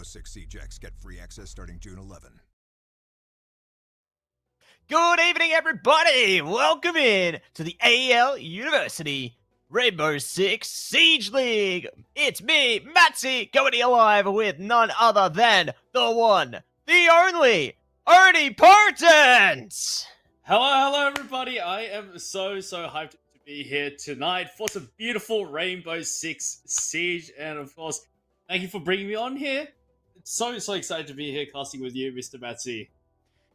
BkWhatOCE CJX. Get free access starting June 11. Good evening, everybody! Welcome in to the AEL University Rainbow Six Siege League. It's me, Matsy, going here live with none other than the one, the only, OniPotence! Hello, everybody. I am so hyped to be here tonight for some beautiful Rainbow Six Siege. And of course, thank you for bringing me on here. It's so excited to be here casting with you, Mr. Matsy.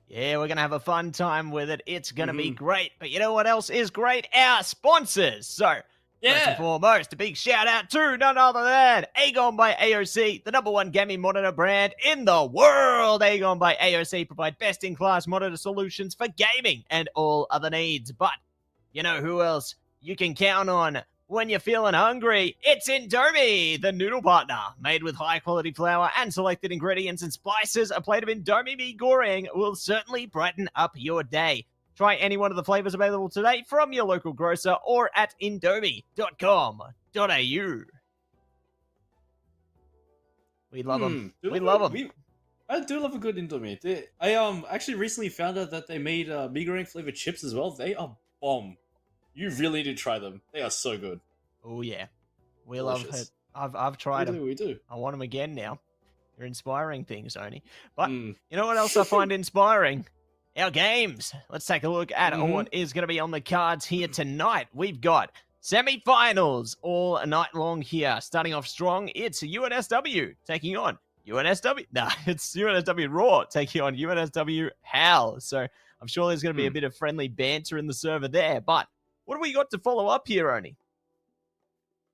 Yeah, we're going to have a fun time with it. It's going to be great. But you know what else is great? Our sponsors. So, first and foremost, a big shout out to none other than AGON by AOC, the #1 gaming monitor brand in the world. AGON by AOC provide best-in-class monitor solutions for gaming and all other needs. But you know who else you can count on when you're feeling hungry? It's Indomie, the noodle partner. Made with high-quality flour and selected ingredients and spices, a plate of Indomie mee goreng will certainly brighten up your day. Try any one of the flavors available today from your local grocer or at indomie.com.au. We love them. We love them. I do love a good Indomie. I actually recently found out that they made mee goreng flavored chips as well. They are bomb. You really need to try them. They are so good. Oh yeah, we Delicious. love it. I've tried them. We do. I want them again now. They're inspiring things, Oni. But you know what else I find inspiring? Our games. Let's take a look at what is going to be on the cards here tonight. We've got semi-finals all night long here. Starting off strong, it's UNSW taking on UNSW. Nah, it's UNSW Raw taking on UNSW HAL. So I'm sure there's going to be a bit of friendly banter in the server there. But what do we got to follow up here, Oni?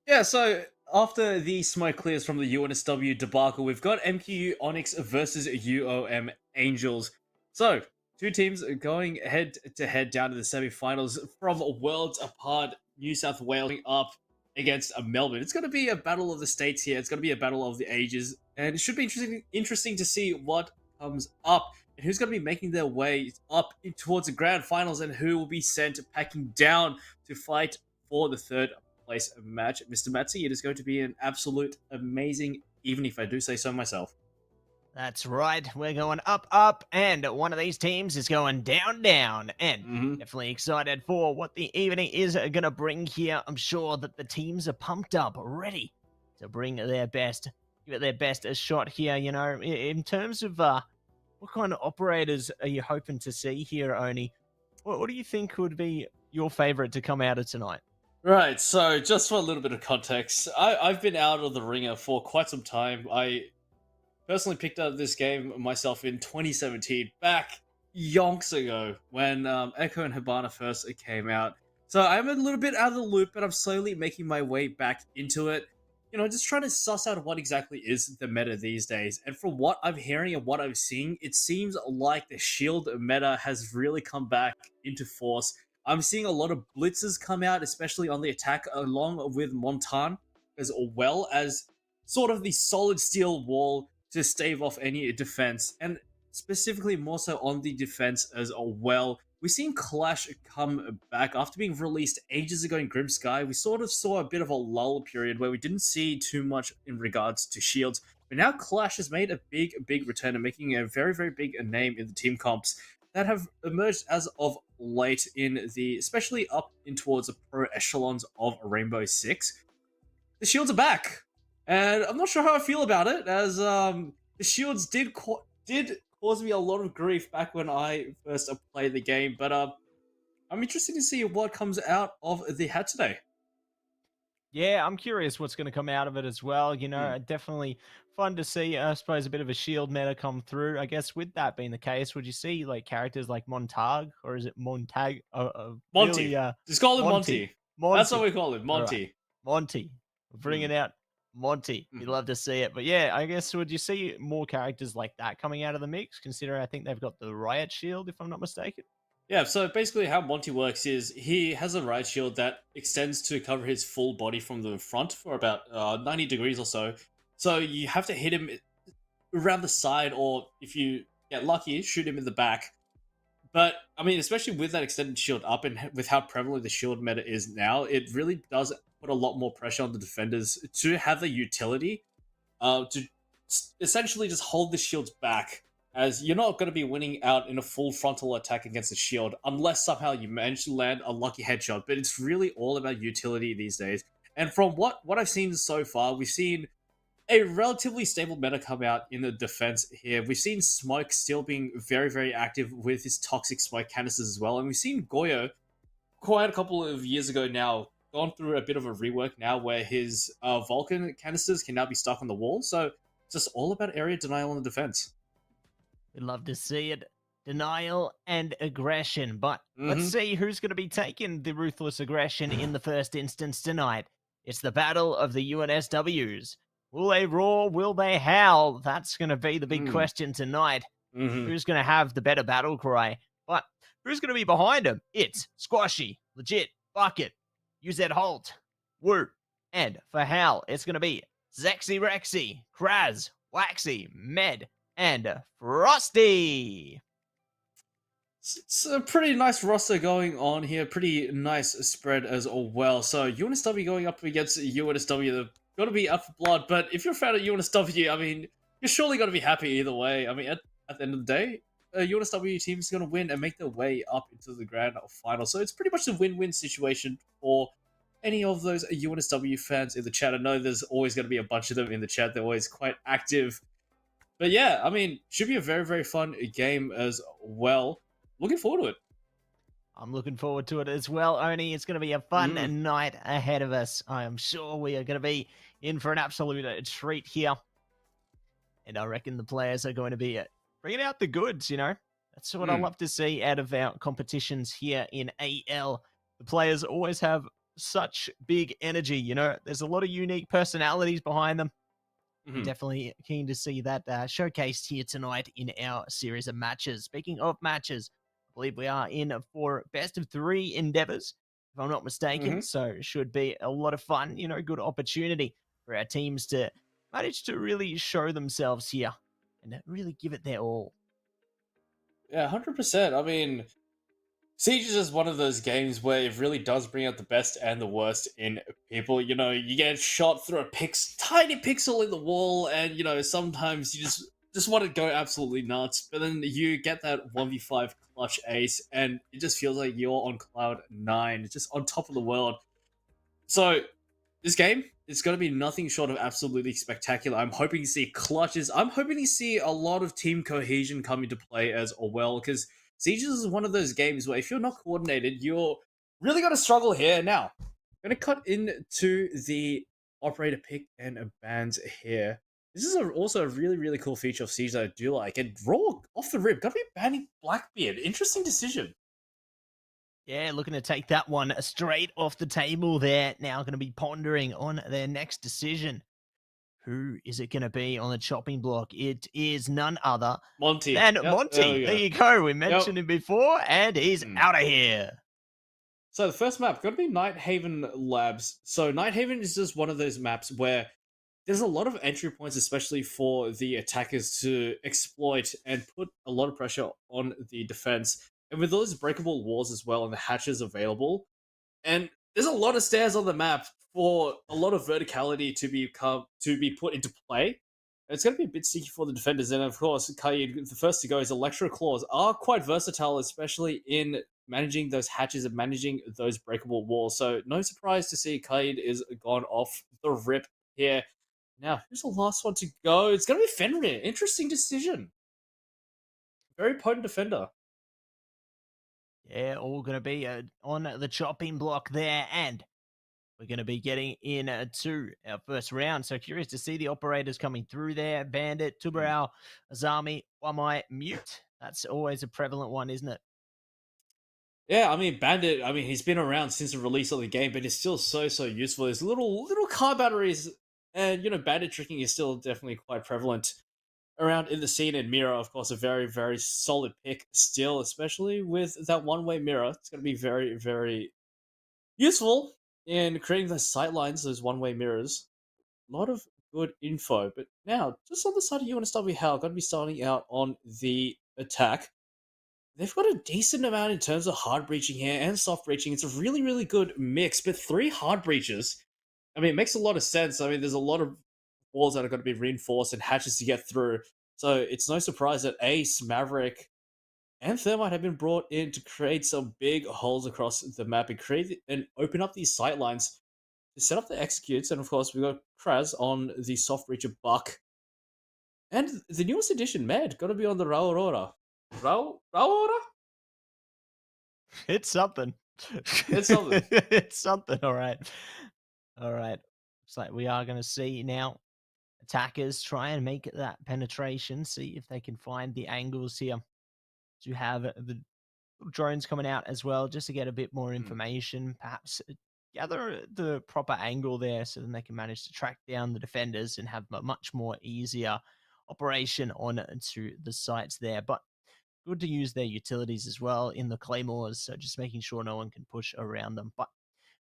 Yeah, so after the smoke clears from the UNSW debacle, we've got MQU Onyx versus UOM Angels. So, two teams are going head-to-head down to the semi-finals from worlds apart. New South Wales up against Melbourne. It's going to be a battle of the states here. It's going to be a battle of the ages. And it should be interesting to see what comes up and who's going to be making their way up towards the grand finals and who will be sent packing down to fight for the third place match. Mr. Matsy, it is going to be an absolute amazing evening, if I do say so myself. That's right. We're going up, and one of these teams is going down. And definitely excited for what the evening is going to bring here. I'm sure that the teams are pumped up, ready to bring their best, give it their best shot here. You know, in terms of what kind of operators are you hoping to see here, Oni? What do you think would be your favorite to come out of tonight? Right, so just for a little bit of context, I've been out of the ringer for quite some time. I personally picked up this game myself in 2017, back yonks ago, when Echo and Hibana first came out. So I'm a little bit out of the loop, but I'm slowly making my way back into it. You know, just trying to suss out what exactly is the meta these days. And from what I'm hearing and what I'm seeing, it seems like the shield meta has really come back into force. I'm seeing a lot of blitzes come out, especially on the attack, along with Montan, as well as sort of the solid steel wall to stave off any defense, and specifically more so on the defense as well. We've seen Clash come back after being released ages ago in Grim Sky. We sort of saw a bit of a lull period where we didn't see too much in regards to shields, but now Clash has made a big return and making a very big name in the team comps that have emerged as of late in the, especially up in towards the pro echelons of Rainbow Six. The shields are back, and I'm not sure how I feel about it, as the shields did cause me a lot of grief back when I first played the game, but I'm interested to see what comes out of the hat today. Yeah, I'm curious what's going to come out of it as well. You know, definitely fun to see, I suppose, a bit of a shield meta come through. I guess with that being the case, would you see like characters like Montag, or is it Montag? Monty. Really, just call him Monty. That's what we call him, Monty. Right. Monty. We're bringing out Monty. We'd love to see it. But yeah, I guess would you see more characters like that coming out of the mix, considering I think they've got the Riot Shield, if I'm not mistaken? Yeah, so basically how Monty works is he has a riot shield that extends to cover his full body from the front for about 90 degrees or so. So you have to hit him around the side, or if you get lucky, shoot him in the back. But, I mean, especially with that extended shield up and with how prevalent the shield meta is now, it really does put a lot more pressure on the defenders to have the utility to essentially just hold the shields back, as you're not going to be winning out in a full frontal attack against a shield unless somehow you manage to land a lucky headshot. But it's really all about utility these days. And from what I've seen so far, we've seen a relatively stable meta come out in the defense here. We've seen Smoke still being very, very active with his toxic smoke canisters as well. And we've seen Goyo quite a couple of years ago now gone through a bit of a rework now where his Vulcan canisters can now be stuck on the wall. So it's just all about area denial on the defense. We'd love to see it. Denial and aggression. But let's see who's going to be taking the ruthless aggression in the first instance tonight. It's the battle of the UNSWs. Will they roar? Will they howl? That's going to be the big question tonight. Who's going to have the better battle cry? But who's going to be behind them? It's Squashy, Legit, Bucket, UZ Holt, Woo, and for howl, it's going to be Zexy Rexy, Kraz, Waxy, Med, and Frosty. It's a pretty nice roster going on here. Pretty nice spread as well. So UNSW going up against UNSW. They've got to be up for blood. But if you're a fan of UNSW, I mean, you're surely going to be happy either way. I mean, at the end of the day, a UNSW team is going to win and make their way up into the grand final. So it's pretty much a win-win situation for any of those UNSW fans in the chat. I know there's always going to be a bunch of them in the chat. They're always quite active. But yeah, I mean, should be a very, very fun game as well. Looking forward to it. I'm looking forward to it as well, Oni. It's going to be a fun night ahead of us. I am sure we are going to be in for an absolute treat here. And I reckon the players are going to be bringing out the goods, you know. That's what I love to see out of our competitions here in AEL. The players always have such big energy, you know. There's a lot of unique personalities behind them. Definitely keen to see that showcased here tonight in our series of matches. Speaking of matches, I believe we are in for best of 3 endeavors, if I'm not mistaken. So it should be a lot of fun, you know, good opportunity for our teams to manage to really show themselves here and really give it their all. Yeah, 100%. I mean, Siege is just one of those games where it really does bring out the best and the worst in people. You know, you get shot through a tiny pixel in the wall, and, you know, sometimes you just want to go absolutely nuts. But then you get that 1v5 clutch ace, and it just feels like you're on cloud 9, just on top of the world. So, this game, it's going to be nothing short of absolutely spectacular. I'm hoping to see clutches. I'm hoping to see a lot of team cohesion come into play as well, because Siege is one of those games where if you're not coordinated, you're really going to struggle here. Now, I'm going to cut into the operator pick and bans here. This is also a really, really cool feature of Siege that I do like. And raw off the rip, got to be banning Blackbeard. Interesting decision. Yeah, looking to take that one straight off the table there. Now going to be pondering on their next decision. Who is it going to be on the chopping block? It is none other Monty. than Monty. There you go. We mentioned him before, and he's out of here. So the first map, got to be Nighthaven Labs. So Nighthaven is just one of those maps where there's a lot of entry points, especially for the attackers to exploit and put a lot of pressure on the defense. And with those breakable walls as well and the hatches available, and there's a lot of stairs on the map for a lot of verticality to be put into play. It's going to be a bit sticky for the defenders, and of course, Kaid, the first to go, is Electro Claws are quite versatile, especially in managing those hatches and managing those breakable walls. So no surprise to see Kaid is gone off the rip here. Now, who's the last one to go? It's going to be Fenrir. Interesting decision. Very potent defender. Yeah, all going to be on the chopping block there, and we're going to be getting into our first round. So curious to see the operators coming through there. Bandit, Tubarao, Azami, Wamai, Mute. That's always a prevalent one, isn't it? Yeah, I mean, Bandit, I mean, he's been around since the release of the game, but it's still so useful. There's little car batteries, and, you know, Bandit tricking is still definitely quite prevalent around in the scene. And Mira, of course, a very, very solid pick still, especially with that one-way mirror. It's going to be very, very useful in creating those sight lines, those one-way mirrors. A lot of good info. But now, just on the side of UNSW, how going to be starting out on the attack. They've got a decent amount in terms of hard breaching here and soft breaching. It's a really, really good mix. But 3 hard breaches, I mean, it makes a lot of sense. I mean, there's a lot of walls that are going to be reinforced and hatches to get through. So it's no surprise that Ace, Maverick, and Thermite have been brought in to create some big holes across the map and create and open up these sight lines to set up the executes. And of course, we've got Kraz on the soft breacher Buck. And the newest addition, Med, got to be on the Raurora. Raurora? It's something. It's something. It's something, all right. All right. Looks like we are going to see now attackers try and make that penetration, see if they can find the angles here. To have the drones coming out as well, just to get a bit more information, perhaps gather the proper angle there so then they can manage to track down the defenders and have a much more easier operation on to the sites there. But good to use their utilities as well in the claymores, so just making sure no one can push around them. But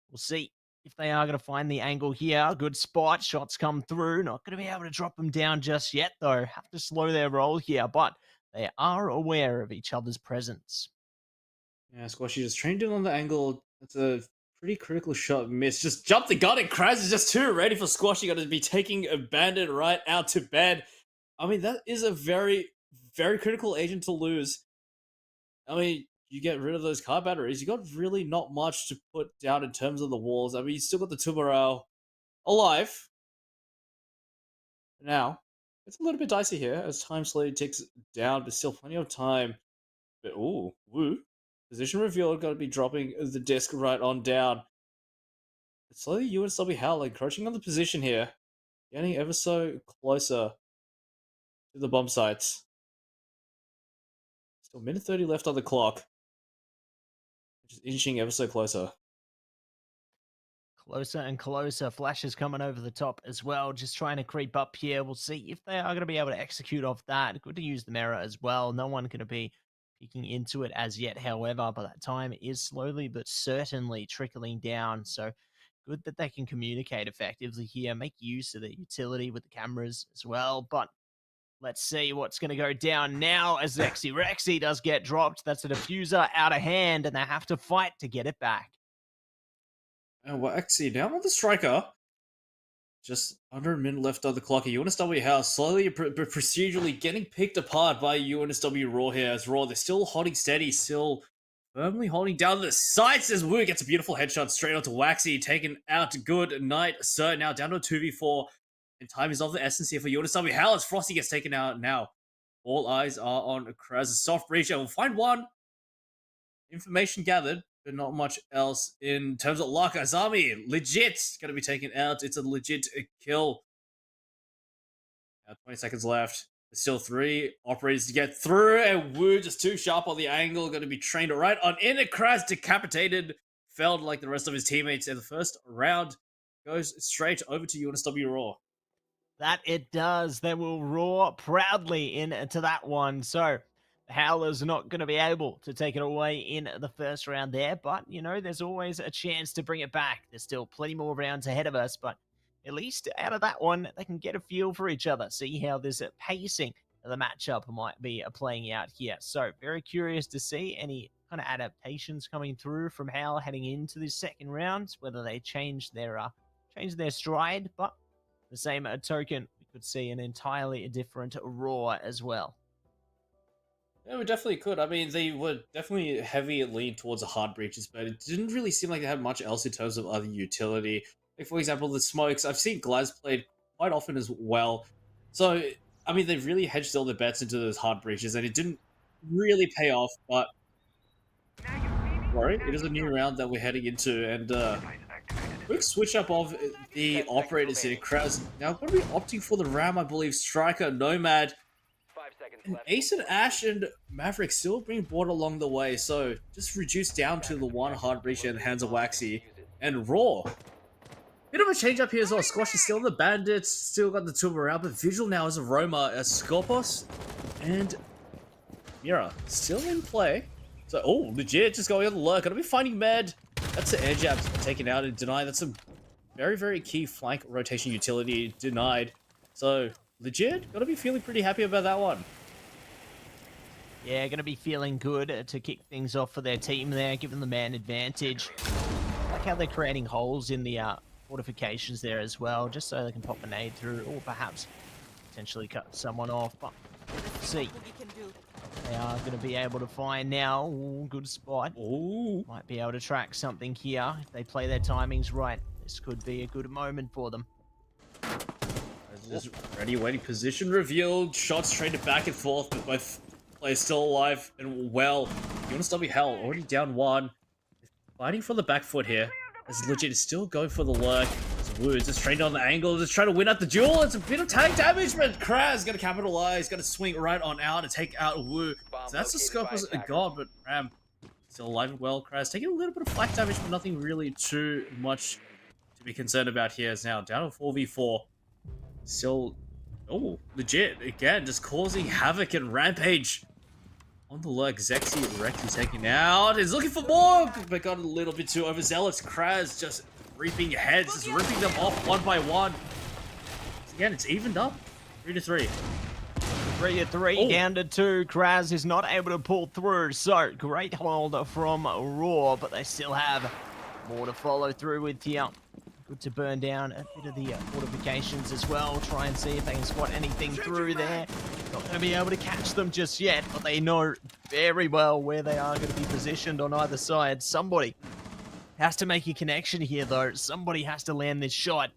we'll see if they are going to find the angle here. Good spot, shots come through. Not going to be able to drop them down just yet though. Have to slow their roll here, but they are aware of each other's presence. Yeah, Squashy just trained in on the angle. That's a pretty critical shot miss. Just jumped the gun and Kraz is just too ready for Squashy. Got to be taking a bandit right out to bed. I mean, that is a very, very critical agent to lose. I mean, you get rid of those car batteries, you got really not much to put down in terms of the walls. I mean, you still got the Tubarão alive. Now, it's a little bit dicey here as time slowly ticks down, but still plenty of time. But, ooh, woo. Position revealed, got to be dropping the disc right on down. But slowly, UNSW Howl encroaching on the position here, getting ever so closer to the bomb sites. Still a minute 30 left on the clock. Just inching ever so closer. Closer and closer. Flash is coming over the top as well, just trying to creep up here. We'll see if they are going to be able to execute off that. Good to use the mirror as well. No one going to be peeking into it as yet, however, by that time is slowly but certainly trickling down. So good that they can communicate effectively here, make use of the utility with the cameras as well. But let's see what's going to go down now as Rexy does get dropped. That's a diffuser out of hand, and they have to fight to get it back. And we're actually down on the striker. Just under a minute left on the clock. UNSW House slowly but procedurally getting picked apart by UNSW Raw here. As Raw, they're still holding steady, still firmly holding down the sights as Wu gets a beautiful headshot straight onto Waxy, taken out. Good night, sir. Now down to a 2v4. And time is of the essence here for UNSW House as Frosty gets taken out now. All eyes are on Kraz's soft breach. We'll find one. Information gathered, but not much else in terms of luck. Azami, legit, going to be taken out. It's a legit kill. Now 20 seconds left. There's still 3 operators to get through, and Wu just too sharp on the angle. Going to be trained right on in. Kraz decapitated, felled like the rest of his teammates. And the first round goes straight over to UNSW Raw. That it does. They will roar proudly into that one. So the Howlers not going to be able to take it away in the first round there. But, you know, there's always a chance to bring it back. There's still plenty more rounds ahead of us. But at least out of that one, they can get a feel for each other. See how this pacing of the matchup might be playing out here. So very curious to see any kind of adaptations coming through from Howl heading into this second round. Whether they change their stride. But the same token, we could see an entirely different Raw as well. Yeah, we definitely could. I mean, they were definitely heavy lean towards the hard breaches, but it didn't really seem like they had much else in terms of other utility. Like, for example, the smokes. I've seen Glaz played quite often as well. So, I mean, they've really hedged all their bets into those hard breaches, and it didn't really pay off, but worry, it is a new round that we're heading into, and quick switch up of the operators here. Kraz now going to be opting for the Ram, I believe. Striker, Nomad, and Ace and Ash and Maverick still being brought along the way, so just reduced down to the one hard breach in the hands of Waxy and Raw. Bit of a change up here as well. Squash is still the Bandits, still got the two around, but Visual now is a Roma, as Scorpos and Mira still in play. So, oh, legit, just going on the lurk. Gonna be finding Med. That's the air jab taken out and denied. That's a very, very key flank rotation utility denied. So, legit, gotta be feeling pretty happy about that one. Yeah, going to be feeling good to kick things off for their team there, giving the man advantage. I like how they're creating holes in the fortifications there as well, just so they can pop a nade through, or perhaps potentially cut someone off. But let's see. They are going to be able to find now. Ooh, good spot. Ooh. Might be able to track something here if they play their timings right. This could be a good moment for them. Just ready, waiting, position revealed. Shots traded back and forth, but both players still alive and well. UNSW Hell already down one. Fighting for the back foot here. As Legit is still going for the lurk. As Wu is just trained on the angle, just trying to win out the duel. It's a bit of tank damage, but Kraz gonna capitalize, gonna swing right on out to take out Wu. So that's the scope as a god, but Ram still alive and well. Kraz taking a little bit of flak damage, but nothing really too much to be concerned about here. Is now down to 4v4. Still, oh, Legit again, just causing havoc and rampage. On the lurk, Zexy Rexy taking out. He's looking for more, but got a little bit too overzealous. Kraz just reaping heads, just ripping them off one by one. So again, it's evened up. 3-3. 3-3, down to 2. Kraz is not able to pull through. So, great hold from Raw, but they still have more to follow through with here. Good to burn down a bit of the fortifications as well. Try and see if they can spot anything through there. Not going to be able to catch them just yet, but they know very well where they are going to be positioned on either side. Somebody has to make a connection here, though. Somebody has to land this shot.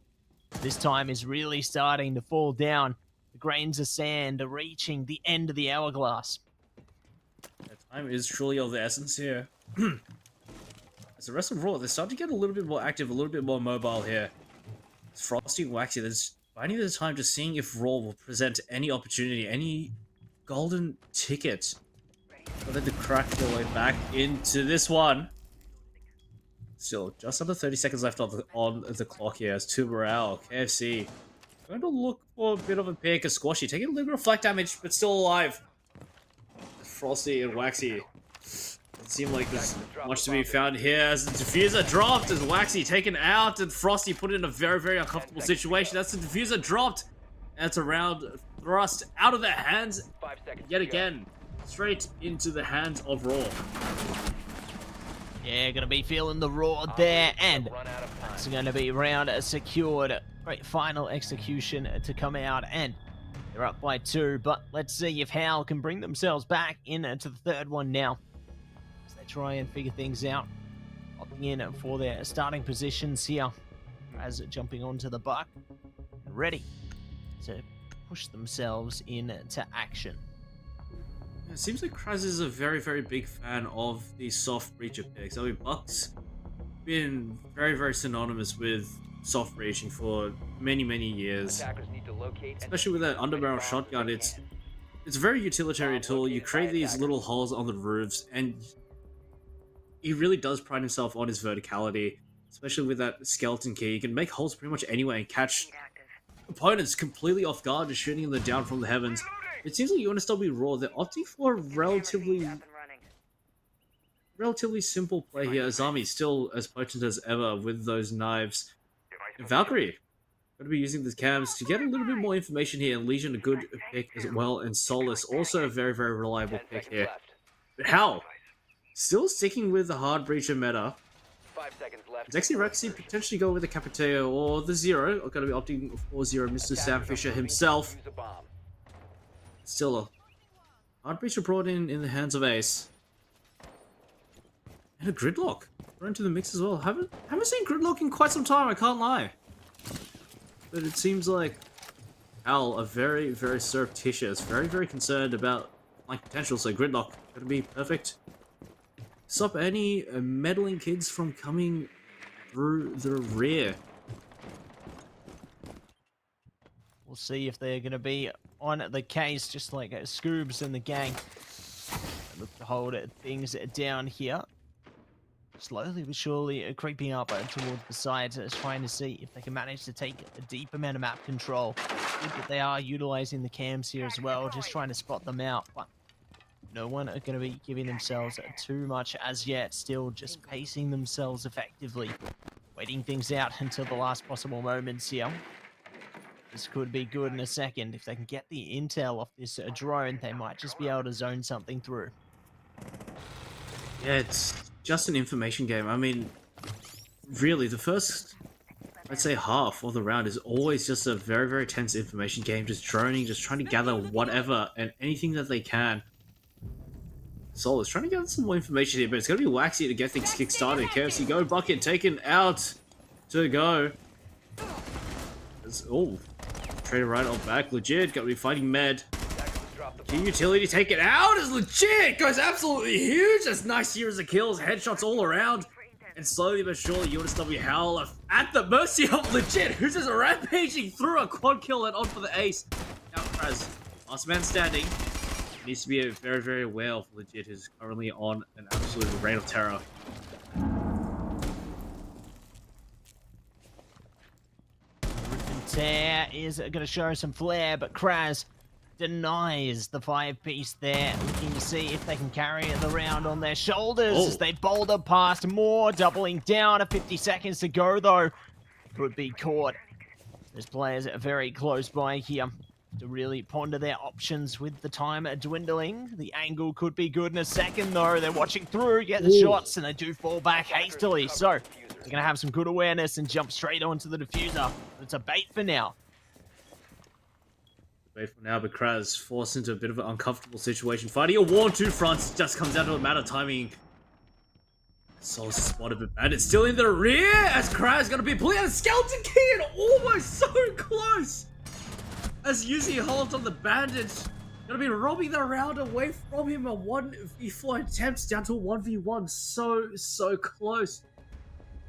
This time is really starting to fall down. The grains of sand are reaching the end of the hourglass. That time is truly of the essence here. As the rest of Raw, they're starting to get a little bit more active, a little bit more mobile here. It's Frosty and Waxy, they're just finding the time, just seeing if Raw will present any opportunity, any golden ticket for them to crack their way back into this one. Still, just under 30 seconds left on the clock here. As 2 morale, KFC going to look for a bit of a pick. A Squashy taking a little bit of flak damage, but still alive. Frosty and Waxy. It seemed like there's much to be found here as the diffuser dropped, as Waxy taken out, and Frosty put in a very, very uncomfortable situation. That's the diffuser dropped, and it's a round thrust out of their hands yet again, straight into the hands of Raw. Yeah, gonna be feeling the Raw there, and it's gonna be round secured. Great final execution to come out, and they're up by 2, but let's see if Hal can bring themselves back into the third one now. Try and figure things out. Hopping in for their starting positions here as jumping onto the buck, ready to push themselves into action. It seems like Kraz is a very, very big fan of these soft breacher picks. I mean, Buck's been very, very synonymous with soft breaching for many, many years. Especially with that underbarrel shotgun, it's a very utilitarian tool. You create these little holes on the roofs, and he really does pride himself on his verticality, especially with that skeleton key. You can make holes pretty much anywhere and catch opponents completely off guard, just shooting them down from the heavens. It seems like UNSW Raw, they're opting for a relatively simple play here. Azami still as potent as ever with those knives. And Valkyrie going to be using the cams to get a little bit more information here, and Legion a good pick as well, and Solus also a very, very reliable pick here. But how? Still sticking with the hard breacher meta. 5 seconds left. Zexy Rexy potentially go with the Capiteo or the Zero. Are going to be opting for Zero, Mr. Sam Fisher himself. Still a hard breacher brought in the hands of Ace. And a Gridlock thrown into the mix as well. Haven't seen Gridlock in quite some time, I can't lie. But it seems like Al are very, very surreptitious, very, very concerned about flank potential, so Gridlock going to be perfect. Stop any meddling kids from coming through the rear. We'll see if they're going to be on the case, just like Scoobs and the gang. Look to hold things down here. Slowly but surely creeping up towards the sides, trying to see if they can manage to take a deep amount of map control. I think that they are utilizing the cams here as well, just trying to spot them out. But no one are going to be giving themselves too much as yet, still just pacing themselves effectively, waiting things out until the last possible moments here. This could be good in a second. If they can get the intel off this drone, they might just be able to zone something through. Yeah, it's just an information game. I mean, really, the first I'd say half of the round is always just a very, very tense information game, just droning, just trying to gather whatever and anything that they can. Soul is trying to gather some more information here, but it's going to be Waxy to get things kick-started. KFC go, Bucket taken out to go. Oh, Trader right on back, Legit, got to be fighting Med. Key utility taken out as Legit goes absolutely huge. That's nice series of kills, headshots all around. And slowly but surely, UNSW Howl are at the mercy of Legit, who's just rampaging through a quad kill and on for the ace. Now, Kraz, last man standing. Needs to be very, very aware of Legit, who's currently on an absolute reign of terror. Tear is going to show some flair, but Kraz denies the 5-piece there, looking to see if they can carry the round on their shoulders as they boulder past more, doubling down at 50 seconds to go though. Could be caught. There's players very close by here to really ponder their options with the time dwindling. The angle could be good in a second though. They're watching through, get the shots, and they do fall back hastily. So they're going to have some good awareness and jump straight onto the diffuser. But it's a bait for now. Bait for now, but Kraz forced into a bit of an uncomfortable situation. Fighting a war on two fronts just comes down to a matter of timing. Soul spotted, but Bandit still in the rear as Kraz going to be pulling out a skeleton key and almost so close. As Yuzi holds on the Bandit, gonna be robbing the round away from him. A 1v4 attempts down to a 1v1. So close.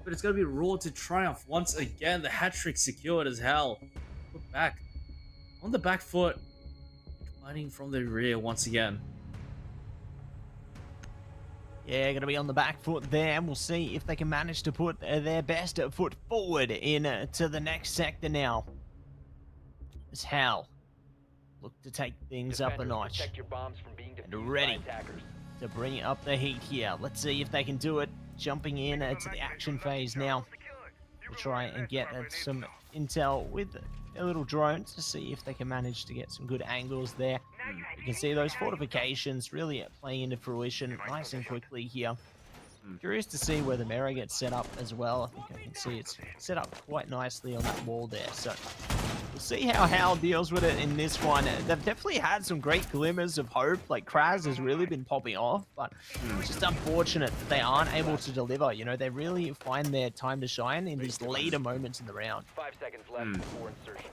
But it's gonna be Raw to triumph once again. The hat trick secured as hell. Put back on the back foot, fighting from the rear once again. Yeah, going to be on the back foot there, and we'll see if they can manage to put their best foot forward in to the next sector now. As Hal look to take things up a notch and ready to bring up the heat here. Let's see if they can do it. Jumping in to the action phase now to try and get some intel with a little drone to see if they can manage to get some good angles there. You can see those fortifications really playing into fruition nice and quickly here. Curious to see where the mirror gets set up as well. I think I can see it's set up quite nicely on that wall there. So we'll see how Hal deals with it in this one. They've definitely had some great glimmers of hope. Like Kraz has really been popping off, but it's just unfortunate that they aren't able to deliver. You know, they really find their time to shine in these later moments in the round. 5 seconds left before insertion.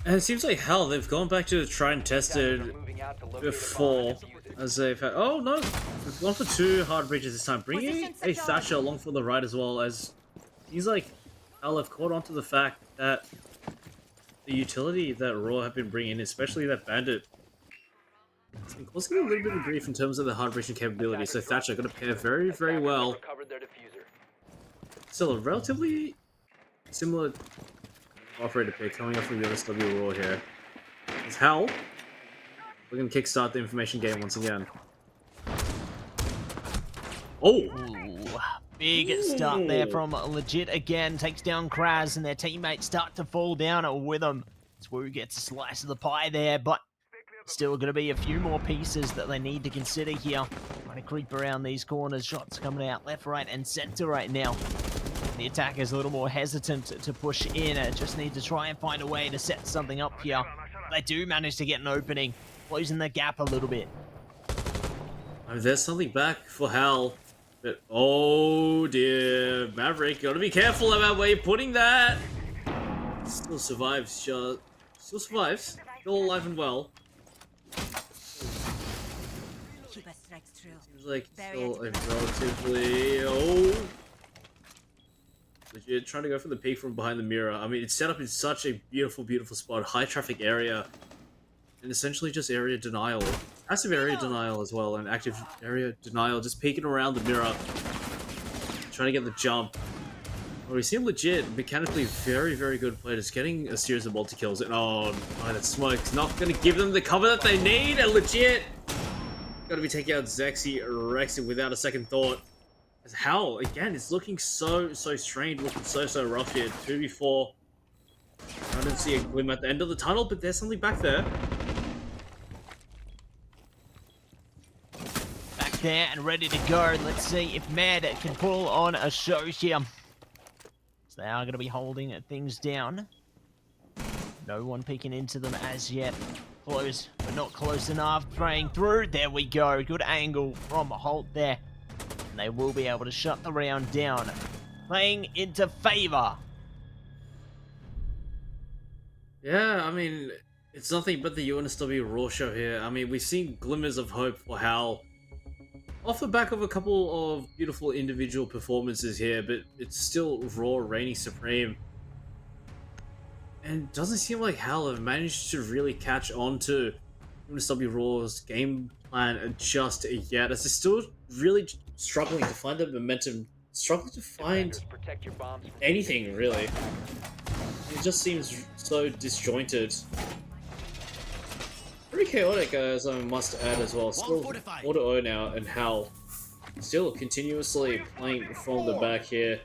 And it seems like hell, they've gone back to try and test it before, as they've had, oh no, they've gone for 2 hard breaches this time, bringing a Thatcher along for the right as well, as he's like, hell, have caught on to the fact that the utility that Raw have been bringing, especially that Bandit, it's been causing a little bit of grief in terms of the hard breaching capability, so Thatcher going to pair very, very well. Still a relatively similar operator pick coming up from the UNSW Raw here. It's Hal. We're going to kickstart the information game once again. Oh! Ooh, big start there from Legit again. Takes down Kraz, and their teammates start to fall down with them. Swoo gets a slice of the pie there, but still going to be a few more pieces that they need to consider here. Trying to creep around these corners. Shots coming out left, right, and center right now. The attacker's a little more hesitant to push in. Just need to try and find a way to set something up here. They do manage to get an opening, closing the gap a little bit. Oh, there's something back for Hal. But, oh dear, Maverick, gotta be careful about where you're putting that. Still survives, still survives. Still alive and well. Seems like still a relatively, Legit trying to go for the peek from behind the mirror. I mean, it's set up in such a beautiful, beautiful spot. High traffic area. And essentially just area denial. Passive area denial as well. And active area denial. Just peeking around the mirror. Trying to get the jump. Well, we see him Legit. Mechanically very, very good player. Just getting a series of multi-kills. And oh, no, that smoke's not going to give them the cover that they need. And Legit got to be taking out Zexy Rexy without a second thought. As Hal, again, is looking so strained, looking so rough here. 2v4. I don't see a glimmer at the end of the tunnel, but there's something back there. Back there and ready to go. Let's see if Mad can pull on a show here. they are going to be holding things down. No one peeking into them as yet. Close, but not close enough. Praying through. There we go. Good angle from Holt there. And they will be able to shut the round down. Playing into favor. Yeah, I mean, it's nothing but the UNSW Raw show here. I mean, we've seen glimmers of hope for Hal off the back of a couple of beautiful individual performances here, but it's still Raw reigning supreme. And it doesn't seem like Hal have managed to really catch on to UNSW Raw's game plan just yet, as they're still really struggling to find the momentum, struggling to find Protect your bombs from anything, really. It just seems so disjointed. Pretty chaotic, as I must add as well. Still AutoO now, and Hal still continuously playing from the back here.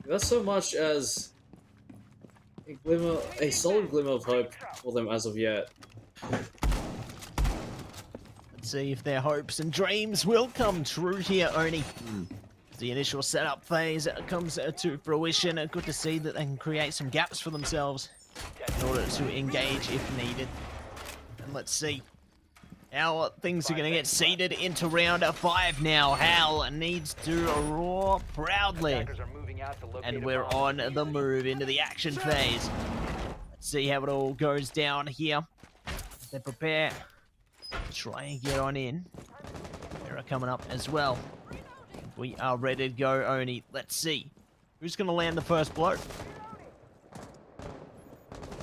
That's so much as a solid glimmer of hope for them as of yet. Let's see if their hopes and dreams will come true here, Oni. The initial setup phase comes to fruition. Good to see that they can create some gaps for themselves in order to engage if needed. And let's see how things are going to get seeded into round 5 now. Hal needs to roar proudly. Attackers are moving out to locate And a we're bomb. on the move into the action phase. Let's see how it all goes down here. They prepare to try and get on in. They're coming up as well. We are ready to go, Oni. Let's see. Who's going to land the first blow?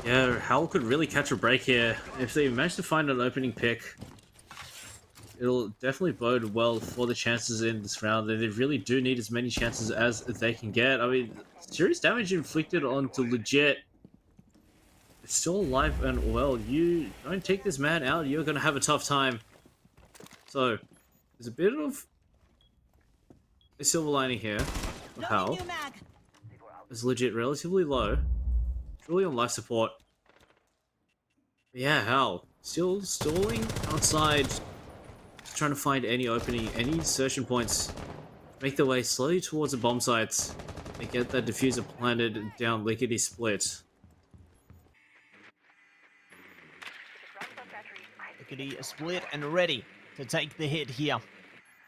Yeah, Hal could really catch a break here. If they manage to find an opening pick, it'll definitely bode well for the chances in this round. They really do need as many chances as they can get. I mean, serious damage inflicted onto Legit. It's still alive and well. You don't take this man out, you're going to have a tough time. So, there's a bit of a silver lining here of Hal. Is Legit relatively low. Truly on life support. But yeah, Hal still stalling outside, just trying to find any opening, any insertion points. Make their way slowly towards the bomb sites and get that diffuser planted down lickety split. Lickety split and ready to take the hit here.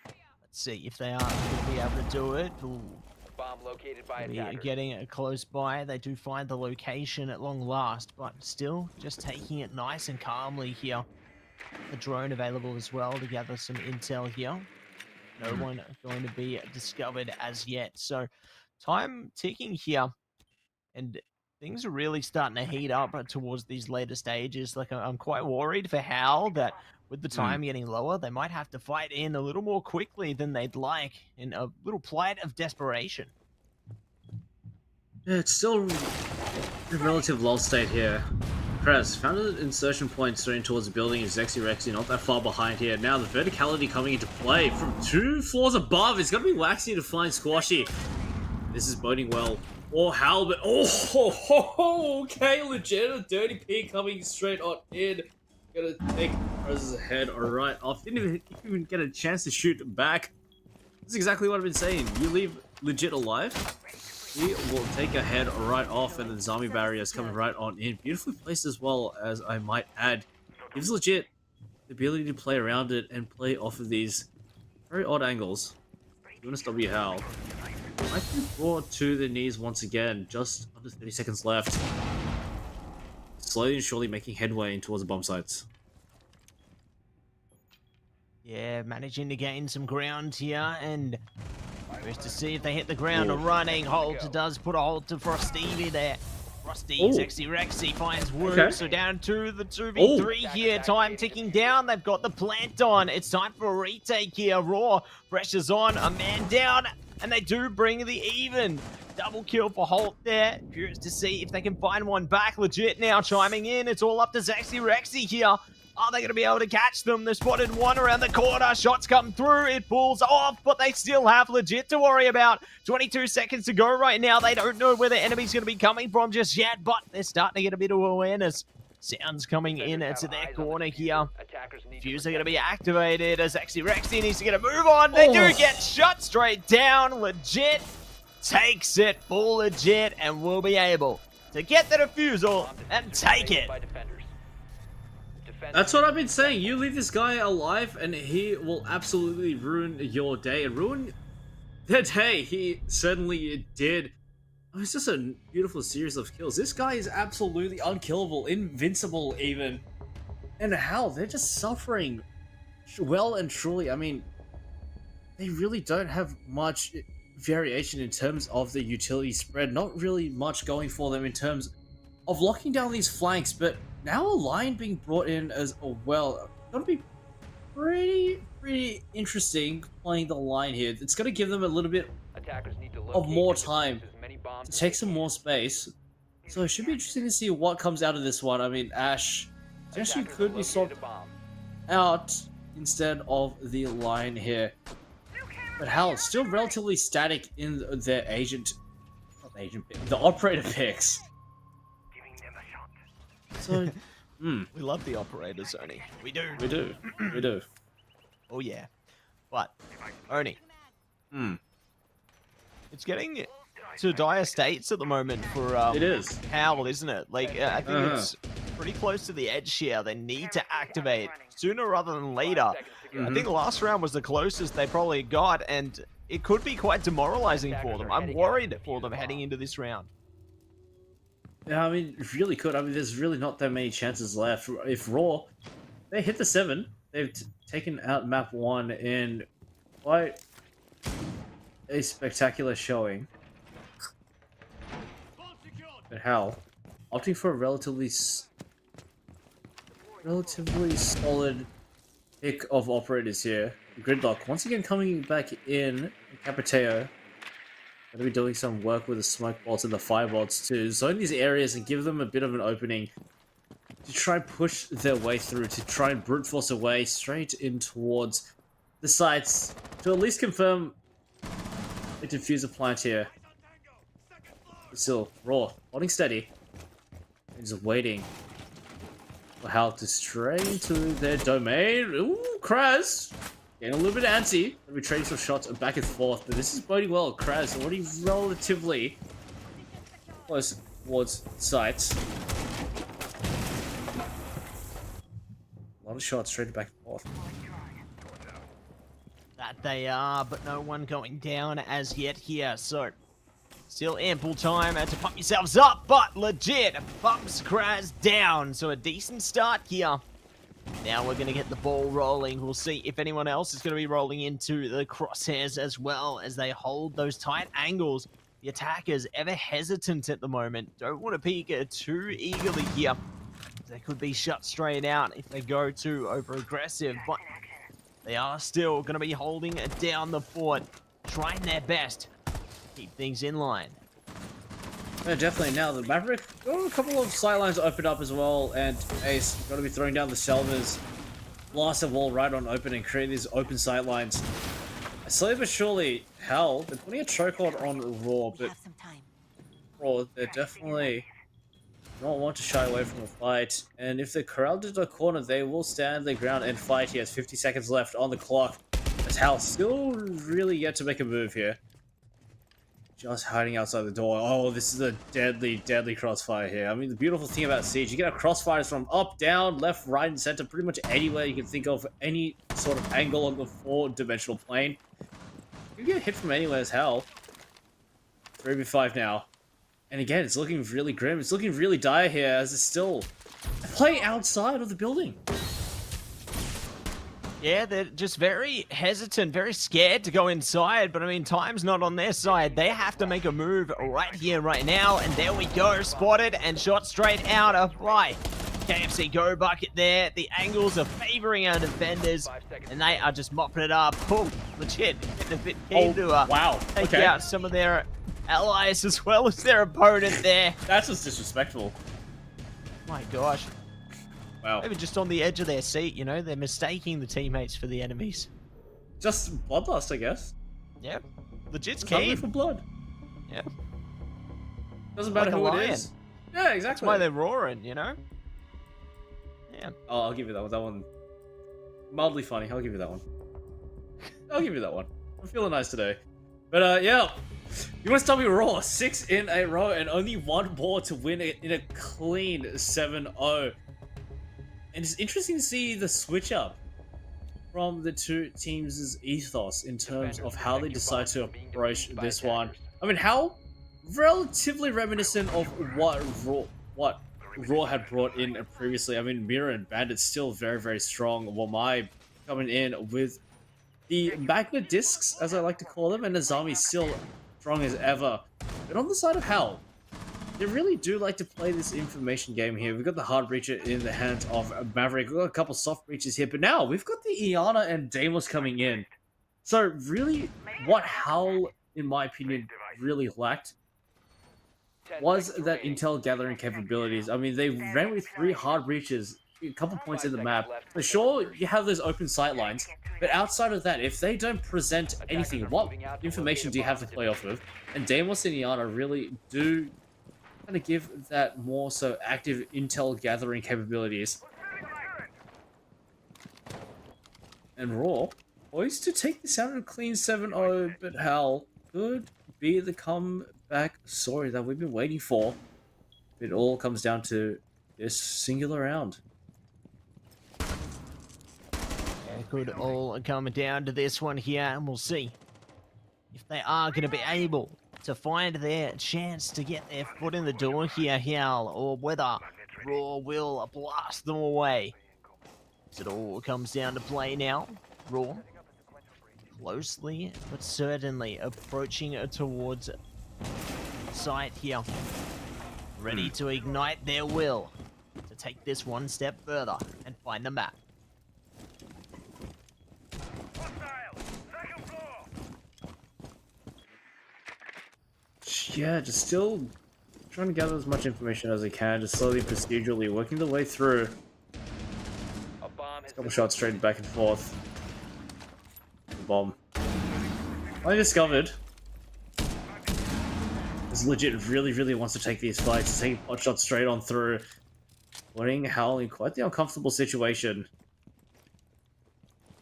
Let's see if they are going to be able to do it. Ooh. Bomb located by Be attackers. getting close by. They do find the location at long last, but still just taking it nice and calmly here. The drone available as well to gather some intel here. No one going to be discovered as yet. So time ticking here, and things are really starting to heat up towards these later stages. Like, I'm quite worried for Hal that with the time getting lower, they might have to fight in a little more quickly than they'd like, in a little plight of desperation. Yeah, it's still a relative lull state here. Press found an insertion point straight towards the building is Rexy, not that far behind here. Now the verticality coming into play from 2 floors above. It's going to be Waxy to find Squashy. This is boding well. Or Hal, but okay, Legit, a dirty pig coming straight on in. Gonna take Prez's head right off. Didn't even get a chance to shoot back. That's exactly what I've been saying. You leave Legit alive, he will take a head right off, and the zombie barrier is coming right on in. Beautifully placed as well, as I might add. Gives Legit the ability to play around it and play off of these very odd angles. UNSW Hal might be brought to the knees once again. Just under 30 seconds left. Slowly and surely making headway in towards the bomb sites. Yeah, managing to gain some ground here, and just to see if they hit the ground running. Holt does put a hold to Frosty there. Frosty, Rexy finds Woo, so down to the 2v3 here. Time ticking down. They've got the plant on. It's time for a retake here. Raw pressure's on, a man down, and they do bring the even. Double kill for Holt there. Curious to see if they can find one back. Legit now chiming in. It's all up to Rexy here. Are they going to be able to catch them? They spotted one around the corner. Shots come through. It pulls off, but they still have Legit to worry about. 22 seconds to go right now. They don't know where the enemy's going to be coming from just yet, but they're starting to get a bit of awareness. Sounds coming in to their corner here. Fuse are going to be activated as Rexy needs to get a move on. They do get shut straight down. Legit takes it full legit and will be able to get the defusal Bomb and diffuser take failed it. by defenders. Defenders That's what I've been saying. You leave this guy alive, and he will absolutely ruin your day and ruin their day. He certainly did. Oh, it's just a beautiful series of kills. This guy is absolutely unkillable, invincible even. And how they're just suffering well and truly. I mean, they really don't have much variation in terms of the utility spread. Not really much going for them in terms of locking down these flanks, but now a line being brought in as well. Gonna be pretty interesting playing the line here. It's gonna give them a little bit attackers need to of more locate and time defuse as many bombs to as take they some can. more space. So it should be interesting to see what comes out of this one. I mean, Ash potentially Attackers could have be located swapped a bomb. out instead of the line here. But Hal, still relatively static in their the operator picks. So, We love the operators, Oni. We do. we do. Oh yeah. But, Oni, it's getting to dire states at the moment for It is. Howell, isn't it? Like, I think Uh-huh. it's pretty close to the edge here. They need to activate sooner rather than later. I think the last round was the closest they probably got, and it could be quite demoralizing for them. I'm worried for them heading into this round. Yeah, I mean, it really could. I mean, there's really not that many chances left. If Raw, they hit the 7, they've taken out map 1 in quite a spectacular showing. But Hal, opting for a relatively solid pick of operators here. Gridlock once again coming back in. Capiteo going to be doing some work with the smoke bolts and the fire bolts to zone these areas and give them a bit of an opening to try and push their way through, to try and brute force away straight in towards the sites to at least confirm a diffuser plant here. But still, Raw, holding steady, and just waiting for Hal to stray into their domain. Ooh, Kraz! Getting a little bit antsy. We're trading some shots back and forth, but this is boding well. Kraz already relatively close towards sights. A lot of shots straight back and forth. That they are, but no one going down as yet here, so still ample time to pump yourselves up, but legit bumps Kraz down, so a decent start here. Now we're going to get the ball rolling. We'll see if anyone else is going to be rolling into the crosshairs as well as they hold those tight angles. The attackers ever hesitant at the moment. Don't want to peek too eagerly here. They could be shut straight out if they go too over aggressive, but they are still going to be holding down the fort, trying their best to keep things in line. Yeah, definitely. Now the Maverick, oh, a couple of sightlines opened up as well, and Ace going to be throwing down the Selvers. Blast the wall right on open and create these open sightlines. Slowly but surely, Hal, they're putting a chokehold on Raw, but Raw, they're definitely not want to shy away from a fight. And if they're corralled into a corner, they will stand their ground and fight. He has 50 seconds left on the clock. As Hal still really yet to make a move here. Just hiding outside the door. Oh, this is a deadly, deadly crossfire here. I mean, the beautiful thing about Siege, you get crossfires from up, down, left, right, and center, pretty much anywhere you can think of, any sort of angle on the 4-dimensional plane. You get hit from anywhere as hell. 3v5 now. And again, it's looking really grim. It's looking really dire here as it's still playing outside of the building. Yeah, they're just very hesitant, very scared to go inside, but I mean, time's not on their side. They have to make a move right here, right now, and there we go. Spotted and shot straight out of right. KFC go bucket there. The angles are favoring our defenders, and they are just mopping it up. Oh, legit. Getting a bit keen to Wow. take Okay. out some of their allies as well as their opponent there. That's just disrespectful. My gosh. Wow. Maybe just on the edge of their seat, you know? They're mistaking the teammates for the enemies. Just bloodlust, I guess. Yeah. Legit's Just hungry keen. for blood. Yeah. Doesn't matter Like a who it lion. is. Yeah, exactly. That's why they're roaring, you know? Yeah. Oh, I'll give you that one. That one, mildly funny. I'll give you that one. I'll give you that one. I'm feeling nice today. But yeah, USW Raw, 6 in a row and only one more to win it in a clean 7-0. And it's interesting to see the switch up from the two teams' ethos in terms of how they decide to approach this one. I mean, how relatively reminiscent of what Raw had brought in previously. I mean, Mira and Bandit still very, very strong. Wamai coming in with the magnet discs, as I like to call them, and Azami still strong as ever. But on the side of Hell, they really do like to play this information game here. We've got the hard breacher in the hands of Maverick. We've got a couple soft breaches here, but now we've got the Iana and Deimos coming in. So really, what Hell, in my opinion, really lacked was that intel gathering capabilities. I mean, they ran with 3 hard breaches, a couple points in the map. For sure, you have those open sight lines, but outside of that, if they don't present anything, what information do you have to play off of? And Deimos and Iana really do kind of give that more so active intel gathering capabilities. And Raw, poised to take this out of a clean 7-0, but Hal could be the comeback story that we've been waiting for. It all comes down to this singular round. It could all come down to this one here, and we'll see if they are going to be able to find their chance to get their foot in the door here, Hal, or whether Raw will blast them away. As it all comes down to play now, Raw closely but certainly approaching towards sight here, ready to ignite their will to take this one step further and find the map. Yeah, just still trying to gather as much information as I can, just slowly procedurally working the way through. A couple shots straight back and forth. Bomb. I discovered this legit really wants to take these fights, taking pot shots straight on through, putting Hal in quite the uncomfortable situation.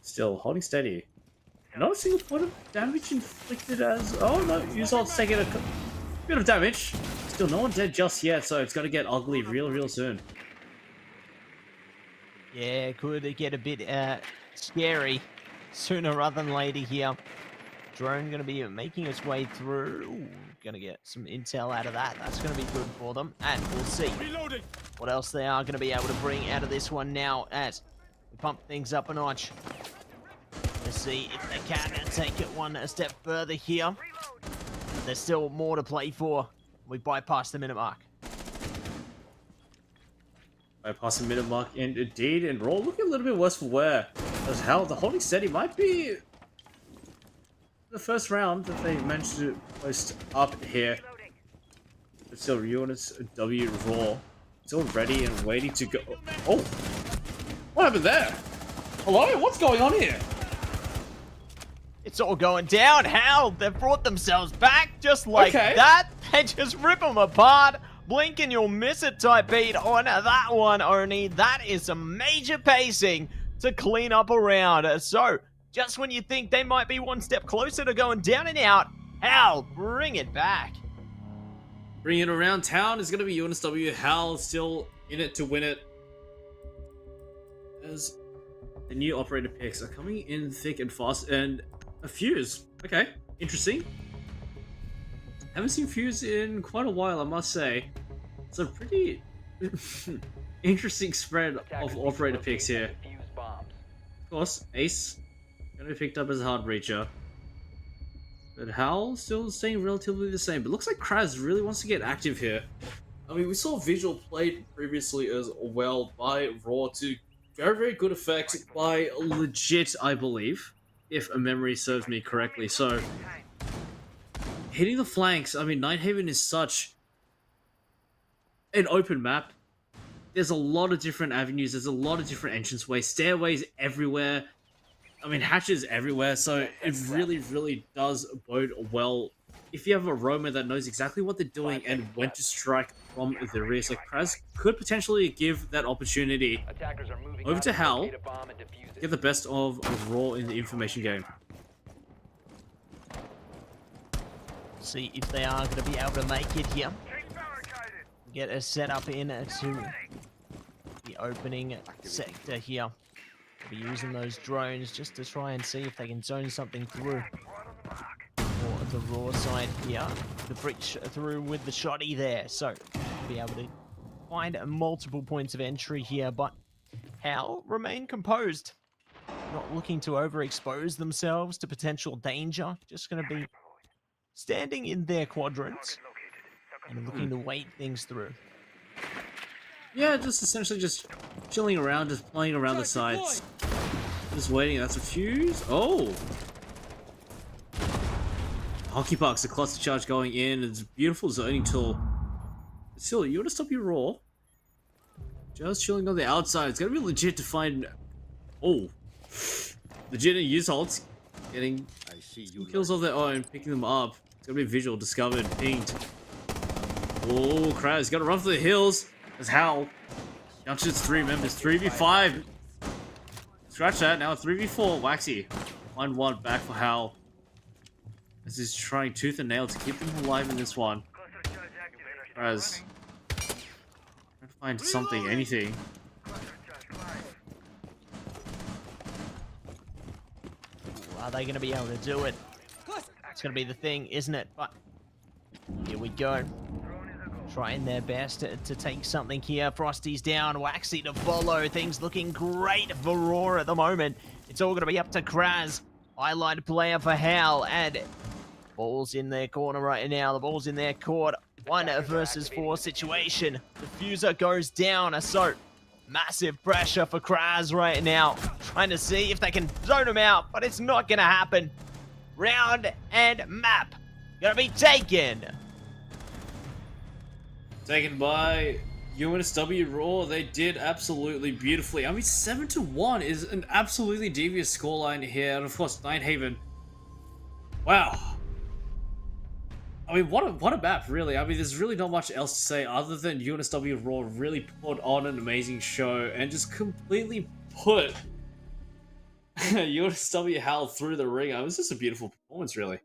Still holding steady. Not a single point of damage inflicted as... Oh no, Usol's taking a bit of damage. Still no one dead just yet, so it's gonna get ugly real soon. Yeah, could get a bit scary sooner rather than later here. Drone going to be making its way through. Ooh, going to get some intel out of that. That's going to be good for them. And we'll see what else they are going to be able to bring out of this one now as we pump things up a notch. Let's see if they can take it one step further here. But there's still more to play for. We bypassed the minute mark. Bypass the minute mark indeed, and Raw looking a little bit worse for wear. As Hell, the holding steady might be the first round that they managed to post up here. But still, units W Raw still ready and waiting to go. Oh, what happened there? Hello, what's going on here? It's all going down. How they've brought themselves back just like that. They just rip them apart. Blink and you'll miss it type beat on that one, Oni. That is some major pacing to clean up around. So, just when you think they might be one step closer to going down and out, Hal, bring it back. Bring it around town is going to be UNSW. Hal still in it to win it. As the new operator picks are coming in thick and fast, and a Fuse. Okay, interesting. Haven't seen Fuse in quite a while, I must say. It's a pretty interesting spread of operator picks here. Of course, Ace gonna be picked up as a hard breacher. But Hal still staying relatively the same. But looks like Kraz really wants to get active here. I mean, we saw Visual played previously as well by Raw to very good effect by Legit, I believe, if a memory serves me correctly. So, hitting the flanks, I mean, Nighthaven is such an open map. There's a lot of different avenues, there's a lot of different entranceways, stairways everywhere. I mean, hatches everywhere, so it really does bode well if you have a roamer that knows exactly what they're doing and when to strike from the rear. So Kraz could potentially give that opportunity over to Hal, get the best of Raw in the information game. see if they are going to be able to make it here. Get a setup in to the opening sector here. They'll be using those drones just to try and see if they can zone something through. Or the raw side here. The breach through with the shotty there. So, be able to find multiple points of entry here, but Hal remain composed. Not looking to overexpose themselves to potential danger. Just going to be standing in their quadrants and looking to wait things through. Yeah, just essentially just chilling around, just playing around the sides. Just waiting. That's a fuse. Oh! Hockey Puck's a cluster charge going in. It's a beautiful zoning tool. Still, you want to stop your raw? Just chilling on the outside. It's gonna be legit to find. Oh, legit use holds. Getting kills of their own, picking them up. It's gonna be visual, discovered, pinged. Oh, Kraz gotta run for the hills. There's Hal. Junches 3 members, 3v5. Scratch that. Now 3v4. Waxy. 1-1 back for Hal. As he's trying tooth and nail to keep them alive in this one. Kraz. Trying to find something, anything. Are they going to be able to do it? It's going to be the thing, isn't it? But here we go. Trying their best to take something here. Frosty's down. Waxy to follow. Things looking great for Raw at the moment. It's all going to be up to Kraz. Highlight player for Hal. And ball's in their corner right now. The ball's in their court. 1 versus 4 situation. Diffuser goes down. So massive pressure for Kraz right now. Trying to see if they can zone him out. But it's not going to happen. Round and map. Going to be taken. Taken by UNSW Raw. They did absolutely beautifully. I mean, 7-1 is an absolutely devious scoreline here. And of course, Ninehaven. Wow. I mean, what a map, really. I mean, there's really not much else to say other than UNSW Raw really put on an amazing show and just completely put UNSW Hal through the ringer. It was just a beautiful performance, really.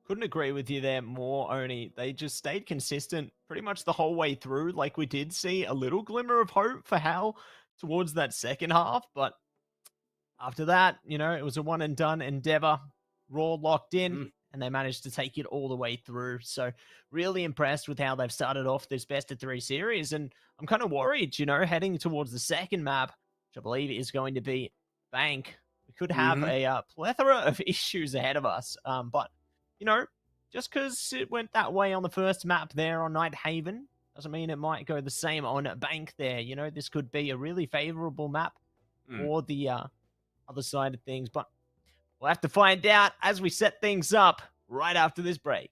Couldn't agree with you there more, Oni. They just stayed consistent pretty much the whole way through. Like, we did see a little glimmer of hope for Hal towards that second half, but after that, you know, it was a one and done endeavor. Raw locked in, and they managed to take it all the way through. So really impressed with how they've started off this best of 3 series, and I'm kind of worried, you know, heading towards the second map, which I believe is going to be Bank. We could have a plethora of issues ahead of us, but you know, just because it went that way on the first map there on Nighthaven doesn't mean it might go the same on Bank there. You know, this could be a really favorable map for the other side of things. But we'll have to find out as we set things up right after this break.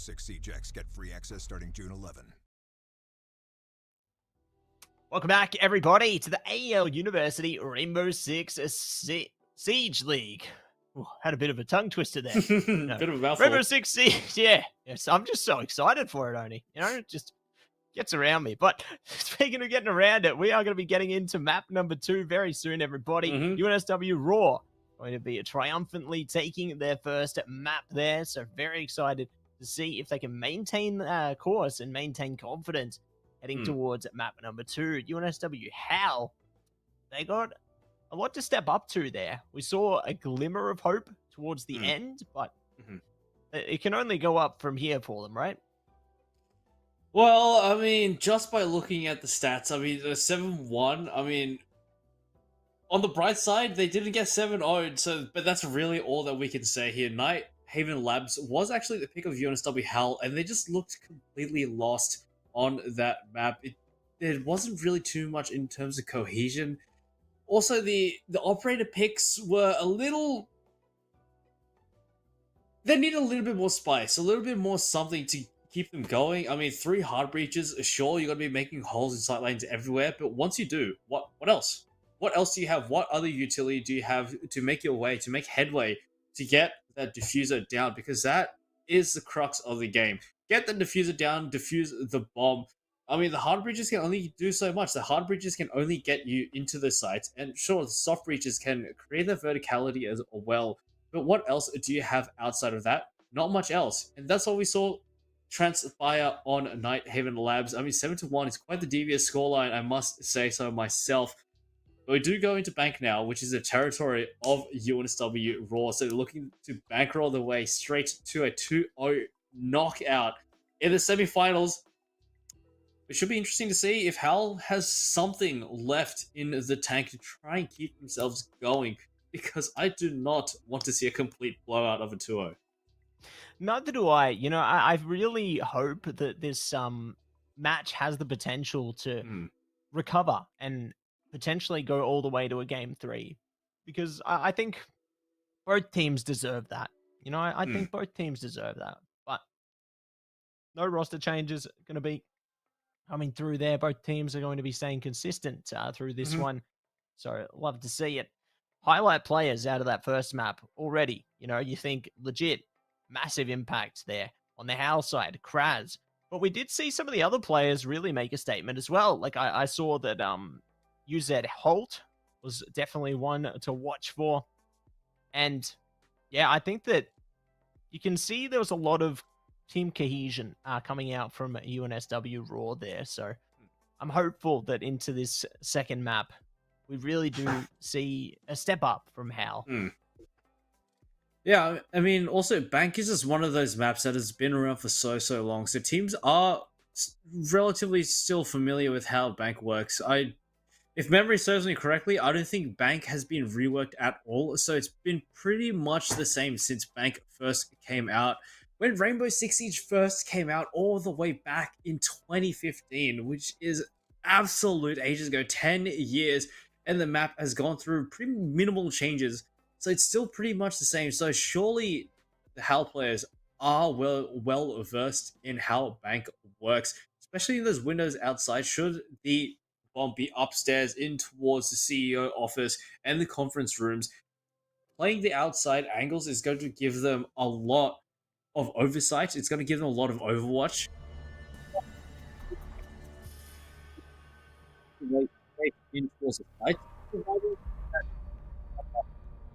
Six Siege get free access starting June 11. Welcome back, everybody, to the AEL University Rainbow Six Siege League. Ooh, had a bit of a tongue twister there. No. Bit of a mouthful. Rainbow Six Siege, yeah. Yes, I'm just so excited for it, Oni. You know, it just gets around me. But speaking of getting around it, we are going to be getting into map number 2 very soon, everybody. UNSW Raw going to be triumphantly taking their first map there. So very excited to see if they can maintain course and maintain confidence heading towards map number 2. UNSW HAL, they got a lot to step up to there. We saw a glimmer of hope towards the end, but it can only go up from here for them, right? Well, I mean, just by looking at the stats, I mean, 7-1, I mean, on the bright side, they didn't get 7-0'd, so, but that's really all that we can say here. Night Haven Labs was actually the pick of UNSW HAL, and they just looked completely lost on that map. There wasn't really too much in terms of cohesion. Also, the operator picks were a little... They need a little bit more spice, a little bit more something to keep them going. I mean, 3 hard breaches, sure, you're going to be making holes in sight lanes everywhere, but once you do, what else? What else do you have? What other utility do you have to make your way, to make headway, to get that diffuser down? Because that is the crux of the game. Get the diffuser down, diffuse the bomb. I mean, the hard breaches can only do so much. The hard breaches can only get you into the sites, and sure, the soft breaches can create the verticality as well. But what else do you have outside of that? Not much else. And that's what we saw transpire on Night Haven Labs. I mean, 7-1 is quite the devious scoreline, I must say so myself. But we do go into Bank now, which is the territory of UNSW Raw. So they're looking to bankroll their way straight to a 2-0 knockout in the semifinals. It should be interesting to see if HAL has something left in the tank to try and keep themselves going, because I do not want to see a complete blowout of a 2-0. Neither do I. You know, I really hope that this match has the potential to recover and potentially go all the way to a game 3, because I think both teams deserve that. You know, I think both teams deserve that. But no roster changes going to be coming through there. Both teams are going to be staying consistent through this one. So love to see it. Highlight players out of that first map already. You know, you think legit, massive impact there on the HAL side, Kraz. But we did see some of the other players really make a statement as well. Like I saw that UZ Holt was definitely one to watch for. And yeah, I think that you can see there was a lot of team cohesion coming out from UNSW Raw there. So I'm hopeful that into this second map, we really do see a step up from HAL. Yeah, I mean, also, Bank is just one of those maps that has been around for so long. So teams are relatively still familiar with how Bank works. If memory serves me correctly, I don't think Bank has been reworked at all. So it's been pretty much the same since Bank first came out. When Rainbow Six Siege first came out all the way back in 2015, which is absolute ages ago, 10 years, and the map has gone through pretty minimal changes. So it's still pretty much the same. So surely the HAL players are well versed in how Bank works, especially in those windows outside. Should the bomb be upstairs in towards the CEO office and the conference rooms, playing the outside angles is going to give them a lot of oversight. It's going to give them a lot of overwatch. In towards the right.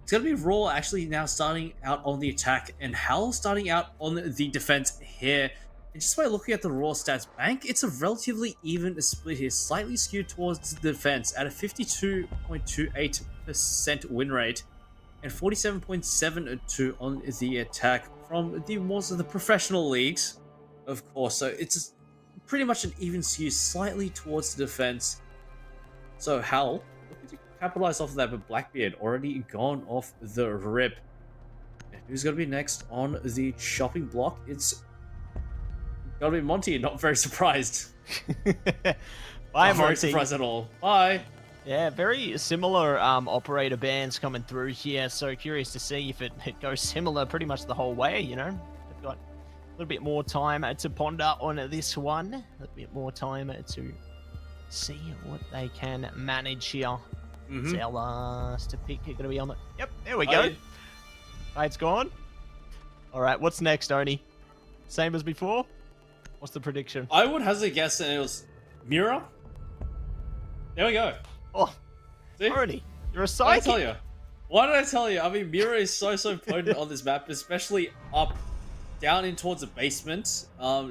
It's going to be Raw actually now starting out on the attack and HAL starting out on the defense here. And just by looking at the Raw stats, Bank, it's a relatively even split here, slightly skewed towards the defense at a 52.28% win rate and 47.72 on the attack from the most of the professional leagues, of course. So it's pretty much an even skew, slightly towards the defense. So HAL looking to capitalize off of that, but Blackbeard already gone off the rip. And who's going to be next on the chopping block? It's going to be Monty. Not very surprised. Bye, Not very Monty. surprised at all. Bye. Yeah, very similar operator bands coming through here. So curious to see if it goes similar pretty much the whole way, you know. They've got a little bit more time to ponder on this one. A little bit more time to see what they can manage here. It's our last pick going to be on the... Yep, there we go. It's gone. All right, what's next, Oni? Same as before? What's the prediction? I would hazard a guess that it was Mira. There we go. Oh, see? Oni, you're a What did I psychic. tell you? What did I tell you? I mean, Mira is so potent on this map, especially down in towards the basement,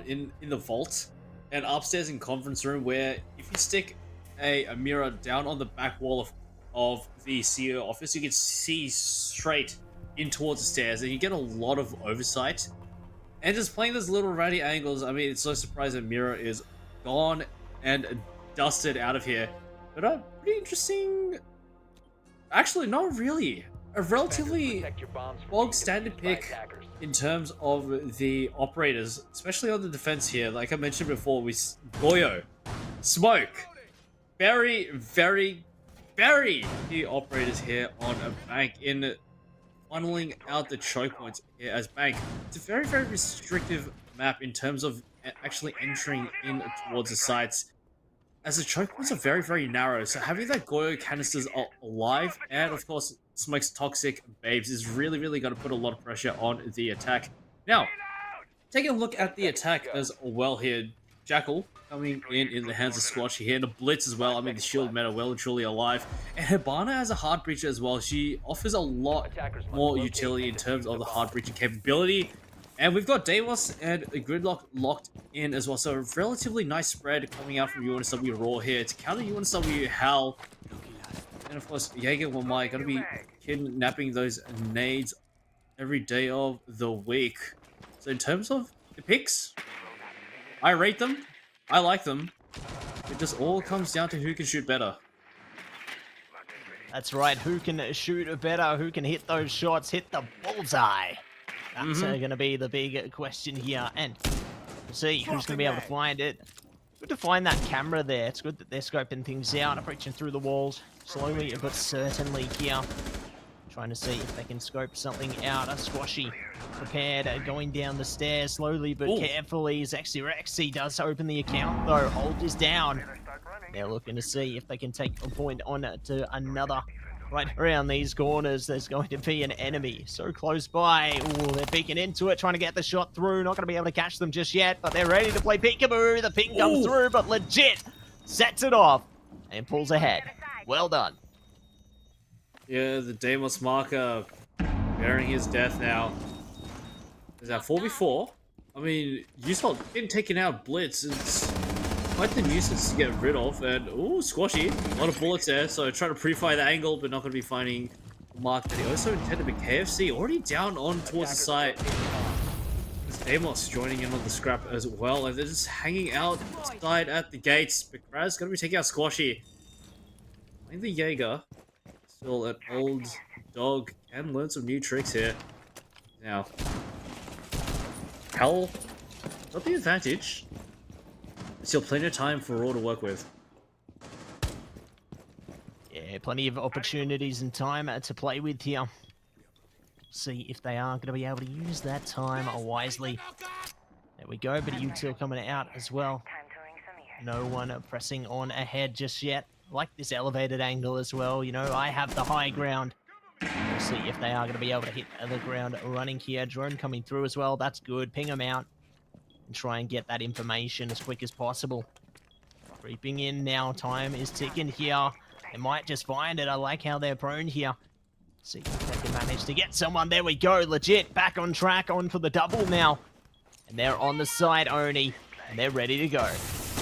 in the vault, and upstairs in conference room, where if you stick a Mira down on the back wall of the CEO office, you can see straight in towards the stairs, and you get a lot of oversight. And just playing those little ratty angles, I mean, it's so surprising Mira is gone and dusted out of here. But pretty interesting. Actually, not really. A relatively bog standard pick in terms of the operators, especially on the defense here. Like I mentioned before, with Goyo, Smoke, very key operators here on a bank in funneling out the choke points here as bank. It's a very restrictive map in terms of actually entering in towards the sites, as the choke points are very narrow. So having that Goyo canisters alive, and of course Smoke's toxic babes, is really going to put a lot of pressure on the attack. Now, taking a look at the attack as well here. Jackal coming in the hands of Squatchy here, and a Blitz as well. I mean, the shield meta well and truly alive. And Hibana has a hard breacher as well. She offers a lot more utility in terms of the hard breaching capability. And we've got Deimos and Gridlock locked in as well. So a relatively nice spread coming out from UNSW Raw here to counter UNSW Hal. And of course, Jaeger will going to be kidnapping those nades every day of the week. So in terms of the picks, I rate them. I like them. It just all comes down to who can shoot better. That's right. Who can shoot better? Who can hit those shots? Hit the bullseye. That's going to be the big question here. And we'll see who's going to be able to find it. Good to find that camera there. It's good that they're scoping things out, breaching through the walls slowly but certainly here. Trying to see if they can scope something out. A Squashy prepared, going down the stairs slowly but carefully. Rexy does open the account though. Hold is down. They're looking to see if they can take a point on to another. Right around these corners, there's going to be an enemy so close by. Ooh, they're peeking into it, trying to get the shot through. Not going to be able to catch them just yet, but they're ready to play peekaboo. The ping comes through, but legit sets it off and pulls ahead. Well done. Yeah, the Deimos marker bearing his death now. Is that 4v4? I mean, Usolt getting taken out Blitz. It's quite the nuisance to get rid of. And, ooh, Squashy. A lot of bullets there, so trying to pre-fire the angle, but not going to be finding the mark that he also intended. But KFC already down on towards the site. There's Deimos joining in on the scrap as well, and they're just hanging outside at the gates. But Kraz going to be taking out Squashy. I think the Jaeger, still an old dog, can learn some new tricks here. Now, Hell got the advantage. Still plenty of time for Raw to work with. Yeah, plenty of opportunities and time to play with here. See if they are going to be able to use that time wisely. There we go, but util coming out as well. No one pressing on ahead just yet. Like this elevated angle as well. You know, I have the high ground. We'll see if they are going to be able to hit the ground running here. Drone coming through as well. That's good. Ping them out and try and get that information as quick as possible. Creeping in now. Time is ticking here. They might just find it. I like how they're prone here. See if they can manage to get someone. There we go. Legit. Back on track. On for the double now. And they're on the side, Oni. And they're ready to go.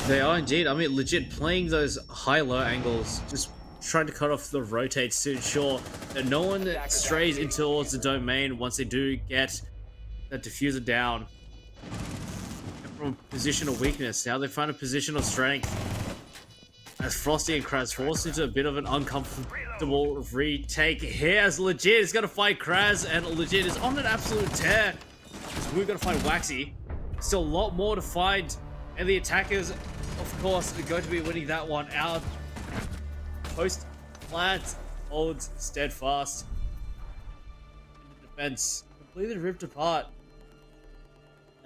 They are indeed. I mean, legit playing those high-low angles. Just trying to cut off the rotates to ensure that no one strays in towards the domain once they do get that diffuser down. And from a position of weakness, now they find a position of strength. As Frosty and Kraz forced into a bit of an uncomfortable retake here, as Legit is going to fight Kraz, and Legit is on an absolute tear. We're going to find Waxy. Still a lot more to find, and the attackers, of course, are going to be winning that one out. Post plant holds steadfast. The defense completely ripped apart.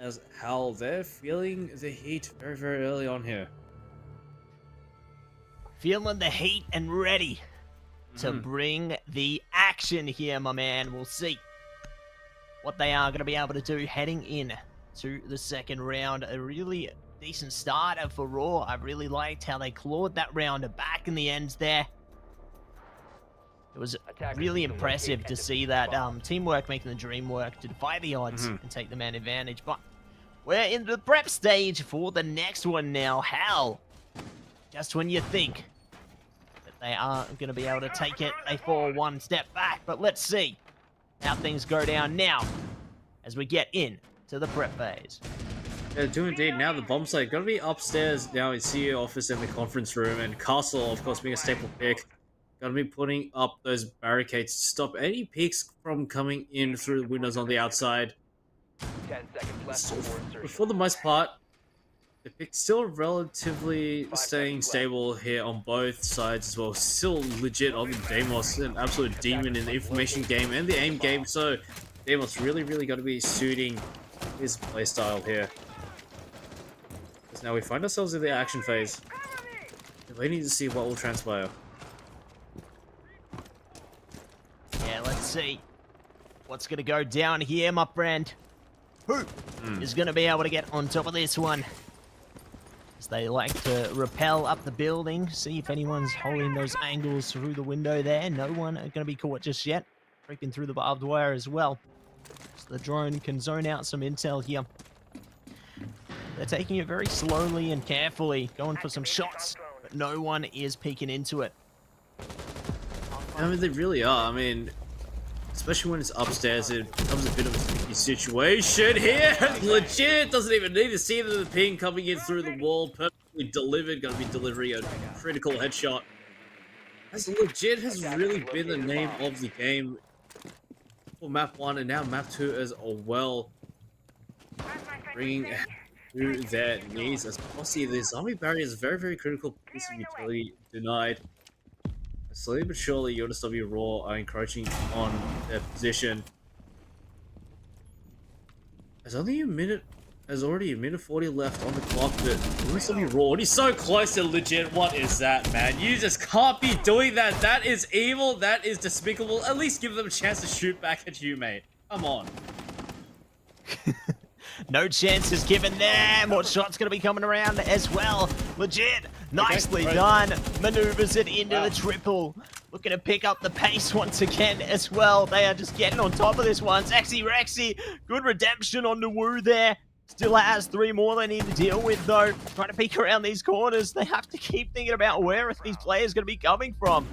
as how they're feeling the heat very, very early on here. Feeling the heat and ready to bring the action here, my man. We'll see what they are going to be able to do heading in to the second round. A really decent starter for Raw. I really liked how they clawed that round back in the end there. It was really impressive to see that teamwork making the dream work to defy the odds and take the man advantage. But we're in the prep stage for the next one now. Hal, just when you think that they are going to be able to take it, they fall one step back. But let's see how things go down now as we get in to the prep phase. Yeah, do indeed. Now the bomb site gonna be upstairs now in CEO office and the conference room, and Castle, of course, being a staple pick, gonna be putting up those barricades to stop any peeks from coming in through the windows on the outside. 10 seconds left before But insertion. for the most part, the pick's still relatively staying stable here on both sides as well. Still legit on the Deimos, an absolute demon in the information game and the aim game, so Deimos really got to be suiting his playstyle here. Because now we find ourselves in the action phase. We're waiting to see what will transpire. Yeah, let's see what's going to go down here, my friend. Who is going to be able to get on top of this one? As they like to rappel up the building, see if anyone's holding those angles through the window there. No one are going to be caught just yet. Breaking through the barbed wire as well. So the drone can zone out some intel here. They're taking it very slowly and carefully, going for some shots, but no one is peeking into it. I mean, they really are. I mean, especially when it's upstairs, it becomes a bit of a sticky situation here. Legit doesn't even need to see the ping coming in through the wall. Perfectly delivered. Going to be delivering a critical headshot. As legit has really been the name of the game for map 1 and now map 2 as well. Bringing to their knees as Posse. The zombie barrier is a very critical piece of utility denied. Slowly but surely, UNSW Raw are encroaching on their position. There's already a minute 40 left on the clock, but UNSW Raw, and he's so close to legit. What is that, man? You just can't be doing that. That is evil. That is despicable. At least give them a chance to shoot back at you, mate. Come on. No chances given there. More shots going to be coming around as well. Legit. Nicely done. Maneuvers it into the triple. Looking to pick up the pace once again as well. They are just getting on top of this one. Sexy Rexy. Good redemption on the Woo there. Still has 3 more they need to deal with though. Trying to peek around these corners. They have to keep thinking about where are these players going to be coming from.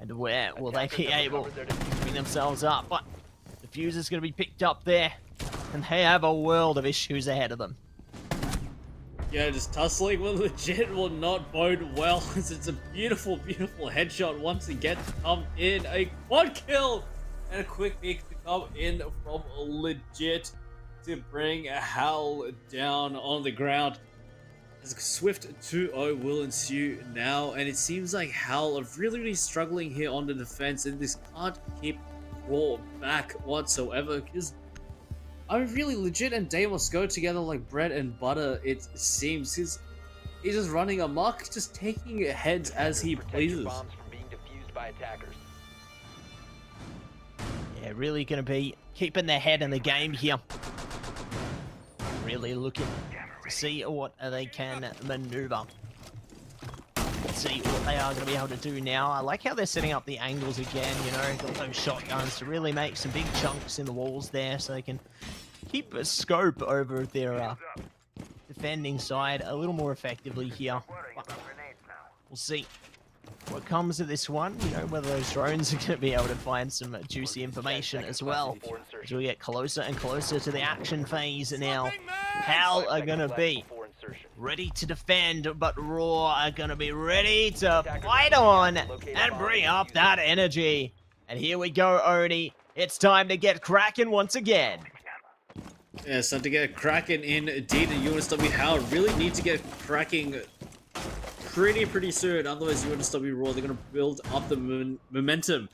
And where will they be able to bring themselves up. But the fuse is going to be picked up there. And they have a world of issues ahead of them. Yeah, just tussling will legit will not bode well. It's a beautiful headshot once again to come in. A quad kill and a quick peek to come in from legit to bring Hal down on the ground. As a swift 2-0 will ensue now, and it seems like Hal are really struggling here on the defense, and this can't keep Raw back whatsoever because I mean, really, legit and Deimos go together like bread and butter, it seems. He's just running amok, just taking heads as he pleases. Bombs from being defused by attackers. Yeah, really going to be keeping their head in the game here. Really looking to see what they can maneuver. Let's see what they are going to be able to do now. I like how they're setting up the angles again, you know, got those shotguns to really make some big chunks in the walls there so they can keep a scope over their defending side a little more effectively here. But we'll see what comes of this one, you know, whether those drones are going to be able to find some juicy information as well as we get closer and closer to the action phase now. How are going to be ready to defend, but Raw are going to be ready to fight on and bring up that energy. And here we go, Oni. It's time to get cracking once again. Yeah, it's time to get cracking indeed. And UNSW Hal really need to get cracking pretty soon. Otherwise, UNSW Raw, they're going to build up the momentum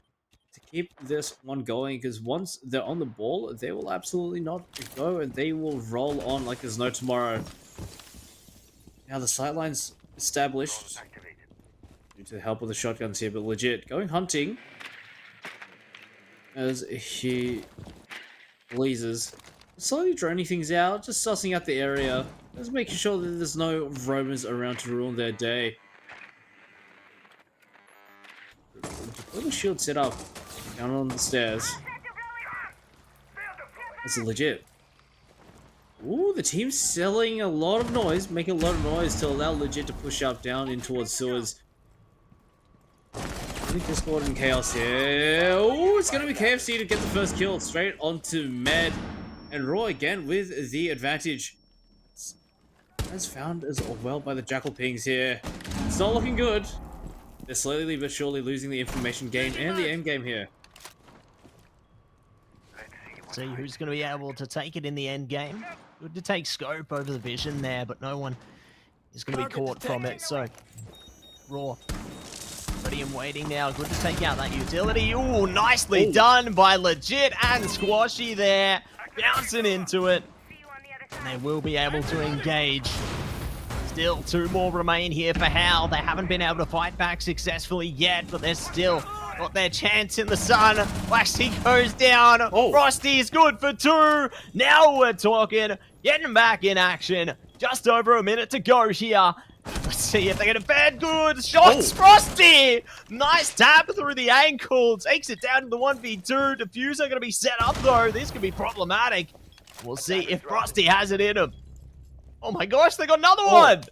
to keep this one going, because once they're on the ball, they will absolutely not go, and they will roll on like there's no tomorrow. Now the sightline's established due to the help of the shotguns here, but legit going hunting as he pleases. Slowly droning things out, just sussing out the area, just making sure that there's no roamers around to ruin their day. Deploy the shield set up down on the stairs. It's legit. Ooh, the team's selling a lot of noise, making a lot of noise to allow legit to push up down in towards sewers. I think Discord and Chaos here. Ooh, it's gonna be KFC to get the first kill straight onto Med. And Raw again with the advantage. As found as well by the Jackal pings here. It's not looking good. They're slowly but surely losing the information game and the end game here. See who's going to be able to take it in the end game. Good to take scope over the vision there, but no one is going to be caught from it. So, Raw, ready and waiting now. Good to take out that utility. Ooh, nicely done by Legit and Squashy there. Bouncing into it. And they will be able to engage. Still, 2 more remain here for Hal. They haven't been able to fight back successfully yet, but they're still got their chance in the sun. Waxy goes down. Frosty is good for 2. Now we're talking. Getting back in action. Just over a minute to go here. Let's see if they get a bad good shots. Frosty! Nice tap through the ankle. Takes it down to the 1v2. Diffuser going to be set up though. This could be problematic. We'll see if Frosty has it in him. Oh my gosh, they got another one!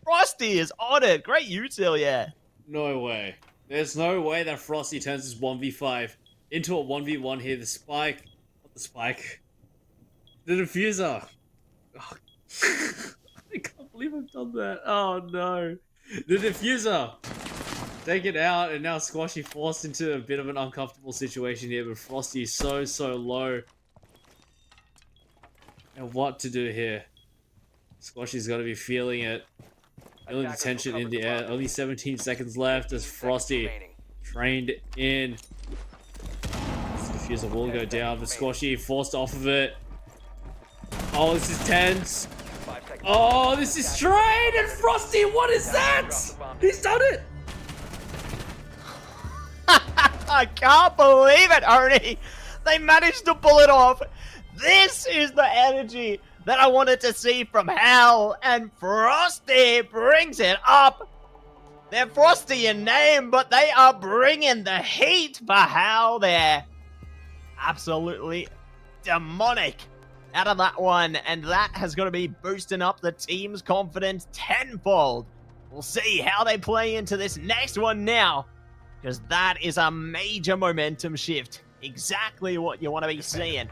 Frosty is on it. Great util, yeah. No way. There's no way that Frosty turns his 1v5 into a 1v1 here. The spike. Not the spike. The diffuser. Oh. I can't believe I've done that. Oh no. The diffuser. Take it out, and now Squashy forced into a bit of an uncomfortable situation here, but Frosty is so low. And what to do here? Squashy's got to be feeling it. Feeling the tension in the air. Only 17 seconds left as Frosty trained in. This diffuser will go down, but Squashy forced off of it. Oh, this is tense. Oh, this is straight, and Frosty, what is that? He's done it. I can't believe it, Oni. They managed to pull it off. This is the energy that I wanted to see from Hal, and Frosty brings it up. They're Frosty in name, but they are bringing the heat for Hal there. Absolutely demonic out of that one, and that has got to be boosting up the team's confidence tenfold. We'll see how they play into this next one now, because that is a major momentum shift. Exactly what you want to be seeing.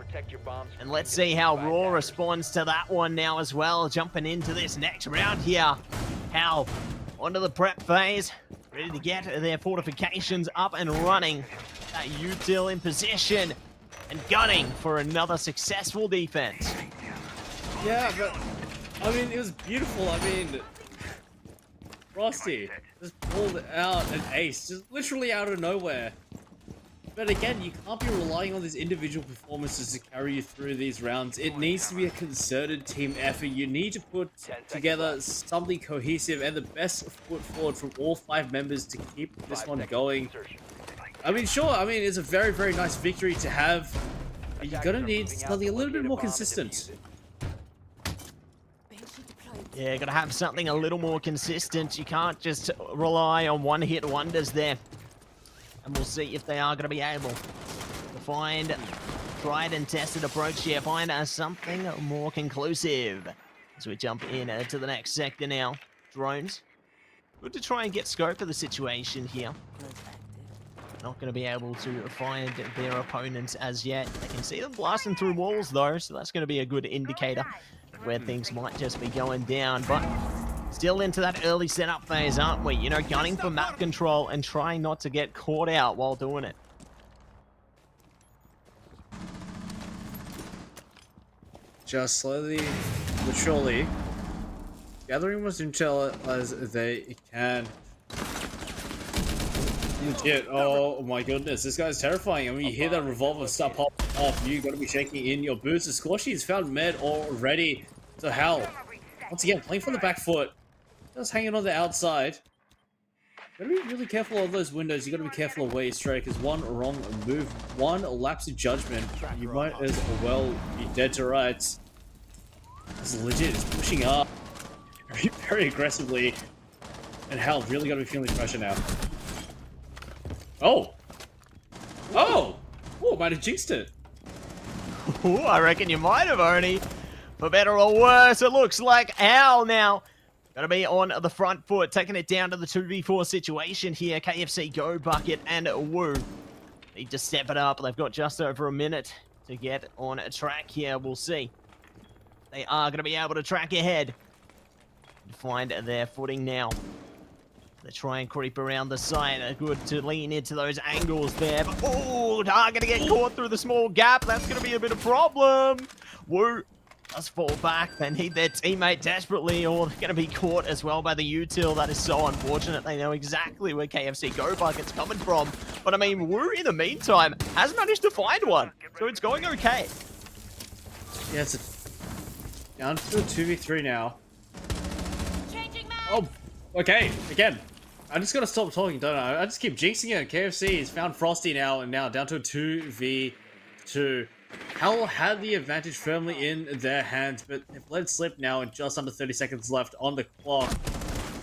And let's see how Raw responds to that one now as well, jumping into this next round here. Hal onto the prep phase, ready to get their fortifications up and running. That util in position and gunning for another successful defense. Yeah, but I mean, it was beautiful. I mean, Frosty just pulled out an ace, just literally out of nowhere. But again, you can't be relying on these individual performances to carry you through these rounds. It needs to be a concerted team effort. You need to put together something cohesive and the best foot forward from all 5 members to keep this one going. I mean, sure, I mean, it's a very, very nice victory to have. But you're gonna need something a little bit more consistent. Yeah, gotta have something a little more consistent. You can't just rely on one-hit wonders there. And we'll see if they are going to be able to find tried and tested approach here, find something more conclusive. As we jump in to the next sector now. Drones. Good to try and get scope of the situation here. Not going to be able to find their opponents as yet. They can see them blasting through walls though, so that's going to be a good indicator of where things might just be going down. But still into that early setup phase, aren't we? You know, gunning for map control and trying not to get caught out while doing it. Just slowly but surely gathering as much intel as they can. Legit. Oh my goodness, this guy's terrifying. I mean, you hear that revolver start popping off, you gotta be shaking in your boots. The Squashy has found Med already. So Hal, once again, playing from the back foot, just hanging on the outside. Gotta be really careful of those windows. You gotta be careful of where you stray, because one wrong move, one lapse of judgment, you might as well be dead to rights. This is legit. It's pushing up very, very aggressively, and Hal really gotta be feeling pressure now. Oh! Oh! Oh, might have jinxed it. Ooh, I reckon you might have, Oni. For better or worse, it looks like Al now gonna be on the front foot, taking it down to the 2v4 situation here. KFC, Go, Bucket, and Woo need to step it up. They've got just over a minute to get on a track here. We'll see. They are gonna be able to track ahead and find their footing now. They try and creep around the side. Good to lean into those angles there. But, oh, are going to get caught through the small gap. That's going to be a bit of a problem. Woo does fall back. They need their teammate desperately, or they're going to be caught as well by the util. That is so unfortunate. They know exactly where KFC Go Bucket's coming from. But, I mean, Woo, in the meantime, has managed to find one. So it's going okay. Yeah, it's down to a 2v3 now. Oh, okay, again. I just gotta stop talking, don't I? I just keep jinxing it. KFC has found Frosty now, and now down to a 2v2. Hal had the advantage firmly in their hands, but they've let it slip now, and just under 30 seconds left on the clock.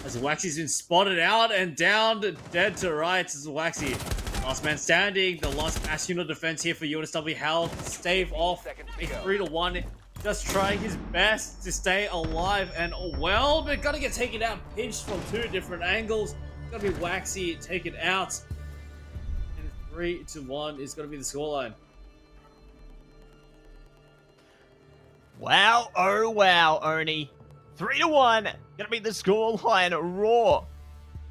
As Waxy's been spotted out and down, dead to rights as Waxy. Last man standing, the last bastion of defense here for UNSW. Hal stave off a 3-1. Just trying his best to stay alive and well, but gotta get taken out, pinched from two different angles. Gotta be Waxy taken out. And 3-1 is gonna be the scoreline. Wow, oh wow, Oni. 3-1. Gonna be the scoreline. Raw.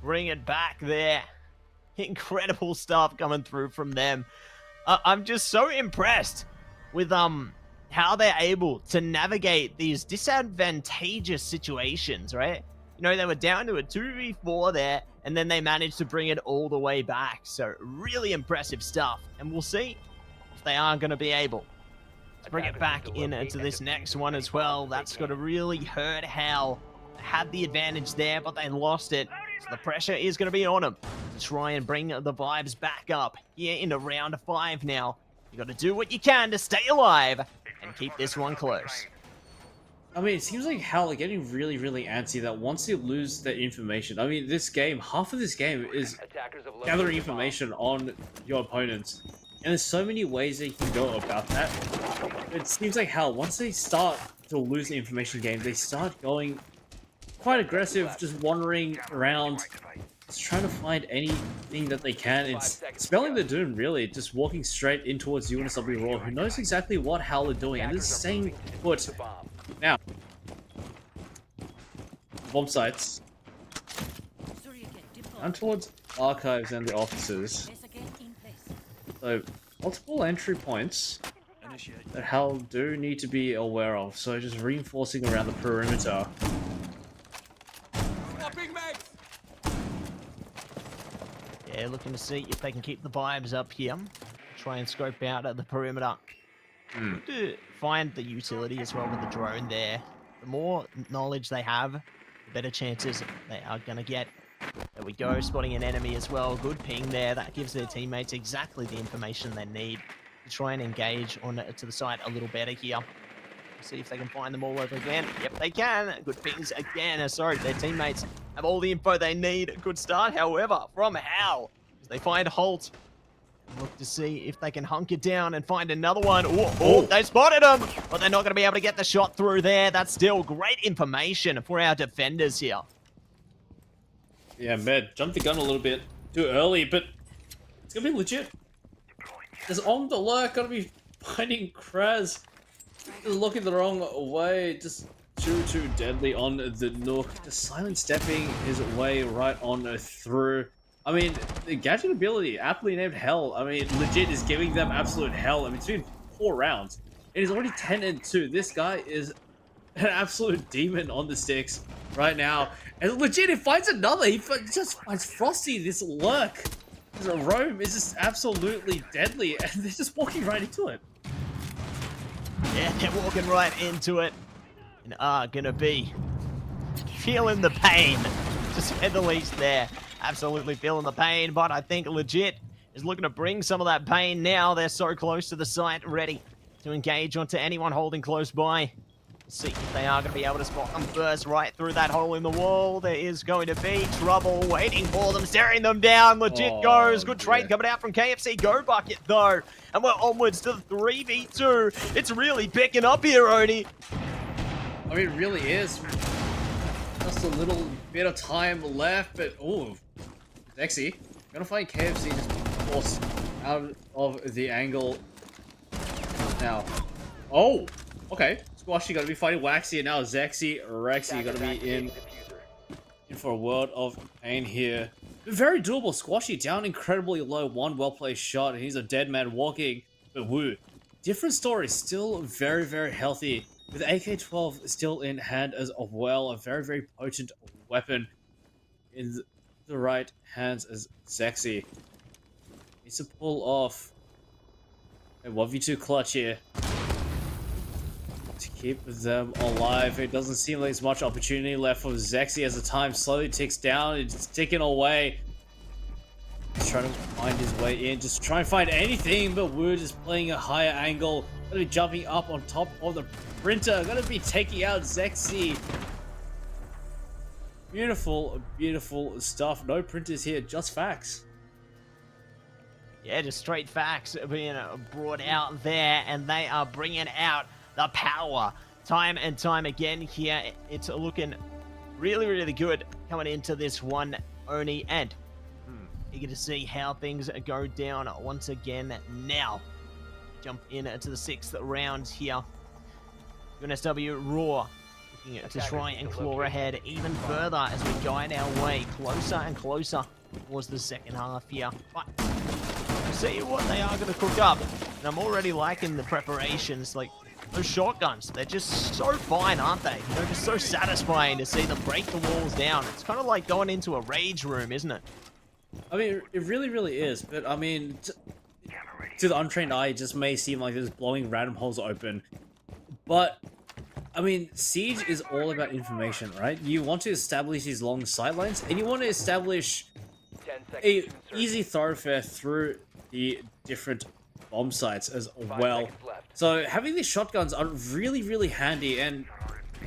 Bring it back there. Incredible stuff coming through from them. I'm just so impressed with how they're able to navigate these disadvantageous situations, right? You know, they were down to a 2v4 there, and then they managed to bring it all the way back. So really impressive stuff. And we'll see if they are going to be able to bring it back into this next one as well. That's going to really hurt Hal. They had the advantage there, but they lost it. So the pressure is going to be on them to try and bring the vibes back up here into round 5 now. You got to do what you can to stay alive and keep this one close. I mean, it seems like Hal are getting really, really antsy that once you lose that information, I mean, this game, half of this game is gathering information on your opponents. And there's so many ways that you can go about that. It seems like Hal, once they start to lose the information game, they start going quite aggressive, just wandering around, just trying to find anything that they can. It's spelling the doom, really, just walking straight in towards UNSW Raw, who knows exactly what Hal are doing, and this is staying put. Now, bomb sites. Down towards archives and the offices. So, multiple entry points that Hal do need to be aware of, so just reinforcing around the perimeter. Yeah, looking to see if they can keep the vibes up here. Try and scope out at the perimeter. To find the utility as well with the drone there. The more knowledge they have, the better chances they are going to get. There we go, spotting an enemy as well. Good ping there. That gives their teammates exactly the information they need to try and engage on to the side a little better here. See if they can find them all over again. Yep, they can. Good pings again. Sorry, their teammates have all the info they need. Good start, however, from Hal. They find Holt. Look to see if they can hunker down and find another one. Oh, they spotted him, but they're not going to be able to get the shot through there. That's still great information for our defenders here. Yeah, Med jumped the gun a little bit too early, but it's going to be legit. There's on the lurk, got to be finding Kraz. Just looking the wrong way, just too deadly on the Nook. Just silent stepping his way right on through. I mean, the gadget ability, aptly named Hell, I mean, legit is giving them absolute hell. I mean, it's been 4 rounds. It is already 10-2. This guy is an absolute demon on the sticks right now. And legit, he finds another. He just finds Frosty, this lurk. Rome is just absolutely deadly, and they're just walking right into it. Yeah, they're walking right into it and are gonna be feeling the pain, to say the least there. Absolutely feeling the pain, but I think Legit is looking to bring some of that pain now. They're so close to the site, ready to engage onto anyone holding close by. Let's see if they are going to be able to spot them first right through that hole in the wall. There is going to be trouble waiting for them, staring them down. Legit goes. Good trade coming out from KFC Go Bucket, though. And we're onwards to the 3v2. It's really picking up here, Oni. I mean, it really is. Just a little bit of time left, but oh, Zexy gonna find KFC just forced out of the angle now. Oh, okay. Squashy gonna be fighting Waxy, and now Zexy, Rexy gonna be in for a world of pain here. Very doable. Squashy down incredibly low. One well-placed shot, and he's a dead man walking. But woo, different story. Still very, very healthy. With AK-12 still in hand as well, a very, very potent weapon in the right hands as Zexy. Needs to pull off a 1v2 clutch here to keep them alive. It doesn't seem like there's much opportunity left for Zexy as the time slowly ticks down. It's ticking away. He's trying to find his way in, just try and find anything, but we're just playing a higher angle. Gonna be jumping up on top of the printer. Gonna be taking out Zexy. Beautiful, beautiful stuff. No printers here, just facts. Yeah, just straight facts being brought out there, and they are bringing out the power time and time again here. It's looking really, really good coming into this one, Oni, and eager to see how things go down once again now. Jump into the 6th round here. UNSW Raw looking to try and claw ahead even further as we guide our way closer and closer towards the second half here. But see what they are going to cook up. And I'm already liking the preparations, like those shotguns. They're just so fine, aren't they? You know, just so satisfying to see them break the walls down. It's kind of like going into a rage room, isn't it? I mean, it really, really is. But I mean, to the untrained eye, it just may seem like they're just blowing random holes open. But I mean, Siege is all about information, right? You want to establish these long sightlines, and you want to establish a easy thoroughfare through the different bomb sites as well. So having these shotguns are really, really handy, and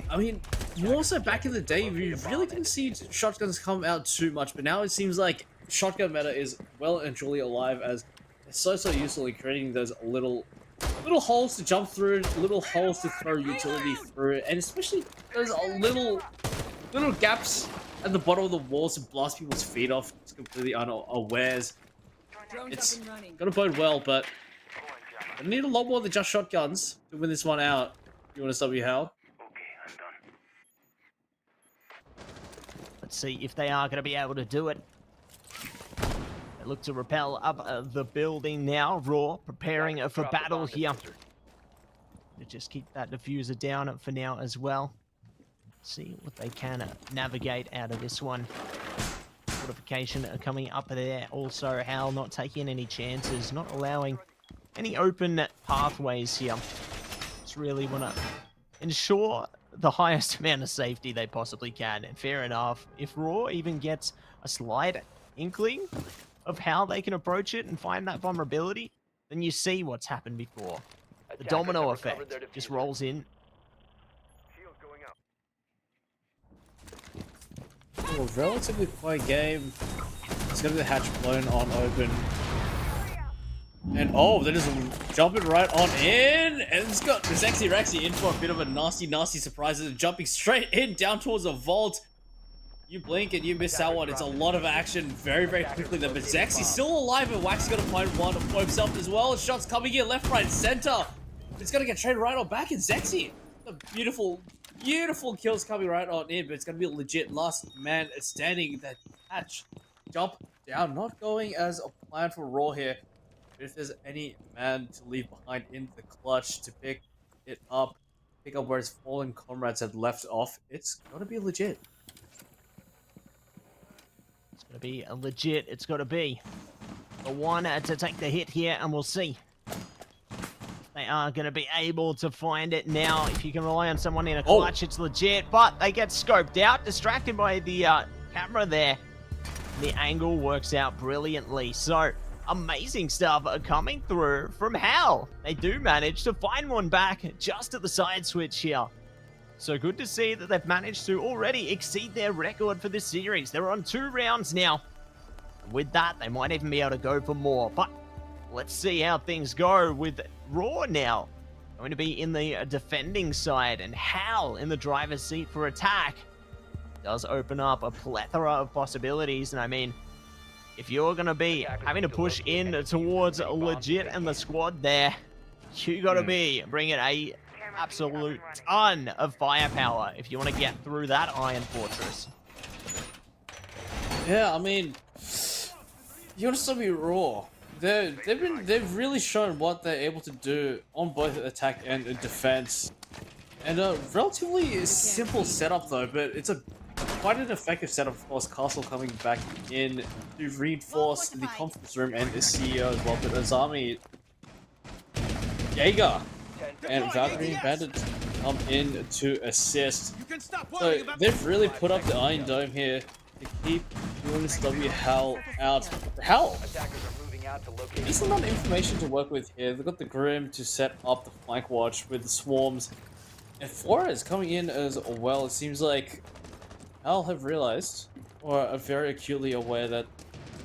I mean, more so back in the day, you really didn't see shotguns come out too much, but now it seems like shotgun meta is well and truly alive, as it's so useful in creating those little holes to jump through, little holes to throw utility through, and especially those little gaps at the bottom of the walls to blast people's feet off. It's completely unawares. It's gonna bode well, but I need a lot more than just shotguns to win this one out. You want to stop your Hal? Let's see if they are going to be able to do it. They look to rappel up the building now. Raw preparing for battle here. To just keep that diffuser down for now as well. See what they can navigate out of this one. Fortification coming up there. Also, Hal not taking any chances, not allowing any open pathways here. Just really want to ensure the highest amount of safety they possibly can. And fair enough, if Raw even gets a slight inkling of how they can approach it and find that vulnerability, then you see what's happened before. The domino effect just rolls in. Oh, relatively quiet game. It's gonna be the hatch blown on open. And oh, they're just jumping right on in. And it's got Zexy Rexy in for a bit of a nasty surprise. It's jumping straight in down towards a vault. You blink and you miss that one. It's a lot of action very quickly there. But Zexy's still alive, and Wax is gonna find one for himself as well. Shots coming in left, right, center. It's gonna get traded right on back, and Zexy, the beautiful kills coming right on in, but it's gonna be a legit last man standing. That hatch jump down, not going as a plan for Raw here. But if there's any man to leave behind in the clutch to pick up where his fallen comrades had left off, it's gonna be legit. It's gonna be a legit. It's gotta be. the one to take the hit here, and we'll see. They are going to be able to find it now. If you can rely on someone in a clutch, it's legit. But they get scoped out, distracted by the camera there. The angle works out brilliantly. So, amazing stuff coming through from Hal. They do manage to find one back just at the side switch here. So good to see that they've managed to already exceed their record for this series. They're on 2 rounds now. With that, they might even be able to go for more. But let's see how things go with Raw now. Going to be in the defending side, and Hal in the driver's seat for attack. Does open up a plethora of possibilities. And I mean, if you're going to be having to push in towards legit and the squad there, you got to be bringing a absolute ton of firepower if you want to get through that Iron Fortress. Yeah, I mean, you want to still be Raw. They've really shown what they're able to do on both attack and defense. And a relatively simple setup though, but it's quite an effective setup. Of course, Castle coming back in to reinforce the conference room and the CEO as well. But Azami, Jaeger, and Valkyrie Bandit come in to assist. So they've really put up the Iron Dome here to keep UNSW Hal out. Hal! There's enough information to work with here. They've got the Grim to set up the flank watch with the swarms. And Flores coming in as well. It seems like Hal have realized, or are very acutely aware, that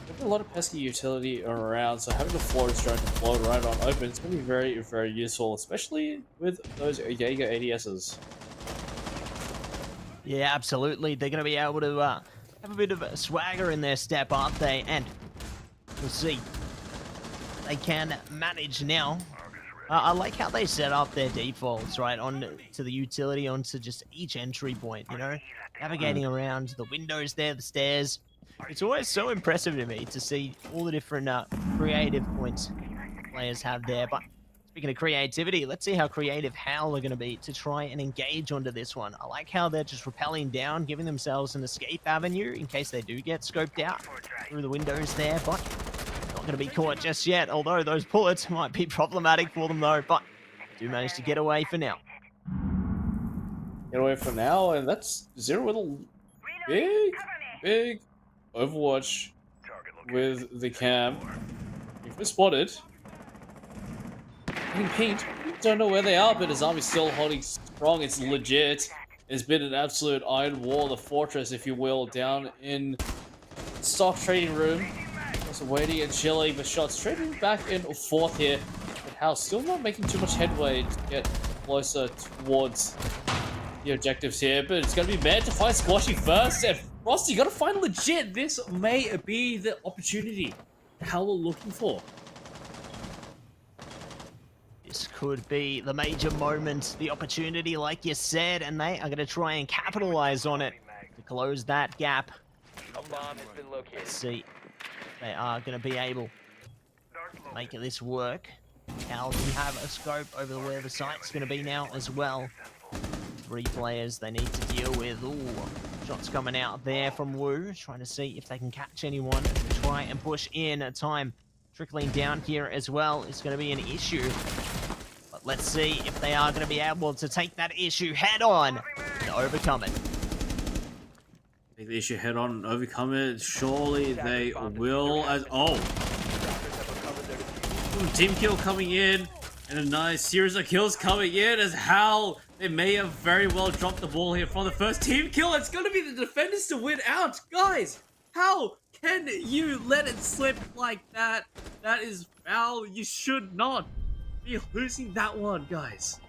there's a lot of pesky utility around, so having the Flores drone to float right on open is going to be very, very useful, especially with those Jaeger ADSs. Yeah, absolutely. They're going to be able to have a bit of a swagger in their step, aren't they? And we'll see. They can manage now. I like how they set up their defaults, right, on to the utility, onto just each entry point, you know? Navigating around the windows there, the stairs. It's always so impressive to me to see all the different creative points players have there. But speaking of creativity, let's see how creative Hal are going to be to try and engage onto this one. I like how they're just rappelling down, giving themselves an escape avenue in case they do get scoped out through the windows there, but not going to be caught just yet, although those bullets might be problematic for them though, but do manage to get away for now. Get away for now, and that's Zero with a big Overwatch with the cam. If we're spotted, getting pinged. Don't know where they are, but his army's still holding strong. It's legit. It's been an absolute iron wall, the fortress, if you will, down in stock trading room. Just waiting and chilling, but shots trading back and forth here. But Hal still not making too much headway to get closer towards the objectives here, but it's going to be mad to find Squashy first. And Frosty, you got to find legit. This may be the opportunity Hal we're looking for. This could be the major moment, the opportunity, like you said, and they are going to try and capitalize on it to close that gap. A bomb has been located. Let's see. They are going to be able to make this work. Hal can have a scope over where the site's going to be now as well. 3 players they need to deal with. Ooh, shots coming out there from Wu, trying to see if they can catch anyone to try and push in. Time trickling down here as well. It's going to be an issue. But let's see if they are going to be able to take that issue head on and overcome it. Take the issue head on and overcome it. Surely they will. As team kill coming in, and a nice series of kills coming in as Hal. They may have very well dropped the ball here for the first team kill. It's going to be the defenders to win out. Guys, how can you let it slip like that? That is foul. You should not be losing that one, guys.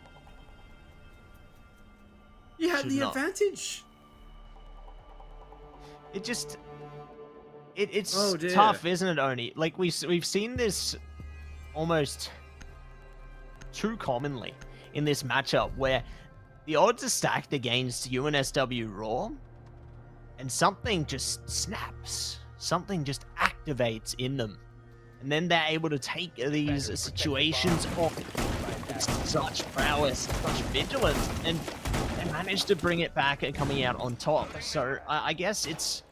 You had the advantage. It's tough, isn't it, Oni? Like, we've seen this almost too commonly in this matchup where the odds are stacked against UNSW Raw and something just snaps, something just activates in them, and then they're able to take these situations off with such prowess, such vigilance, and they manage to bring it back and coming out on top. So I guess it's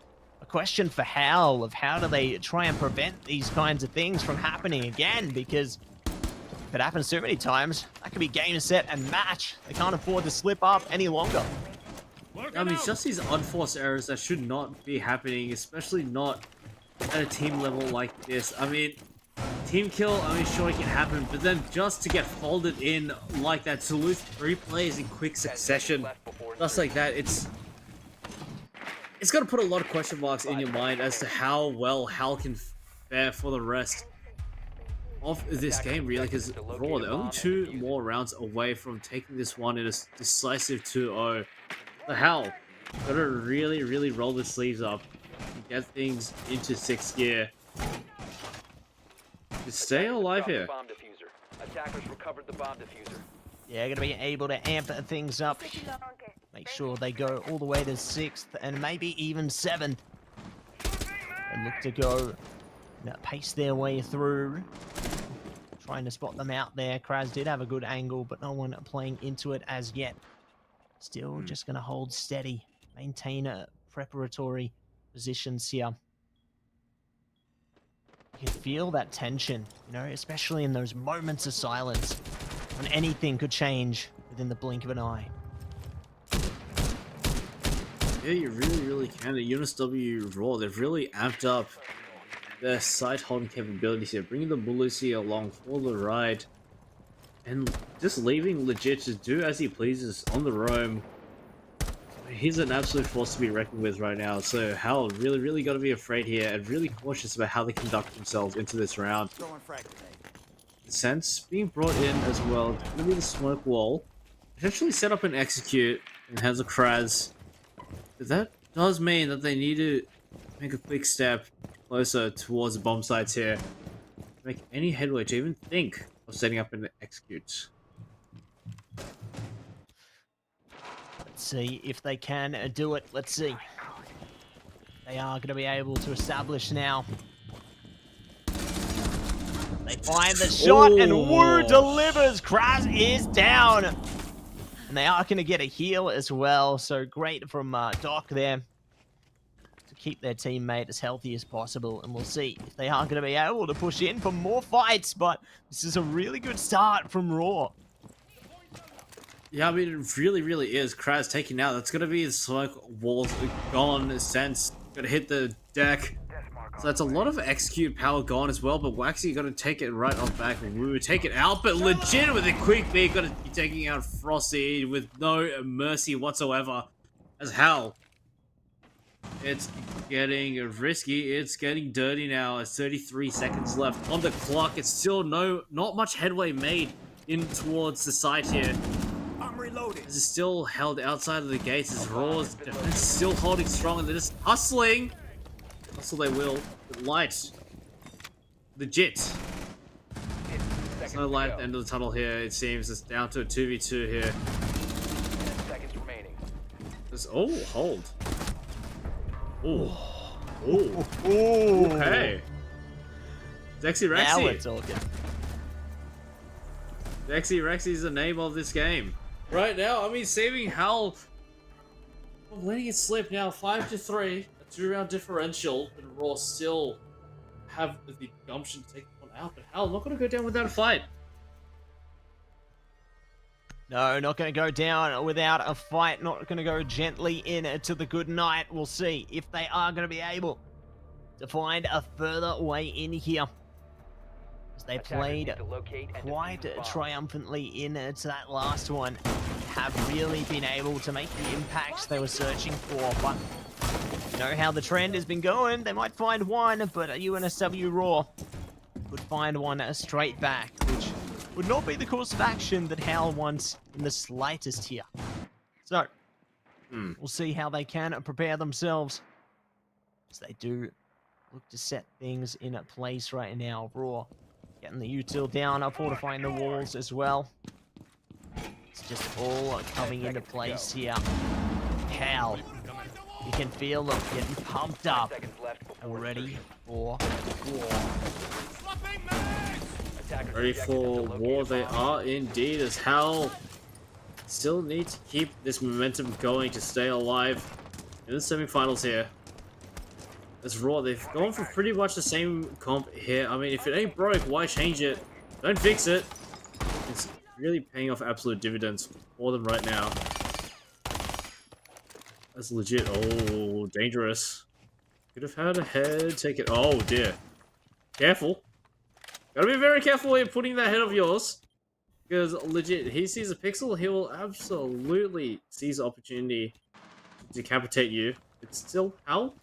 a question for Hal of how do they try and prevent these kinds of things from happening again, because if it happens too many times, that could be game, set, and match. They can't afford to slip up any longer. I mean, it's just these unforced errors that should not be happening, especially not at a team level like this. I mean, team kill, I mean, sure it can happen, but then just to get folded in like that, to lose 3 players in quick succession, just like that, it's going to put a lot of question marks in your mind as to how well Hal can fare for the rest of this game, really, because Raw, they're only 2 more rounds away from taking this one in a decisive 2-0. So Hal, gotta really roll the sleeves up and get things into 6th gear. Just stay alive here. Attackers recovered the bomb diffuser. Yeah, gonna be able to amp things up. Make sure they go all the way to 6th and maybe even 7th. And look to go, pace their way through. Trying to spot them out there. Kraz did have a good angle, but no one playing into it as yet. Still just going to hold steady, maintain a preparatory positions here. You can feel that tension, especially in those moments of silence when anything could change within the blink of an eye. Yeah, you really can. The UNSW Raw, they've really amped up their side holding capabilities here, bringing the bullets here along for the ride. And just leaving Legit to do as he pleases on the roam. He's an absolute force to be reckoned with right now, so Hal really got to be afraid here and really cautious about how they conduct themselves into this round. Sense being brought in as well. It's going to be the smoke wall. Potentially set up and execute and has a Kraz. But that does mean that they need to make a quick step closer towards the bomb sites here. Make any headway to even think of setting up and execute. Let's see if they can do it. Let's see. They are going to be able to establish now. They find the shot and Wu delivers. Kraz is down. And they are going to get a heal as well. So great from Doc there to keep their teammate as healthy as possible. And we'll see if they are going to be able to push in for more fights. But this is a really good start from Raw. Yeah, I mean, it really is. Kraz taking out. That's going to be the smoke walls gone. Sense going to hit the deck. So that's a lot of execute power gone as well. But Waxy got to take it right off back. We would take it out, but legit with a quick beat. Got to be taking out Frosty with no mercy whatsoever. As Hal. It's getting risky. It's getting dirty now. It's 33 seconds left on the clock. It's still not much headway made in towards the site here. This is still held outside of the gates as Raw's defense is still holding strong and they're just hustling. Hustle they will. But light. Legit. There's no light at the end of the tunnel here, it seems. It's down to a 2v2 here. 10 seconds remaining. Hold. Oh. Okay. Dexy Rexy. Now we're talking. Dexy Rexy is the name of this game. Right now, I mean, saving Hal, letting it slip now, 5-3, a 2-round differential, and Raw still have the gumption to take one out. But Hal not going to go down without a fight. No, not going to go down without a fight. Not going to go gently into the good night. We'll see if they are going to be able to find a further way in here. As they played quite triumphantly into that last one. Have really been able to make the impacts they were searching for. But you know how the trend has been going. They might find one, but UNSW Raw could find one straight back, which would not be the course of action that Hal wants in the slightest here. So, we'll see how they can prepare themselves as they do look to set things in place right now. Raw getting the util down, fortifying the walls as well. It's just all coming into place here. Hal, you can feel them getting pumped up already for war. Ready for war they are indeed, as Hal still need to keep this momentum going to stay alive in the semifinals here. As Raw, they've gone for pretty much the same comp here. I mean, if it ain't broke, why change it? Don't fix it. It's really paying off absolute dividends for them right now. That's legit. Oh, dangerous. Could have had a head. Take it. Oh, dear. Careful. Gotta be very careful when you're putting that head of yours. Because legit, he sees a pixel, he will absolutely seize the opportunity to decapitate you. It's still Hal.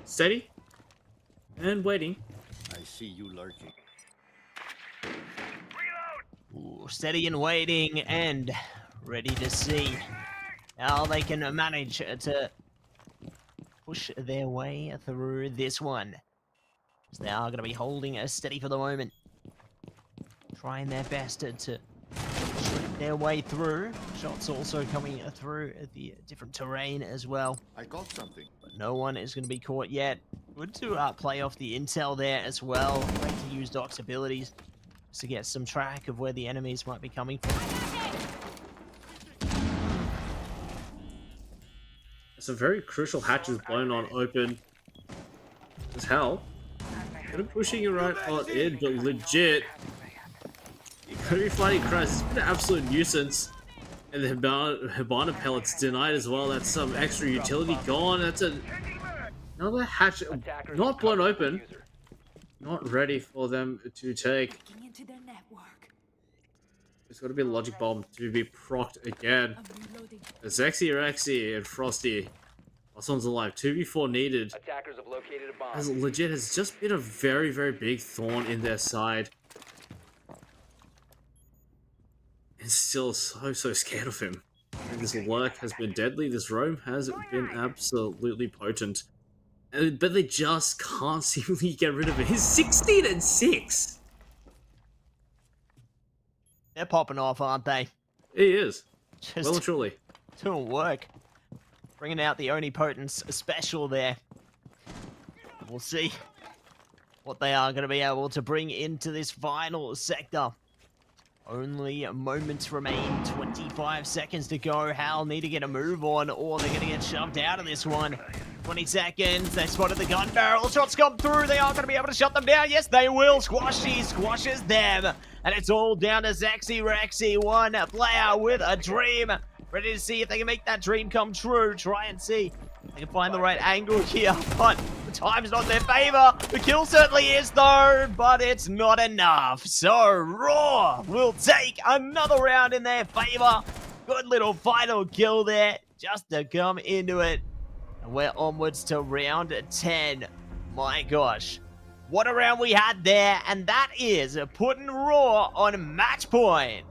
Steady. And waiting. I see you lurking. Ooh, steady and waiting and ready to see how they can manage to push their way through this one. So they are going to be holding a steady for the moment. Trying their best to shred their way through. Shots also coming through the different terrain as well. I got something. But no one is going to be caught yet. Good to play off the intel there as well. Great to use Doc's abilities to get some track of where the enemies might be coming from. Some very crucial hatches blown on open as hell. Kind of pushing you right on in, but legit. You're gonna be fighting Christ. It's been an absolute nuisance. And the Hibana pellets denied as well. That's some extra utility gone. That's another hatch not blown open. Not ready for them to take. There's got to be a logic bomb to be procced again. Zexy, Rexy, and Frosty. Last one's alive. 2v4 needed. Attackers have located a bomb. As legit has just been a very, very big thorn in their side. And still so scared of him. And this lurk has been deadly. This roam has been absolutely potent. But they just can't seemingly get rid of it. He's 16-6. They're popping off, aren't they? He is. Just Well and truly. doing work. Bringing out the OniPotence special there. We'll see what they are going to be able to bring into this final sector. Only moments remain, 25 seconds to go. Hal need to get a move on or they're going to get shoved out of this one. 20 seconds, they spotted the gun barrel. Shots come through, they are going to be able to shut them down. Yes, they will. Squashy squashes them. And it's all down to Zexy Rexy, one player with a dream. Ready to see if they can make that dream come true. Try and see if they can find the right angle here. But the time's not in their favor. The kill certainly is though, but it's not enough. So Raw will take another round in their favor. Good little final kill there just to come into it. And we're onwards to round 10. My gosh. What a round we had there, and that is putting Raw on match point.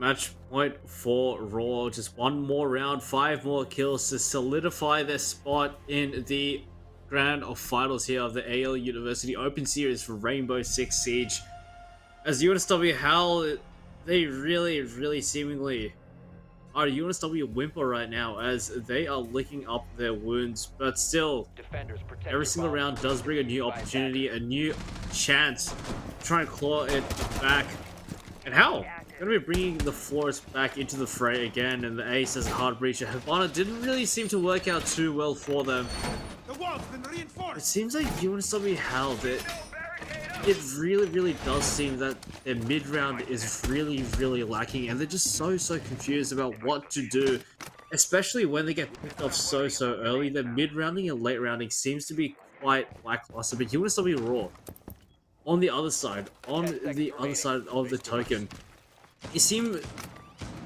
Match point for Raw. Just one more round, 5 more kills to solidify their spot in the grand finals here of the AEL University Open Series for Rainbow Six Siege. As UNSW Hal, they really seemingly are UNSW whimper right now as they are licking up their wounds, but still, every single round does bring a new opportunity, a new chance to try and claw it back. And Hal gonna be bringing the Florist back into the fray again, and the Ace as a hard breacher. Hibana didn't really seem to work out too well for them. It seems like UNSW Hal that it really does seem that their mid-round is really lacking, and they're just so confused about what to do, especially when they get picked off so early. Their mid-rounding and late-rounding seems to be quite lackluster, but UNSW Raw, on the other side of the token, you seem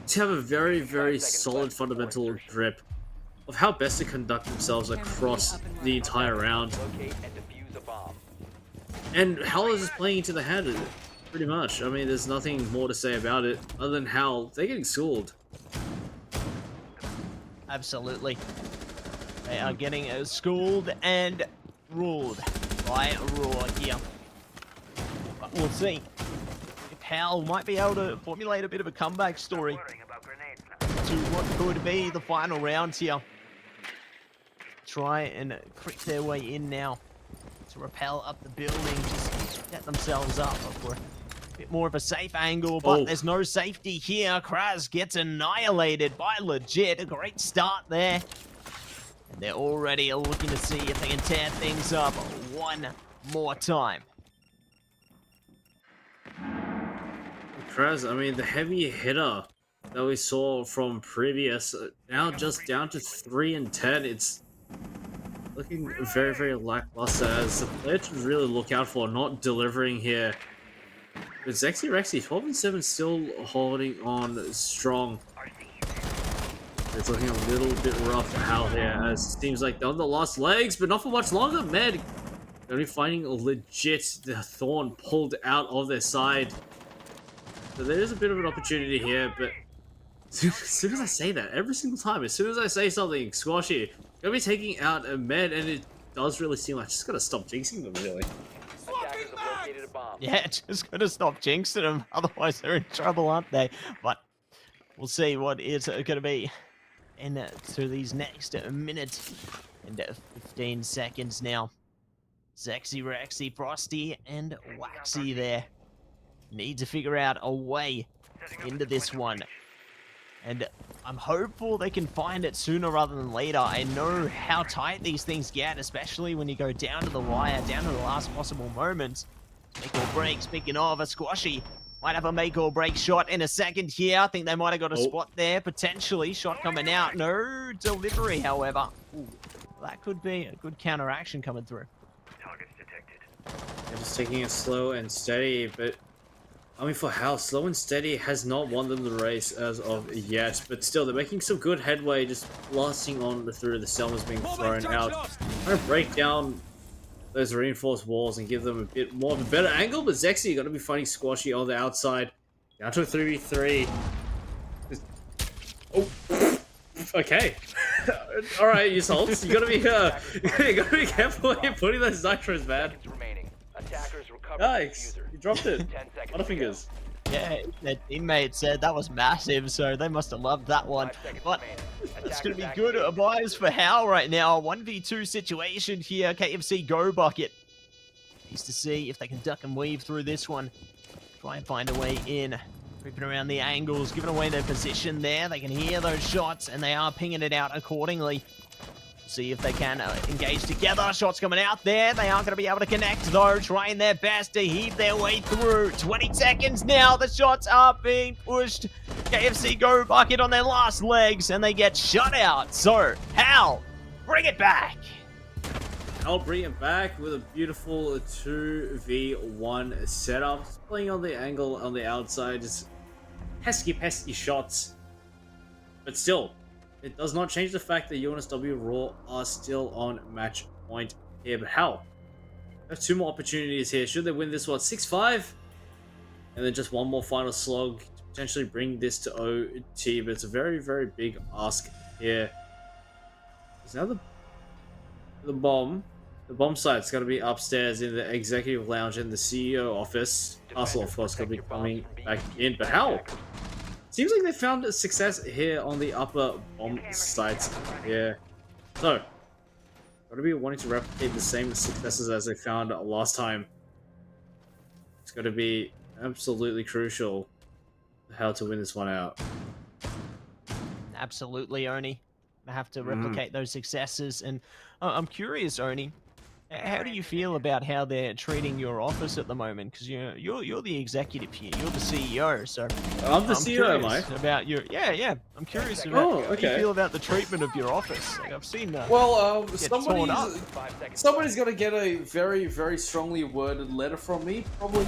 to have a very solid fundamental grip of how best to conduct themselves across the entire round. And Hal is just playing into the hand of it, pretty much. I mean, there's nothing more to say about it, other than Hal, they're getting schooled. Absolutely. They are getting schooled and ruled by Raw here. But we'll see if Hal might be able to formulate a bit of a comeback story to what could be the final rounds here. Try and creep their way in now to rappel up the building, just get themselves up for a bit more of a safe angle, but there's no safety here. Kraz gets annihilated by Legit. A great start there. They're already looking to see if they can tear things up one more time. Kraz, I mean, the heavy hitter that we saw from previous, now just down to 3 and 10. It's looking very, very lackluster as the player to really look out for not delivering here. But Zexy Rexy, 12 and 7, still holding on strong. It's looking a little bit rough for Hal here, as it seems like they're on the last legs, but not for much longer. Med gonna be finding legit the Thorn pulled out of their side. So there is a bit of an opportunity here, but as soon as I say that, every single time, as soon as I say something squashy, gonna be taking out a Med, and it does really seem like just gotta stop jinxing them, really. Attackers have located a bomb. Yeah, just gotta stop jinxing them, otherwise they're in trouble, aren't they? But we'll see what it's gonna be into these next minute and 15 seconds now. Zexy Rexy, Frosty, and Waxy there need to figure out a way into this one. And I'm hopeful they can find it sooner rather than later. I know how tight these things get, especially when you go down to the wire, down to the last possible moments. Make or break, speaking of, a squashy might have a make or break shot in a second here. I think they might have got a spot there, potentially. Shot coming out. No delivery, however. Ooh, that could be a good counteraction coming through. Targets detected. They're just taking it slow and steady, but I mean, for Hal, slow and steady has not won them the race as of yet, but still, they're making some good headway, just blasting on through the Selmas being thrown out. Trying to break down those reinforced walls and give them a bit more of a better angle, but Zexy going to be fighting Squashy on the outside. Down to a 3v3. Oh, okay. Alright, you salts. You gotta be careful when you're putting those nitros, man. Seconds remaining. Attackers recovered the Nice. diffuser. You dropped it. 10 seconds. Butterfingers. Yeah, their teammate said that was massive, so they must have loved that one. 5 seconds But remaining. it's going to be Attackers good activated. buys for Hal right now. 1v2 situation here. KFC Go Bucket needs to see if they can duck and weave through this one. Try and find a way in. Creeping around the angles, giving away their position there. They can hear those shots, and they are pinging it out accordingly. See if they can engage together. Shots coming out there. They aren't going to be able to connect, though. Trying their best to heave their way through. 20 seconds now. The shots are being pushed. KFC Go Bucket on their last legs, and they get shut out. So, Hal, bring it back. I'll bring it back with a beautiful 2v1 setup. Just playing on the angle on the outside. Just pesky shots. But still, it does not change the fact that UNSW Raw are still on match point here. But how? They have 2 more opportunities here. Should they win this one? 6-5? And then just one more final slog to potentially bring this to OT. But it's a very, very big ask here. So now the bomb. The bomb site's going to be upstairs in the executive lounge in the CEO office. Castle, of course, going to be coming back in. But how? Seems like they found a success here on the upper bomb sites here. So, gotta be wanting to replicate the same successes as they found last time. It's gotta be absolutely crucial how to win this one out. Absolutely, Oni. I have to replicate those successes. And I'm curious, Oni, how do you feel about how they're treating your office at the moment? Because you're the executive here, you're the CEO. So I'm the CEO, am I? About your I'm curious about how you okay. feel about the treatment of your office. Like, I've seen Well, get torn up. somebody's got to get a very, very strongly worded letter from me. Probably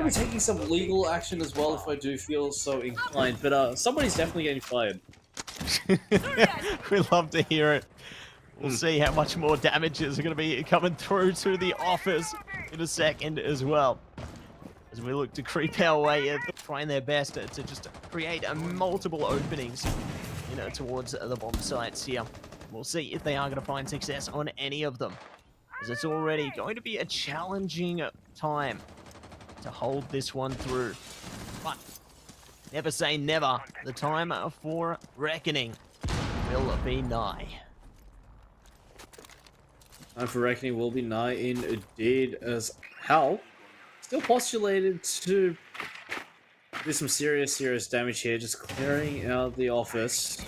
taking some legal action as well if I do feel so inclined. But somebody's definitely getting fired. We love to hear it. We'll see how much more damages are going to be coming through to the office in a second as well. As we look to creep our way in, trying their best to just create multiple openings, towards the bomb sites here. We'll see if they are going to find success on any of them, as it's already going to be a challenging time to hold this one through. But never say never. The time for reckoning will be nigh. Time for reckoning will be nigh indeed, as Hal still postulated to do some serious damage here, just clearing out the office.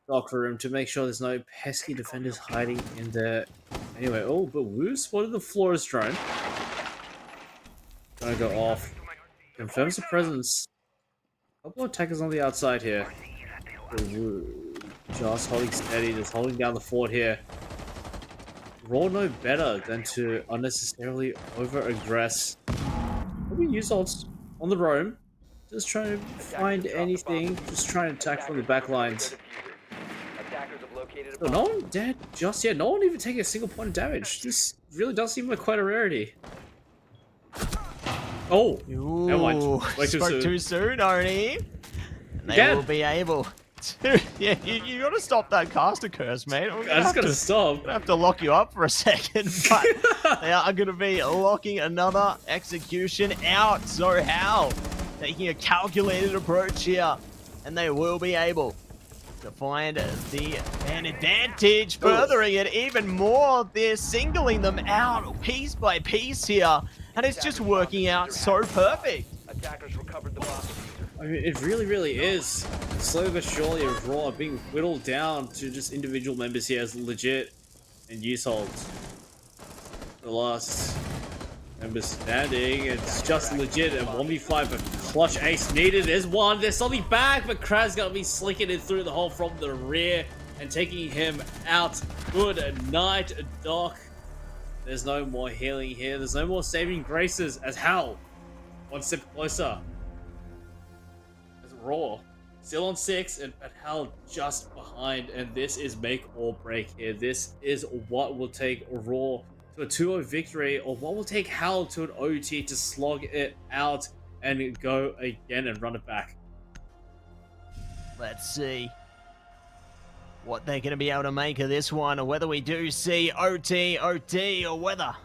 locker room to make sure there's no pesky defenders hiding in there. Anyway, oh, but Wu spotted the Flores drone. Gonna go off. Confirms the presence. Couple of attackers on the outside here. But Wu just holding steady, just holding down the fort here. Raw know better than to unnecessarily over-aggress. Probably use ults on the roam. Just trying to find anything. Just trying to attack from the back lines. So no one dead just yet. No one even taking a single point of damage. This really does seem like quite a rarity. Oh! Ooh, never mind. Way too soon, Oni. And they Again. will be able to... Yeah, you gotta stop that caster curse, mate. I just gotta stop. I'm gonna have to lock you up for a second, but they are gonna be locking another execution out. So how? Taking a calculated approach here, and they will be able to find an advantage, furthering it even more. They're singling them out piece by piece here, and it's just working out so perfect. Attackers recovered the bomb. I mean, it really, really is. Slowly but surely, Raw are being whittled down to just individual members here as legit and use holds. The last member standing, it's just legit and 1v5, but clutch ace needed. There's one, there's something back, but Kraz gonna be slicking it through the hole from the rear and taking him out. Good night, Doc. There's no more healing here. There's no more saving graces as Hal one step closer. As Raw still on 6 and Hal just behind, and this is make or break here. This is what will take Raw to a 2-0 victory, or what will take Hal to an OT to slog it out and go again and run it back. Let's see what they're going to be able to make of this one, or whether we do see OT, or whether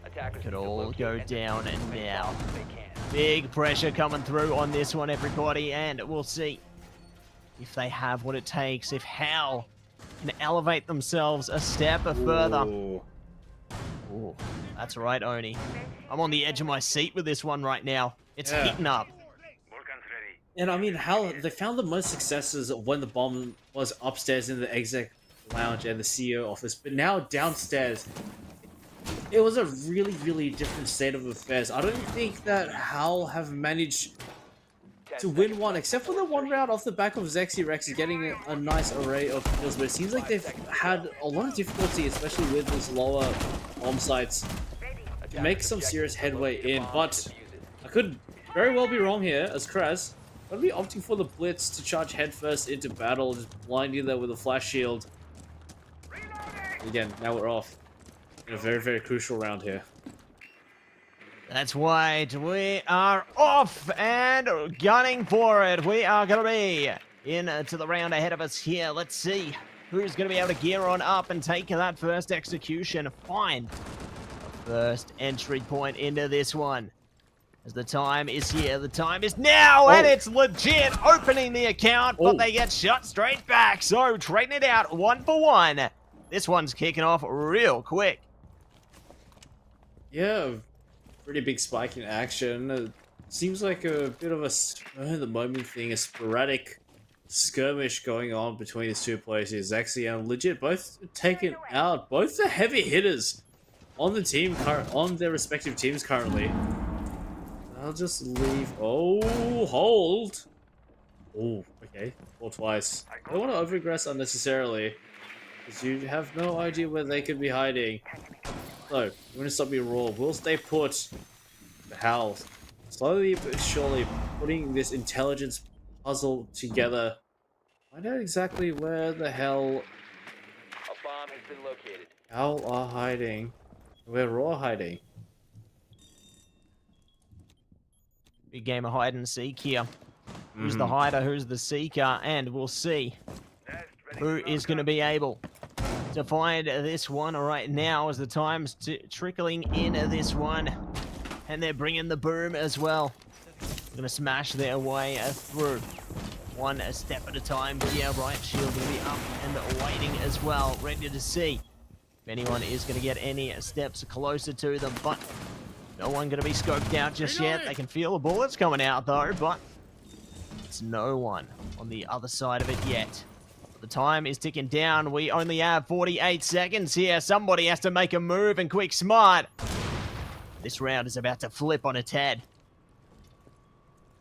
Attackers it could need to all locate go and down defuse and as now. fast as they can. Big pressure coming through on this one, everybody, and we'll see if they have what it takes, if Hal can elevate themselves a step further. Ooh. Ooh, that's right, Oni. I'm on the edge of my seat with this one right now. It's Yeah. heating up. And I mean, Hal, they found the most successes when the bomb was upstairs in the exec lounge and the CEO office, but now downstairs, it was a really, really different state of affairs. I don't think that Hal have managed to win one, except for the one round off the back of Zexy Rex getting a nice array of kills, but it seems like they've had a lot of difficulty, especially with these lower bomb sites, to make some serious headway in. But I could very well be wrong here, as Kraz. I'd be opting for the blitz to charge headfirst into battle, just blinding there with a flash shield. Again, now we're off in a very, very crucial round here. That's right, we are off and gunning for it. We are going to be into the round ahead of us here. Let's see who's going to be able to gear on up and take that first execution. Find the first entry point into this one. As the time is here, the time is now, and it's legit opening the account, but they get shot straight back. So trading it out 1-for-1. This one's kicking off real quick. Yeah, pretty big spike in action. Seems like a bit of a spur-of-the-moment thing, a sporadic skirmish going on between these two players here. Zaxi and Legit both taken out. Both the heavy hitters on the team, on their respective teams currently. I'll just leave. Oh, hold. Oh, okay. Or twice. I don't want to overaggress unnecessarily, because you have no idea where they could be hiding. So, we're going to stop being raw. We'll stay put. The Hal, slowly but surely, putting this intelligence puzzle together. Find out exactly where the hell A bomb has been located. Hal are hiding. Where Raw hiding. Big game of hide and seek here. Who's the hider, who's the seeker, and we'll see who is going to be able to find this one right now as the time's trickling in this one. And they're bringing the boom as well. They're going to smash their way through. One step at a time here. Right shield will be up and waiting as well, ready to see if anyone is going to get any steps closer to them. But no one going to be scoped out just yet. They can feel the bullets coming out though, but it's no one on the other side of it yet. The time is ticking down. We only have 48 seconds here. Somebody has to make a move, and quick smart. This round is about to flip on its head.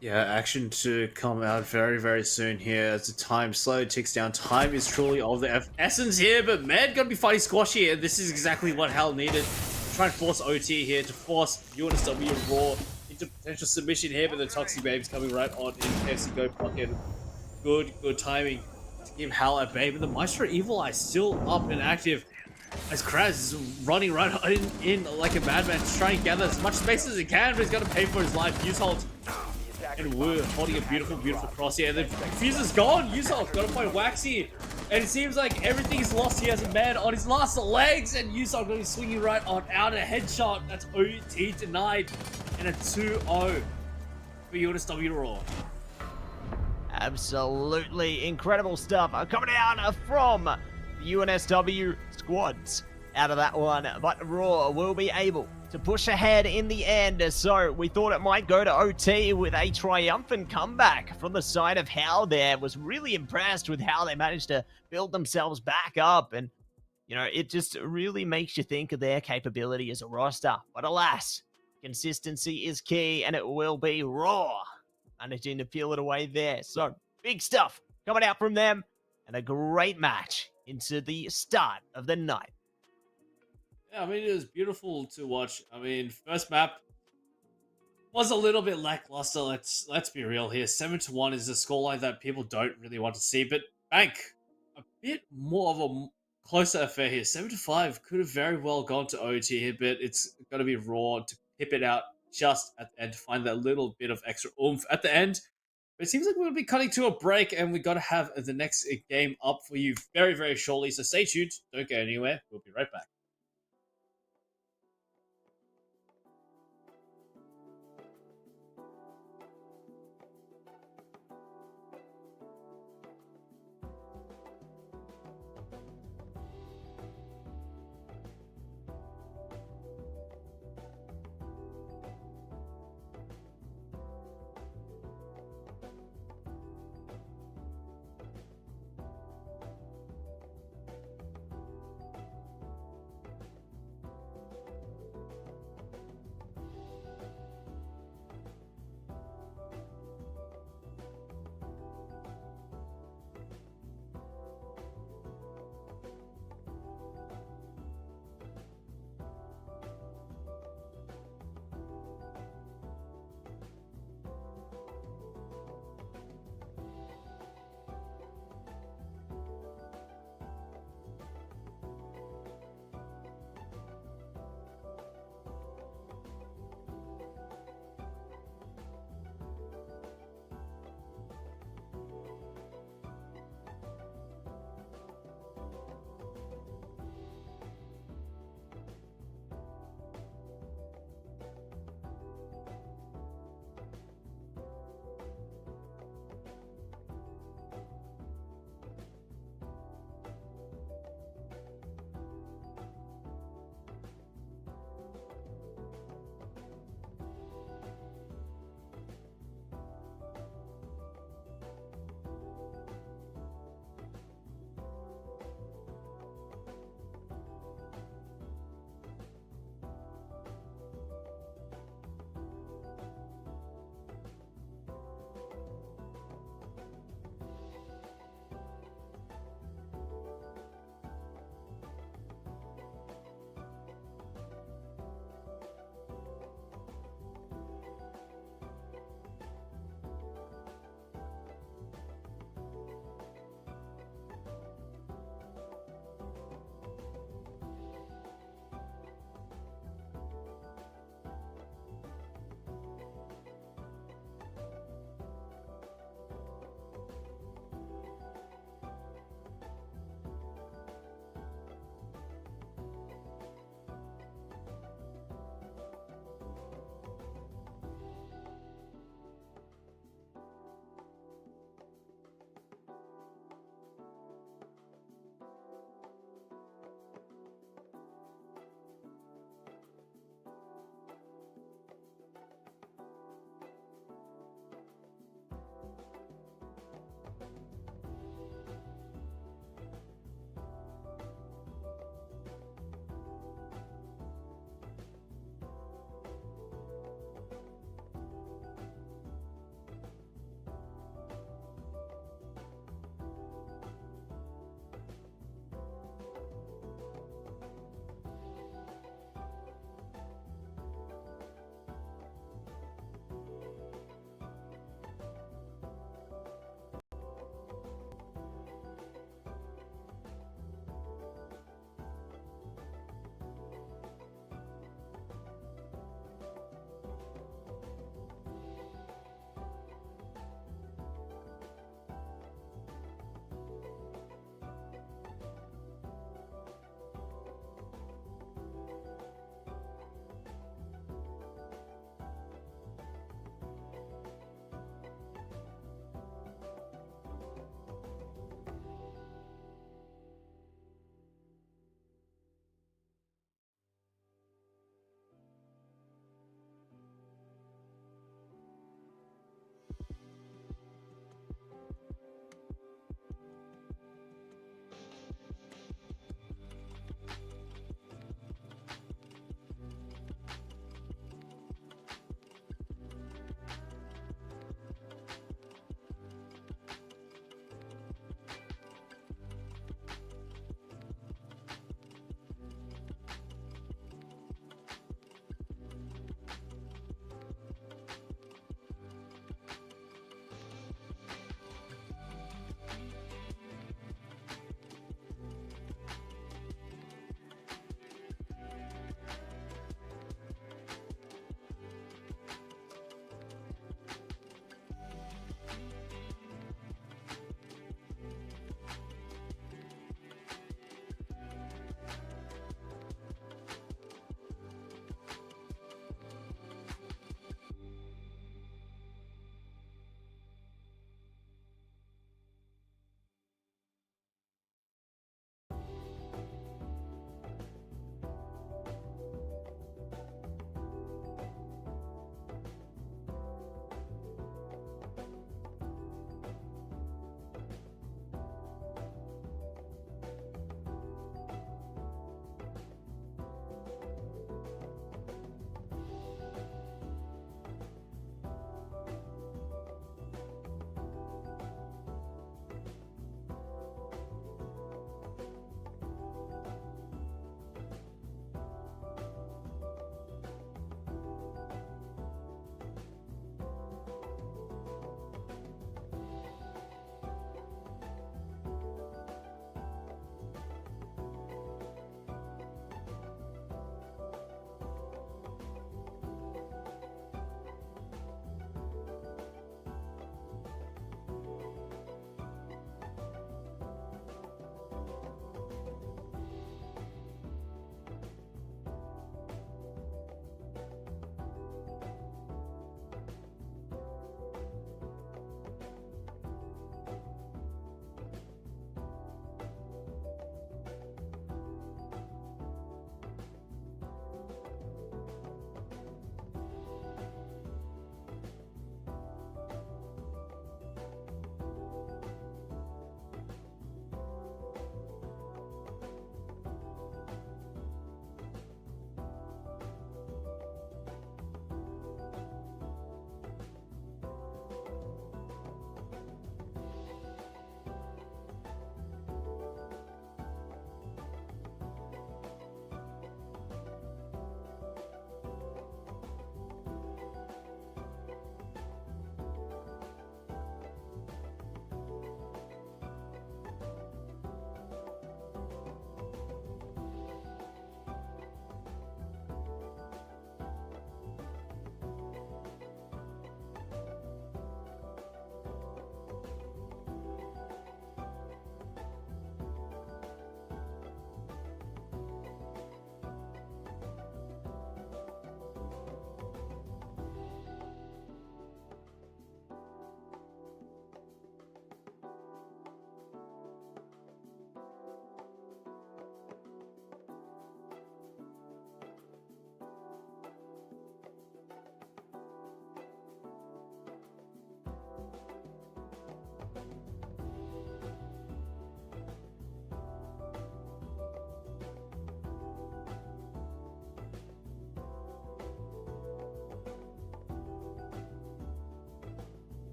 Yeah, action to come out very, very soon here as the time slowly ticks down. Time is truly of the essence here, but man, gonna be fighting Squash here, and this is exactly what Hal needed. Try and force OT here to force UNSW Raw into potential submission here, but the Toxic Babe's coming right on in KFC Go pocket. Good timing to give Hal a babe, and the Maestro Evil Eye still up and active as Kraz is running right in like a madman to try and gather as much space as he can, but he's got to pay for his life. Yushold and Wu holding a beautiful cross here. The fuse is gone. Yushold got to find Waxy, and it seems like everything is lost. He has a man on his last legs, and Yushold going to be swinging right on out. A headshot. That's OT denied, and a 2-0 for UNSW Raw. Absolutely incredible stuff coming out from the UNSW squads out of that one, but Raw will be able to push ahead in the end. So we thought it might go to OT with a triumphant comeback from the side of Hal there. Was really impressed with how they managed to build themselves back up, and you know, it just really makes you think of their capability as a roster. But alas, consistency is key, and it will be Raw managing to peel it away there. So big stuff coming out from them, and a great match into the start of the night. Yeah, I mean, it was beautiful to watch. I mean, first map was a little bit lackluster. Let's be real here. 7-1 is a scoreline that people don't really want to see, but Bank, a bit more of a closer affair here. 7-5 could have very well gone to OT here, but it's going to be Raw to pip it out just at the end to find that little bit of extra oomph at the end. But it seems like we're going to be cutting to a break, and we got to have the next game up for you very, very shortly. So stay tuned. Don't go anywhere. We'll be right back.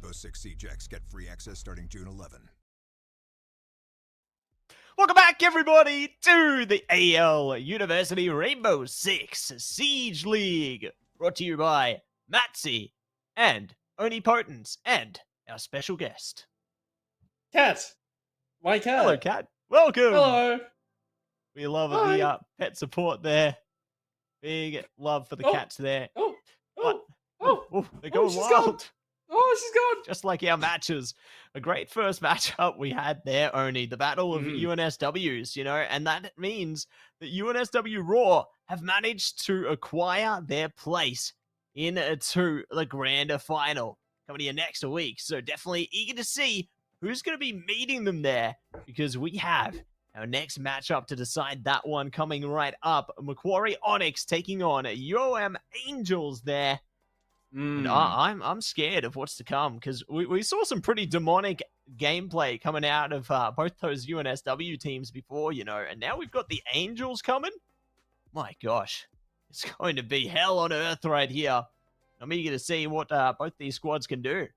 Rainbow Six Siege X. Get free access starting June 11. Welcome back, everybody, to the AEL University Rainbow Six Siege League, brought to you by Matsy and OniPotence and our special guest. Cat. My cat. Hello, Cat. Welcome. Hello. We love Hi. the pet support there. Big love for the cats there. Oh. But- Oh. Oh, they're going she's wild. gone. Oh, she's gone. Just like our matches. A great first matchup we had there, Oni. The battle of UNSWs, you know, and that means that UNSW Raw have managed to acquire their place into the grand final coming to you next week. So definitely eager to see who's going to be meeting them there, because we have our next matchup to decide that one coming right up. Macquarie Onyx taking on UOM Angels there. And I'm scared of what's to come, because we saw some pretty demonic gameplay coming out of both those UNSW teams before, you know, and now we've got the Angels coming. My gosh, it's going to be hell on earth right here. I'm eager to see what both these squads can do.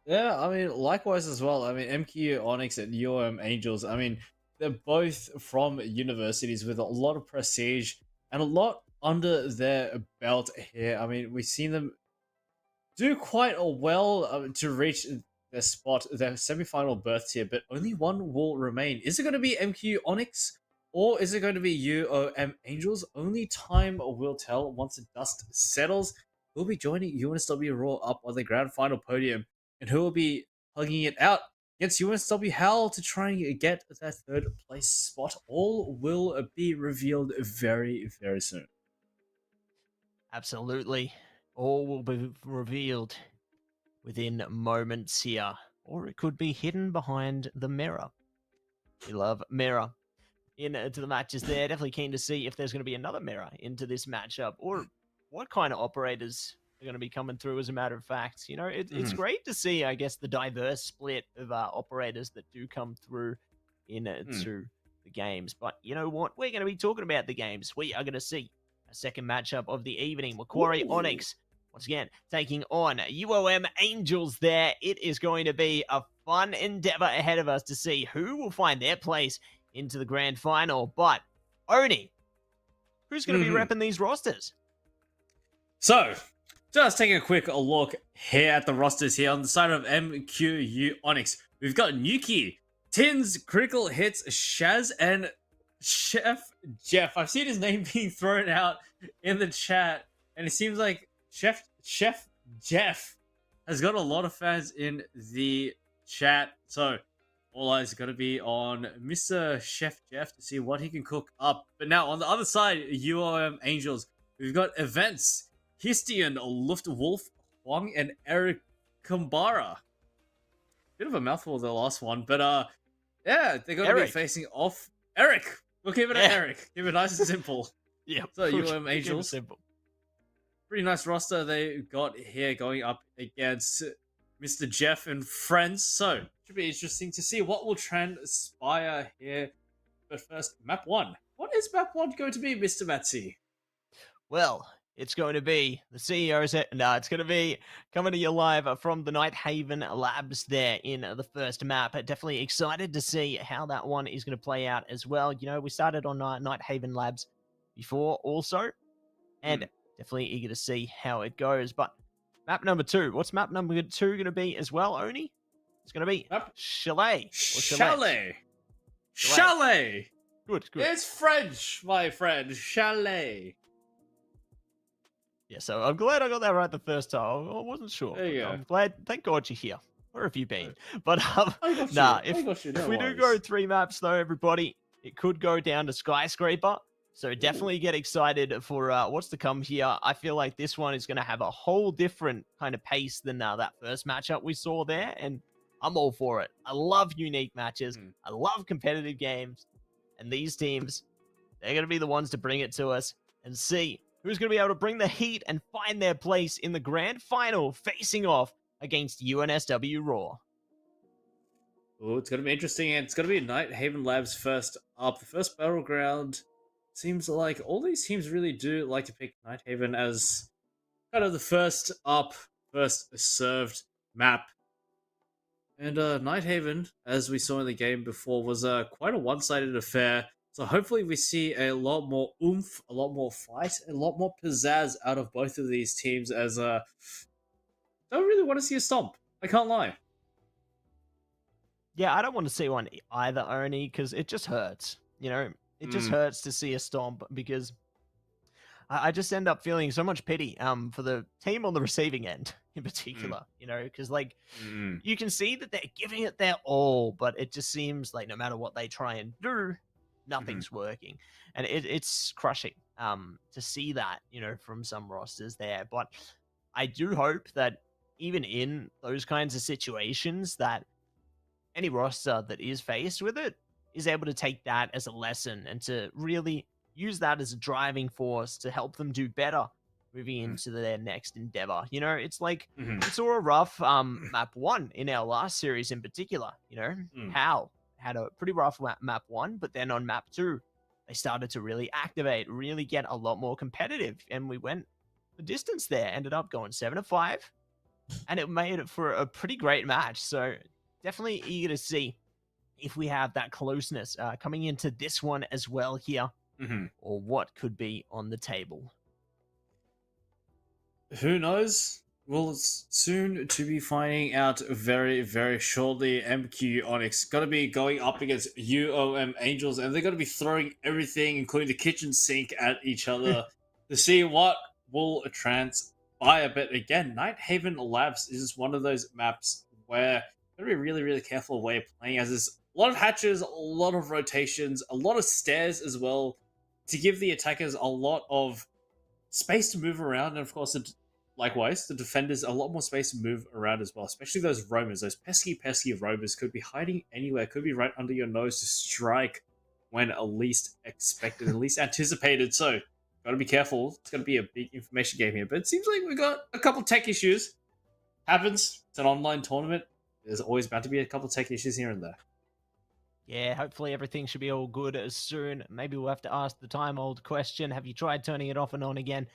Yeah, I mean, likewise as well. I mean, MQ Onyx and UOM Angels, I mean, they're both from universities with a lot of prestige and a lot under their belt here. I mean, we've seen them do quite well to reach their spot, their semi-final berths here, but only one will remain. Is it going to be MQ Onyx or is it going to be UOM Angels? Only time will tell once the dust settles. Who will be joining UNSW Raw up on the grand final podium, and who will be hugging it out against UNSW Hell to try and get that third place spot? All will be revealed very, very soon. Absolutely. All will be revealed within moments here. Or it could be hidden behind the mirror. We love mirror into the matches there. Definitely keen to see if there's going to be another mirror into this matchup, or what kind of operators are going to be coming through, as a matter of fact. You know, it's great to see, I guess, the diverse split of operators that do come through into the games. But you know what? We're going to be talking about the games. We are going to see a second matchup of the evening. Macquarie Onyx, once again, taking on UOM Angels there. It is going to be a fun endeavor ahead of us to see who will find their place into the grand final. But, Oni, who's going to be repping these rosters? So, just taking a quick look here at the rosters here on the side of MQU Onyx. We've got Nuki, Tins, Critical Hits, Shaz, and Chef Jeff. I've seen his name being thrown out in the chat, and it seems like Chef Jeff has got a lot of fans in the chat. So all eyes are going to be on Mr. Chef Jeff to see what he can cook up. But now on the other side, UOM Angels, we've got Events, Histian, Luftwolf, Huang, and Eric Kambara. Bit of a mouthful, the last one, but yeah, they're going to be facing off Eric. We'll keep it at Eric. Keep it nice and simple. Yeah. So UOM Angels, simple. pretty nice roster they got here going up against Mr. Jeff and friends. So should be interesting to see what will transpire here. But first, map 1. What is map 1 going to be, Mr. Matsy? Well, it's going to be the CEO set. No, it's going to be coming to you live from the Night Haven Labs there in the first map. Definitely excited to see how that one is going to play out as well. You know, we started on Night Haven Labs before also, and definitely eager to see how it goes. But map number 2. What's map number 2 going to be as well, Oni? It's going to be Chalet. Chalet. Chalet. Good. It's French, my friend. Chalet. Yeah, so I'm glad I got that right the first time. I wasn't sure. There you go. I'm glad. Thank God you're here. Where have you been? But if we do go 3 maps though, everybody, it could go down to Skyscraper. So definitely get excited for what's to come here. I feel like this one is going to have a whole different kind of pace than that first matchup we saw there, and I'm all for it. I love unique matches. I love competitive games, and these teams, they're going to be the ones to bring it to us and see who's going to be able to bring the heat and find their place in the grand final, facing off against UNSW Raw. Oh, it's going to be interesting, and it's going to be Night Haven Labs first up. The first battleground. Seems like all these teams really do like to pick Night Haven as kind of the first up, first served map. And Nighthaven, as we saw in the game before, was quite a one-sided affair. So hopefully we see a lot more oomph, a lot more fight, a lot more pizzazz out of both of these teams. As don't really want to see a stomp. I can't lie. Yeah, I don't want to see one either, Oni, because it just hurts. You know, it just hurts to see a stomp because I just end up feeling so much pity for the team on the receiving end in particular. You know, because like you can see that they're giving it their all, but it just seems like no matter what they try and do, nothing's working, and it's crushing to see that, you know, from some rosters there. But I do hope that even in those kinds of situations, that any roster that is faced with it is able to take that as a lesson and to really use that as a driving force to help them do better moving into their next endeavor. You know, it's like we saw a rough map one in our last series in particular. You know, Hal had a pretty rough map one, but then on map two, they started to really activate, really get a lot more competitive, and we went the distance there. Ended up going 7-5, and it made it for a pretty great match. So definitely eager to see if we have that closeness coming into this one as well here, or what could be on the table. Who knows? Well, it's soon to be finding out very, very shortly. MQ Onyx got to be going up against UOM Angels, and they're going to be throwing everything, including the kitchen sink, at each other to see what will transpire. But again, Nighthaven Labs is one of those maps where you got to be really, really careful where you're playing, as there's a lot of hatches, a lot of rotations, a lot of stairs as well, to give the attackers a lot of space to move around, and of course, likewise, the defenders a lot more space to move around as well. Especially those roamers, those pesky roamers could be hiding anywhere, could be right under your nose to strike when least expected, and least anticipated. So, gotta be careful. It's gonna be a big information game here, but it seems like we got a couple tech issues. Happens. It's an online tournament. There's always bound to be a couple tech issues here and there. Yeah, hopefully everything should be all good as soon. Maybe we'll have to ask the time-old question, have you tried turning it off and on again?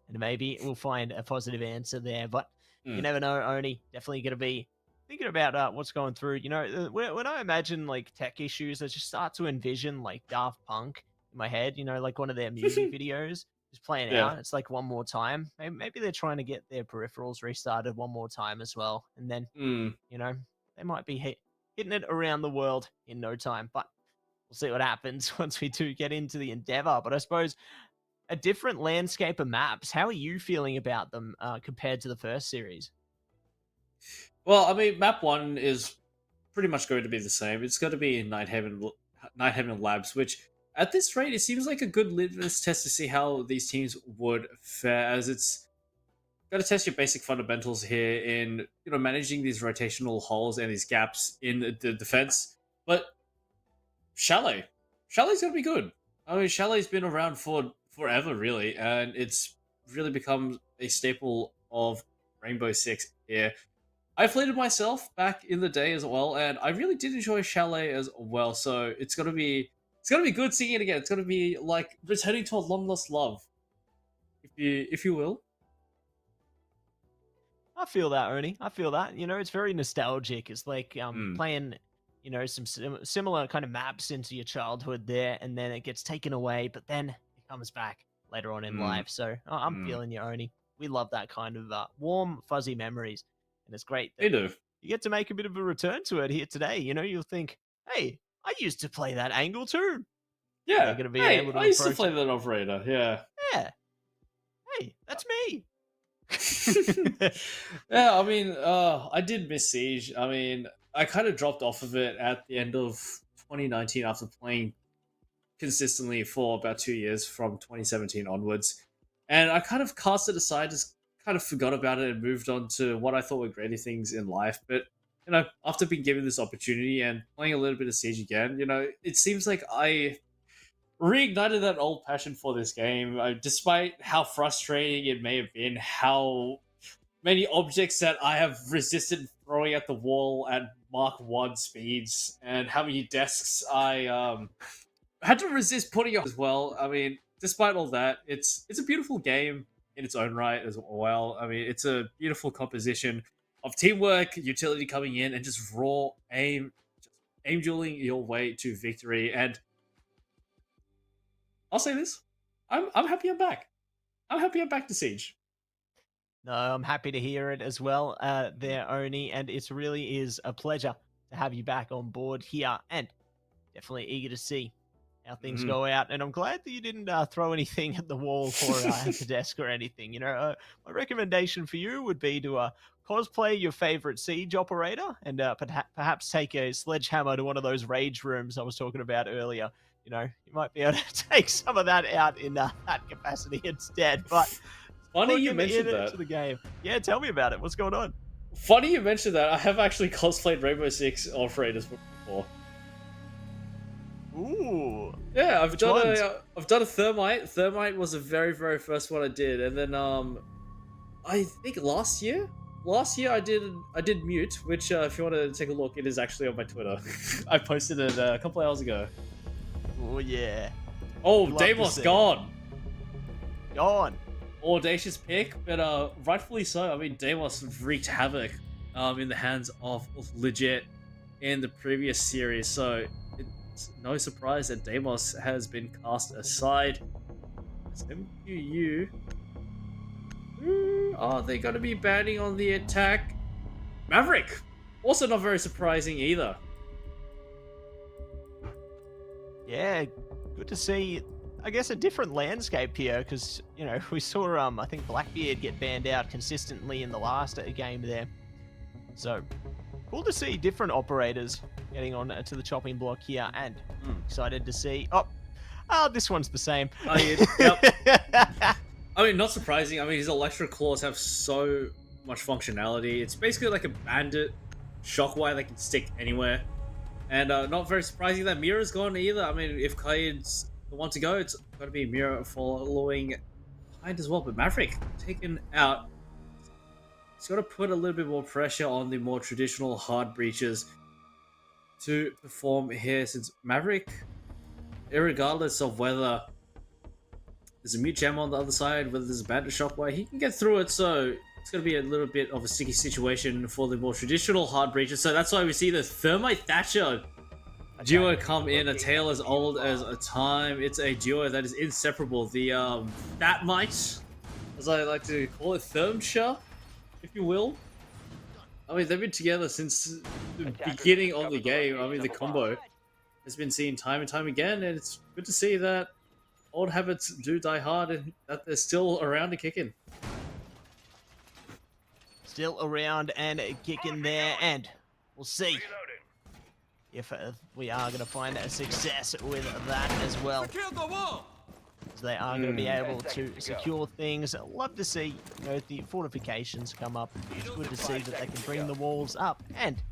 And maybe we'll find a positive answer there. But you never know, Oni. Definitely going to be thinking about what's going through. You know, when I imagine, like, tech issues, I just start to envision, like, Daft Punk in my head. You know, like one of their music videos is playing out. It's like one more time. Maybe they're trying to get their peripherals restarted one more time as well. And then, you know, they might be hitting it around the world in no time. But we'll see what happens once we do get into the endeavor. But I suppose a different landscape of maps. How are you feeling about them compared to the first series? Well, I mean, map one is pretty much going to be the same. It's going to be Nighthaven Labs, which at this rate, it seems like a good litmus test to see how these teams would fare, as it's got to test your basic fundamentals here in, you know, managing these rotational holes and these gaps in the defense. But Chalet's going to be good. I mean, Chalet's been around for forever, really, and it's really become a staple of Rainbow Six here. I played it myself back in the day as well, and I really did enjoy Chalet as well. So it's gonna be good seeing it again. It's gonna be like returning to a long lost love, if you will. I feel that, Oni. I feel that. You know, it's very nostalgic. It's like playing, you know, some similar kind of maps into your childhood there, and then it gets taken away, but then it comes back later on in life. So I'm feeling you, Oni. We love that kind of warm, fuzzy memories, and it's great that you get to make a bit of a return to it here today. You know, you'll think, hey, I used to play that angle too. Yeah, you're gonna be able to I used to play that operator. Yeah. Hey, that's me. Yeah, I mean, I did miss Siege. I mean, I kind of dropped off of it at the end of 2019 after playing consistently for about 2 years from 2017 onwards. And I kind of cast it aside, just kind of forgot about it and moved on to what I thought were greater things in life. But, you know, after being given this opportunity and playing a little bit of Siege again, you know, it seems like I reignited that old passion for this game, despite how frustrating it may have been, how many objects that I have resisted throwing at the wall at Mark 1 speeds, and how many desks I had to resist putting up as well. I mean, despite all that, it's a beautiful game in its own right as well. I mean, it's a beautiful composition of teamwork, utility coming in, and just raw aim dueling your way to victory. And I'll say this: I'm happy I'm back. I'm happy I'm back to Siege. No, I'm happy to hear it as well, there, Oni, and it really is a pleasure to have you back on board here, and definitely eager to see how things go out. And I'm glad that you didn't throw anything at the wall or at the desk or anything. You know, my recommendation for you would be to cosplay your favorite siege operator and perhaps take a sledgehammer to one of those rage rooms I was talking about earlier. You know, you might be able to take some of that out in that capacity instead. But funny you mentioned that. To the game. Yeah, tell me about it. What's going on? Funny you mentioned that. I have actually cosplayed Rainbow Six operators before. Ooh. Yeah, I've done a Thermite. Thermite was the very, very first one I did, and then I think last year I did Mute, which if you want to take a look, it is actually on my Twitter. I posted it a couple hours ago. Oh yeah. Oh, Deimos gone. Gone. Audacious pick, but rightfully so. I mean, Deimos wreaked havoc in the hands of Legit in the previous series, so it's no surprise that Deimos has been cast aside. It's MQU. Are they going to be banning on the attack? Maverick! Also not very surprising either. Yeah, good to see, I guess, a different landscape here, because, you know, we saw, I think, Blackbeard get banned out consistently in the last game there. So, cool to see different operators getting on to the chopping block here, and excited to see... Oh, this one's the same. Oh, yeah. Yep. I mean, not surprising. I mean, his electric claws have so much functionality. It's basically like a bandit shockwave that can stick anywhere. And not very surprising that Mira's gone either. I mean, if Kaid's the one to go, it's got to be Mira following behind as well. But Maverick taken out. He's got to put a little bit more pressure on the more traditional hard breaches to perform here, since Maverick, irregardless of whether there's a mute jam on the other side, whether there's a bandit shockwave, he can get through it. So it's going to be a little bit of a sticky situation for the more traditional hard breaches. So that's why we see the Thermite Thatcher duo come in, a tale as old as a time. It's a duo that is inseparable. The Thatmite, as I like to call it, Thermsha, if you will. I mean, they've been together since the beginning of the game. I mean, the combo has been seen time and time again, and it's good to see that old habits do die hard and that they're still around and kicking. Still around and kicking there, and we'll see if we are going to find a success with that as well. So they are going to be able to secure things. Love to see, you know, the fortifications come up. It's good to see that they can bring the walls up and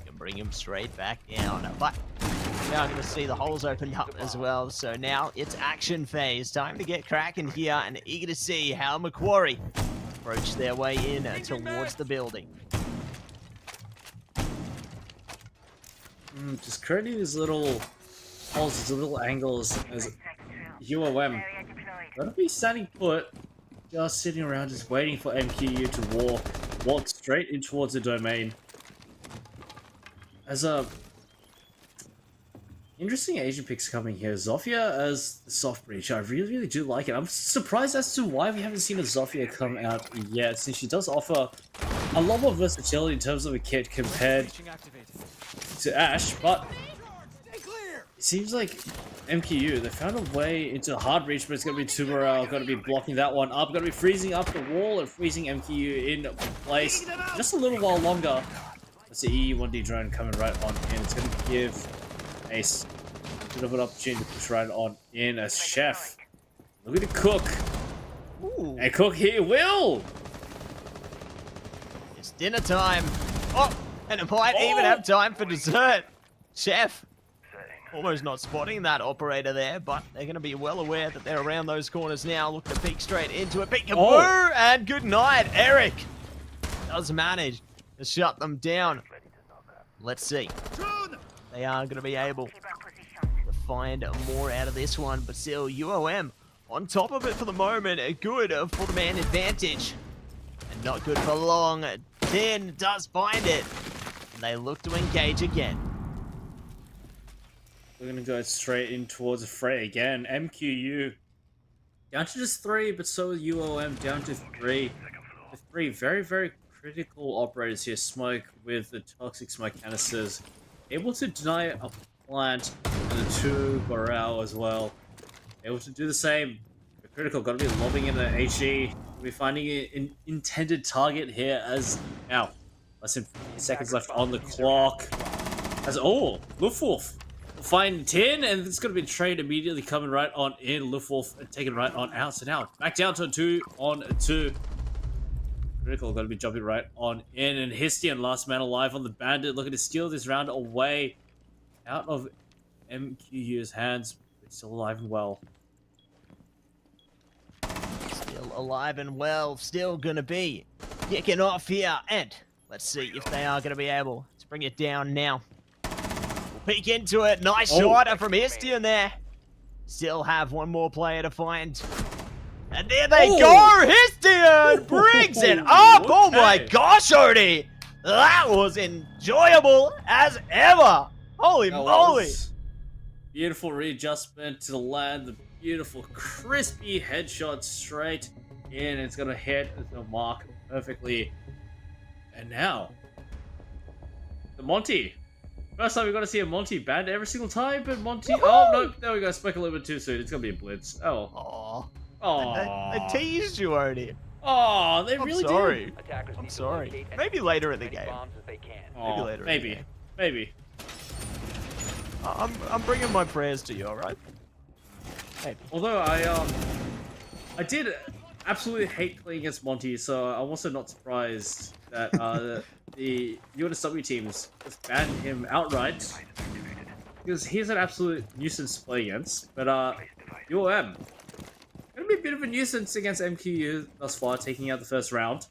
can bring them straight back down. But now I'm going to see the holes open up as well. So now it's action phase. Time to get cracking here, and eager to see how Macquarie approach their way in towards the building. Just creating these little holes, these little angles as UOM. Gonna be standing put, just sitting around, just waiting for MQU to walk straight in towards the domain. As interesting Asian picks coming here. Zofia as the soft breach. I really, really do like it. I'm surprised as to why we haven't seen a Zofia come out yet, since she does offer a lot more versatility in terms of a kit compared to Ash, but it seems like MQU, they found a way into hard breach, but it's going to be Tumorel, going to be blocking that one up, going to be freezing up the wall and freezing MQU in place just a little while longer. That's the E1D drone coming right on in. It's going to give Ace a bit of an opportunity to push right on in as Chef. Look at the Cook. Ooh. And Cook here will. It's dinner time. Oh, and it might even have time for dessert. Chef almost not spotting that operator there, but they're going to be well aware that they're around those corners now. Look to peek straight into it. Peek-a-boo! And good night, Eric. Does manage to shut them down. Let's see. They are going to be able to find more out of this one, but still, UOM on top of it for the moment. Good for the man advantage, and not good for long. in, does find it. And they look to engage again. We're going to go straight in towards a fray again. MQU down to just 3, but so is UOM down to 3. The 3 very, very critical operators here. Smoke with the toxic smoke canisters. Able to deny a plant and the 2 Borel as well. Able to do the same. The critical got to be lobbing in an HE. We'll be finding an intended target here as now. Less than 50 seconds left on the clock. As Luftwolf find 10, and it's going to be a trade immediately coming right on in. Luftwolf taken right on out. So now back down to a 2-on-2. Critical going to be jumping right on in, and Histian last man alive on the bandit, looking to steal this round away out of MQU's hands. But still alive and well. Still alive and well, still gonna be kicking off here, and let's see if they are gonna be able to bring it down now. We'll peek into it. Nice shot from Histian there. Still have one more player to find. And there they go! Histian brings it up! Okay. Oh my gosh, Odie! That was enjoyable as ever! Holy moly! Beautiful readjustment to land. The beautiful, crispy headshot straight in. It's going to hit the mark perfectly. And now, the Monty. First time we're going to see a Monty banned every single time, but Monty... Oh, no, there we go. Spoke a little bit too soon. It's going to be a blitz. Oh. I teased you, Odie. Oh, they I'm really sorry. did. I'm sorry. Maybe later in the game. Oh, later in the maybe. game. Maybe. I'm bringing my prayers to you, alright? Maybe. Although I did absolutely hate playing against Monty, so I'm also not surprised that the UNSW teams just banned him outright, because he's an absolute nuisance to play against. But UOM gonna be a bit of a nuisance against MQU thus far, taking out the first round.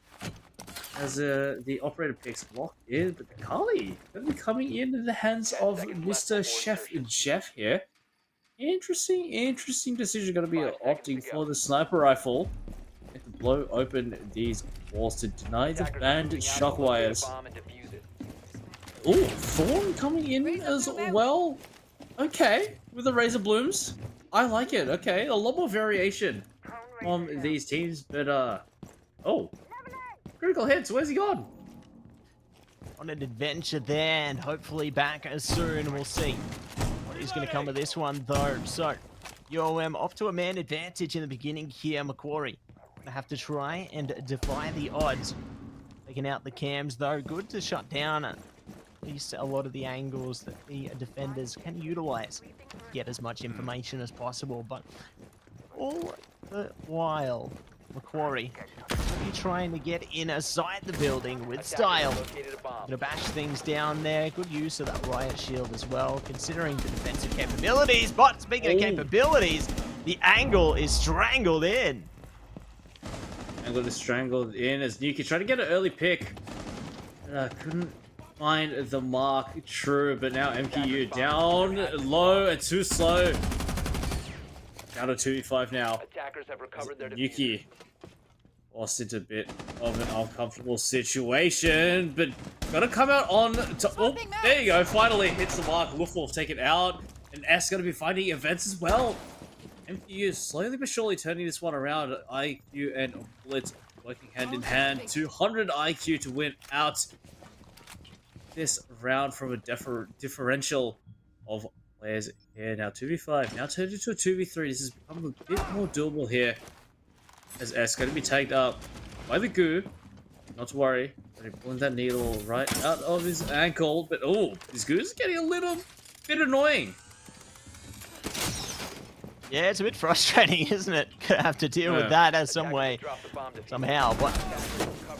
As the operator picks locked in, but the Kali gonna be coming in the hands of Mr. Chef Jeff here. Interesting decision. Gonna be opting for the sniper rifle and to blow open these walls to deny the bandit shock wires. Ooh, Thorn coming in as well. Okay, with the razor blooms. I like it. Okay, a lot more variation from these teams, but oh. Critical hits, where's he gone? On an adventure there, and hopefully back as soon. We'll see what is going to come of this one, though. So, UOM off to a man advantage in the beginning here. Macquarie going to have to try and defy the odds. Taking out the cams, though. Good to shut down at least a lot of the angles that the defenders can utilize to get as much information as possible. But all the while, Macquarie be trying to get in aside the building with style. Gonna bash things down there. Good use of that riot shield as well, considering the defensive capabilities. But speaking of capabilities, the angle is strangled in. Angle is strangled in as Nuki tried to get an early pick. Couldn't find the mark true, but now MQU down low and too slow. Down to 2v5 now. Attackers have recovered their Yuki lost into a bit of an uncomfortable situation, but gotta come out on to, oh, there you go, finally hits the mark. Luftwolf taken out, and S gonna be finding events as well. MQU slowly but surely turning this one around. IQ and Blitz working hand in hand. 200 IQ to win out this round from a differential of players here. Now 2v5, now turned into a 2v3. This has become a bit more doable here. As S going to be tagged up by the goo. Not to worry. Pulling that needle right out of his ankle. But oh, this goo's getting a little bit annoying. Yeah, it's a bit frustrating, isn't it? Gonna have to deal with that as some way, somehow. But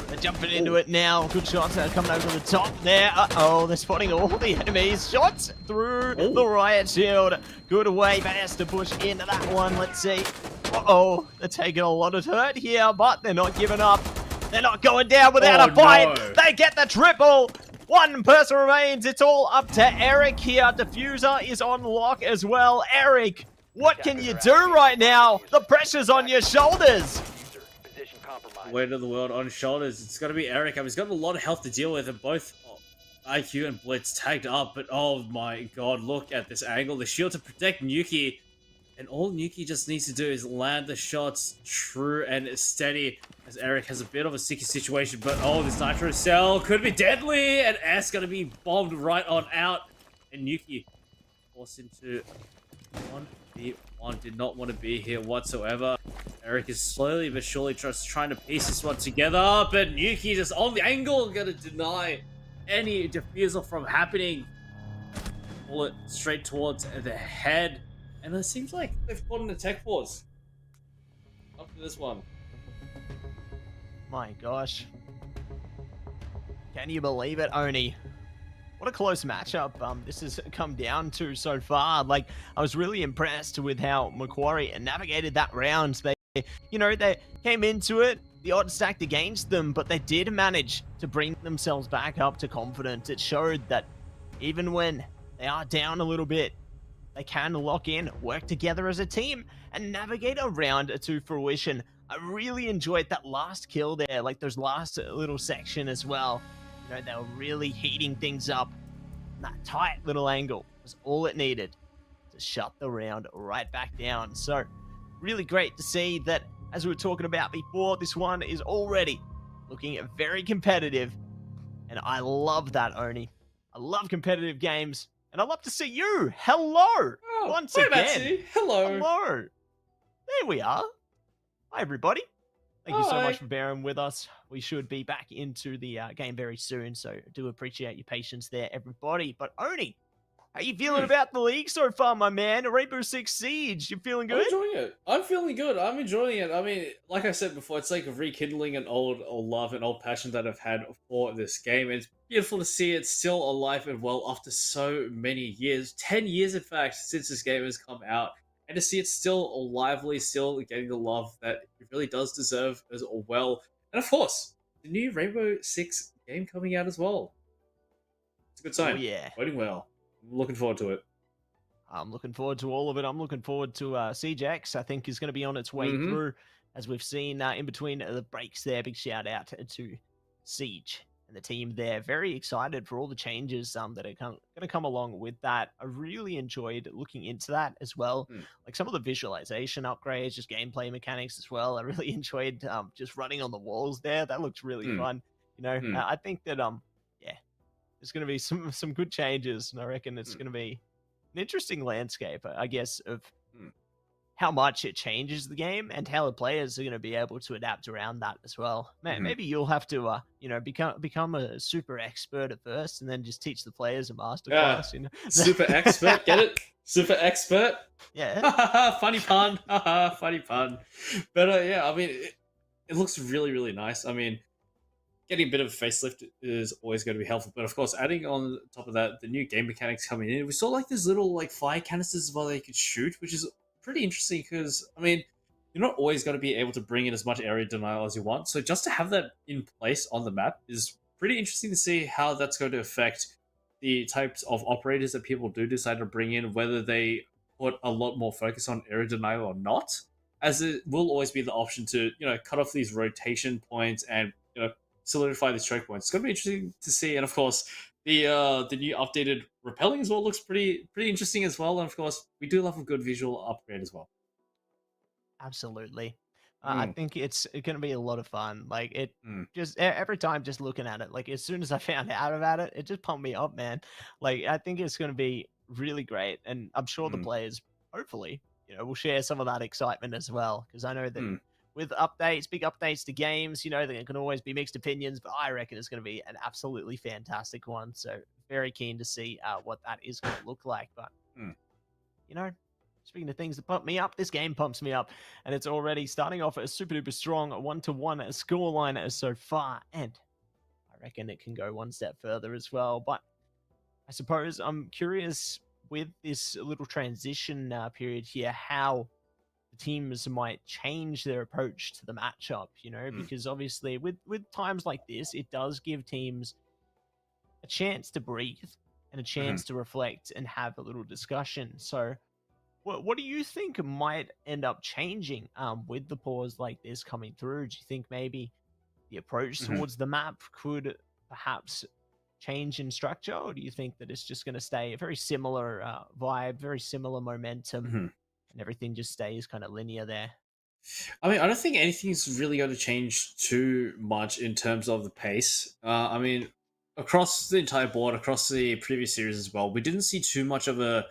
they're jumping into it now. Good shots that are coming over the top there. Uh-oh, they're spotting all the enemies. Shots through the riot shield. Good way, Bass to push into that one. Let's see. Uh-oh, they're taking a lot of hurt here, but they're not giving up. They're not going down without a fight. No. They get the triple. One person remains. It's all up to Eric here. Diffuser is on lock as well. Eric, what can you do right now? The pressure's on your shoulders. compromised. Weight of the world on his shoulders. It's got to be Eric. I mean, he's got a lot of health to deal with, and both IQ and Blitz tagged up. But oh my god, look at this angle. The shield to protect Nuki. And all Nuki just needs to do is land the shots true and steady, as Eric has a bit of a sticky situation. But oh, this Nitro Cell could be deadly, and S going to be bombed right on out. And Nuki forced into 1v1, did not want to be here whatsoever. Eric is slowly but surely just trying to piece this one together, but Nuki just on the angle, going to deny any defusal from happening. Bullet straight towards the head. And it seems like they've put in a tech pause after this one. My gosh. Can you believe it, Oni? What a close matchup this has come down to so far. Like, I was really impressed with how Macquarie navigated that round. They came into it, the odds stacked against them, but they did manage to bring themselves back up to confidence. It showed that even when they are down a little bit, they can lock in, work together as a team, and navigate a round to fruition. I really enjoyed that last kill there, like those last little section as well. They were really heating things up. That tight little angle was all it needed to shut the round right back down. So, really great to see that, as we were talking about before, this one is already looking very competitive. And I love that, Oni. I love competitive games. And I'd love to see you. Hello. Once again. Betsy. Hello. Hello. There we are. Hi, everybody. Thank you so much for bearing with us. We should be back into the game very soon, so do appreciate your patience there, everybody. But Oni, how you feeling about the league so far, my man? Rainbow Six Siege, you feeling good? I'm enjoying it. I'm feeling good. I'm enjoying it. I mean, like I said before, it's like rekindling an old love and old passion that I've had for this game. It's beautiful to see it still alive and well after so many years. 10 years, in fact, since this game has come out. And to see it still lively, still getting the love that it really does deserve as well. And of course, the new Rainbow Six game coming out as well. It's a good sign. Oh, yeah. Voting well. I'm looking forward to it. I'm looking forward to all of it. I'm looking forward to Siege X. I think is going to be on its way through, as we've seen in between the breaks there. Big shout out to Siege and the team there. Very excited for all the changes that are going to come along with that. I really enjoyed looking into that as well. Like some of the visualization upgrades, just gameplay mechanics as well. I really enjoyed just running on the walls there. That looks really fun. I think that there's going to be some good changes, and I reckon it's going to be an interesting landscape, I guess, of how much it changes the game and how the players are going to be able to adapt around that as well. Man, maybe you'll have to, become a super expert at first, and then just teach the players a masterclass. Super expert, get it? Super expert. Yeah. Funny pun. Funny pun. But I mean, it looks really, really nice. I mean, getting a bit of a facelift is always going to be helpful. But of course, adding on top of that, the new game mechanics coming in, we saw like these little like fire canisters as well that you could shoot, which is pretty interesting because, I mean, you're not always going to be able to bring in as much area denial as you want. So just to have that in place on the map is pretty interesting to see how that's going to affect the types of operators that people do decide to bring in, whether they put a lot more focus on area denial or not, as it will always be the option to, cut off these rotation points and, solidify these choke points. It's going to be interesting to see. And of course, the new updated repelling as well looks pretty interesting as well. And of course, we do love a good visual upgrade as well. Absolutely. I think it's going to be a lot of fun. Like it just every time just looking at it, like as soon as I found out about it, it just pumped me up, man. Like I think it's going to be really great. And I'm sure the players, hopefully, will share some of that excitement as well. Because I know that with updates, big updates to games, there can always be mixed opinions, but I reckon it's going to be an absolutely fantastic one. So very keen to see what that is going to look like. But, speaking of things that pump me up, this game pumps me up. And it's already starting off a super duper strong 1-1 scoreline so far. And I reckon it can go one step further as well. But I suppose I'm curious with this little transition period here, how teams might change their approach to the matchup, because obviously with times like this, it does give teams a chance to breathe and a chance to reflect and have a little discussion. So What do you think might end up changing with the pause like this coming through? Do you think maybe the approach Mhm. towards the map could perhaps change in structure, or do you think that it's just going to stay a very similar vibe, very similar momentum, Mhm. and everything just stays kind of linear there? I mean, I don't think anything's really going to change too much in terms of the pace. I mean, across the entire board, across the previous series as well, we didn't see too much of a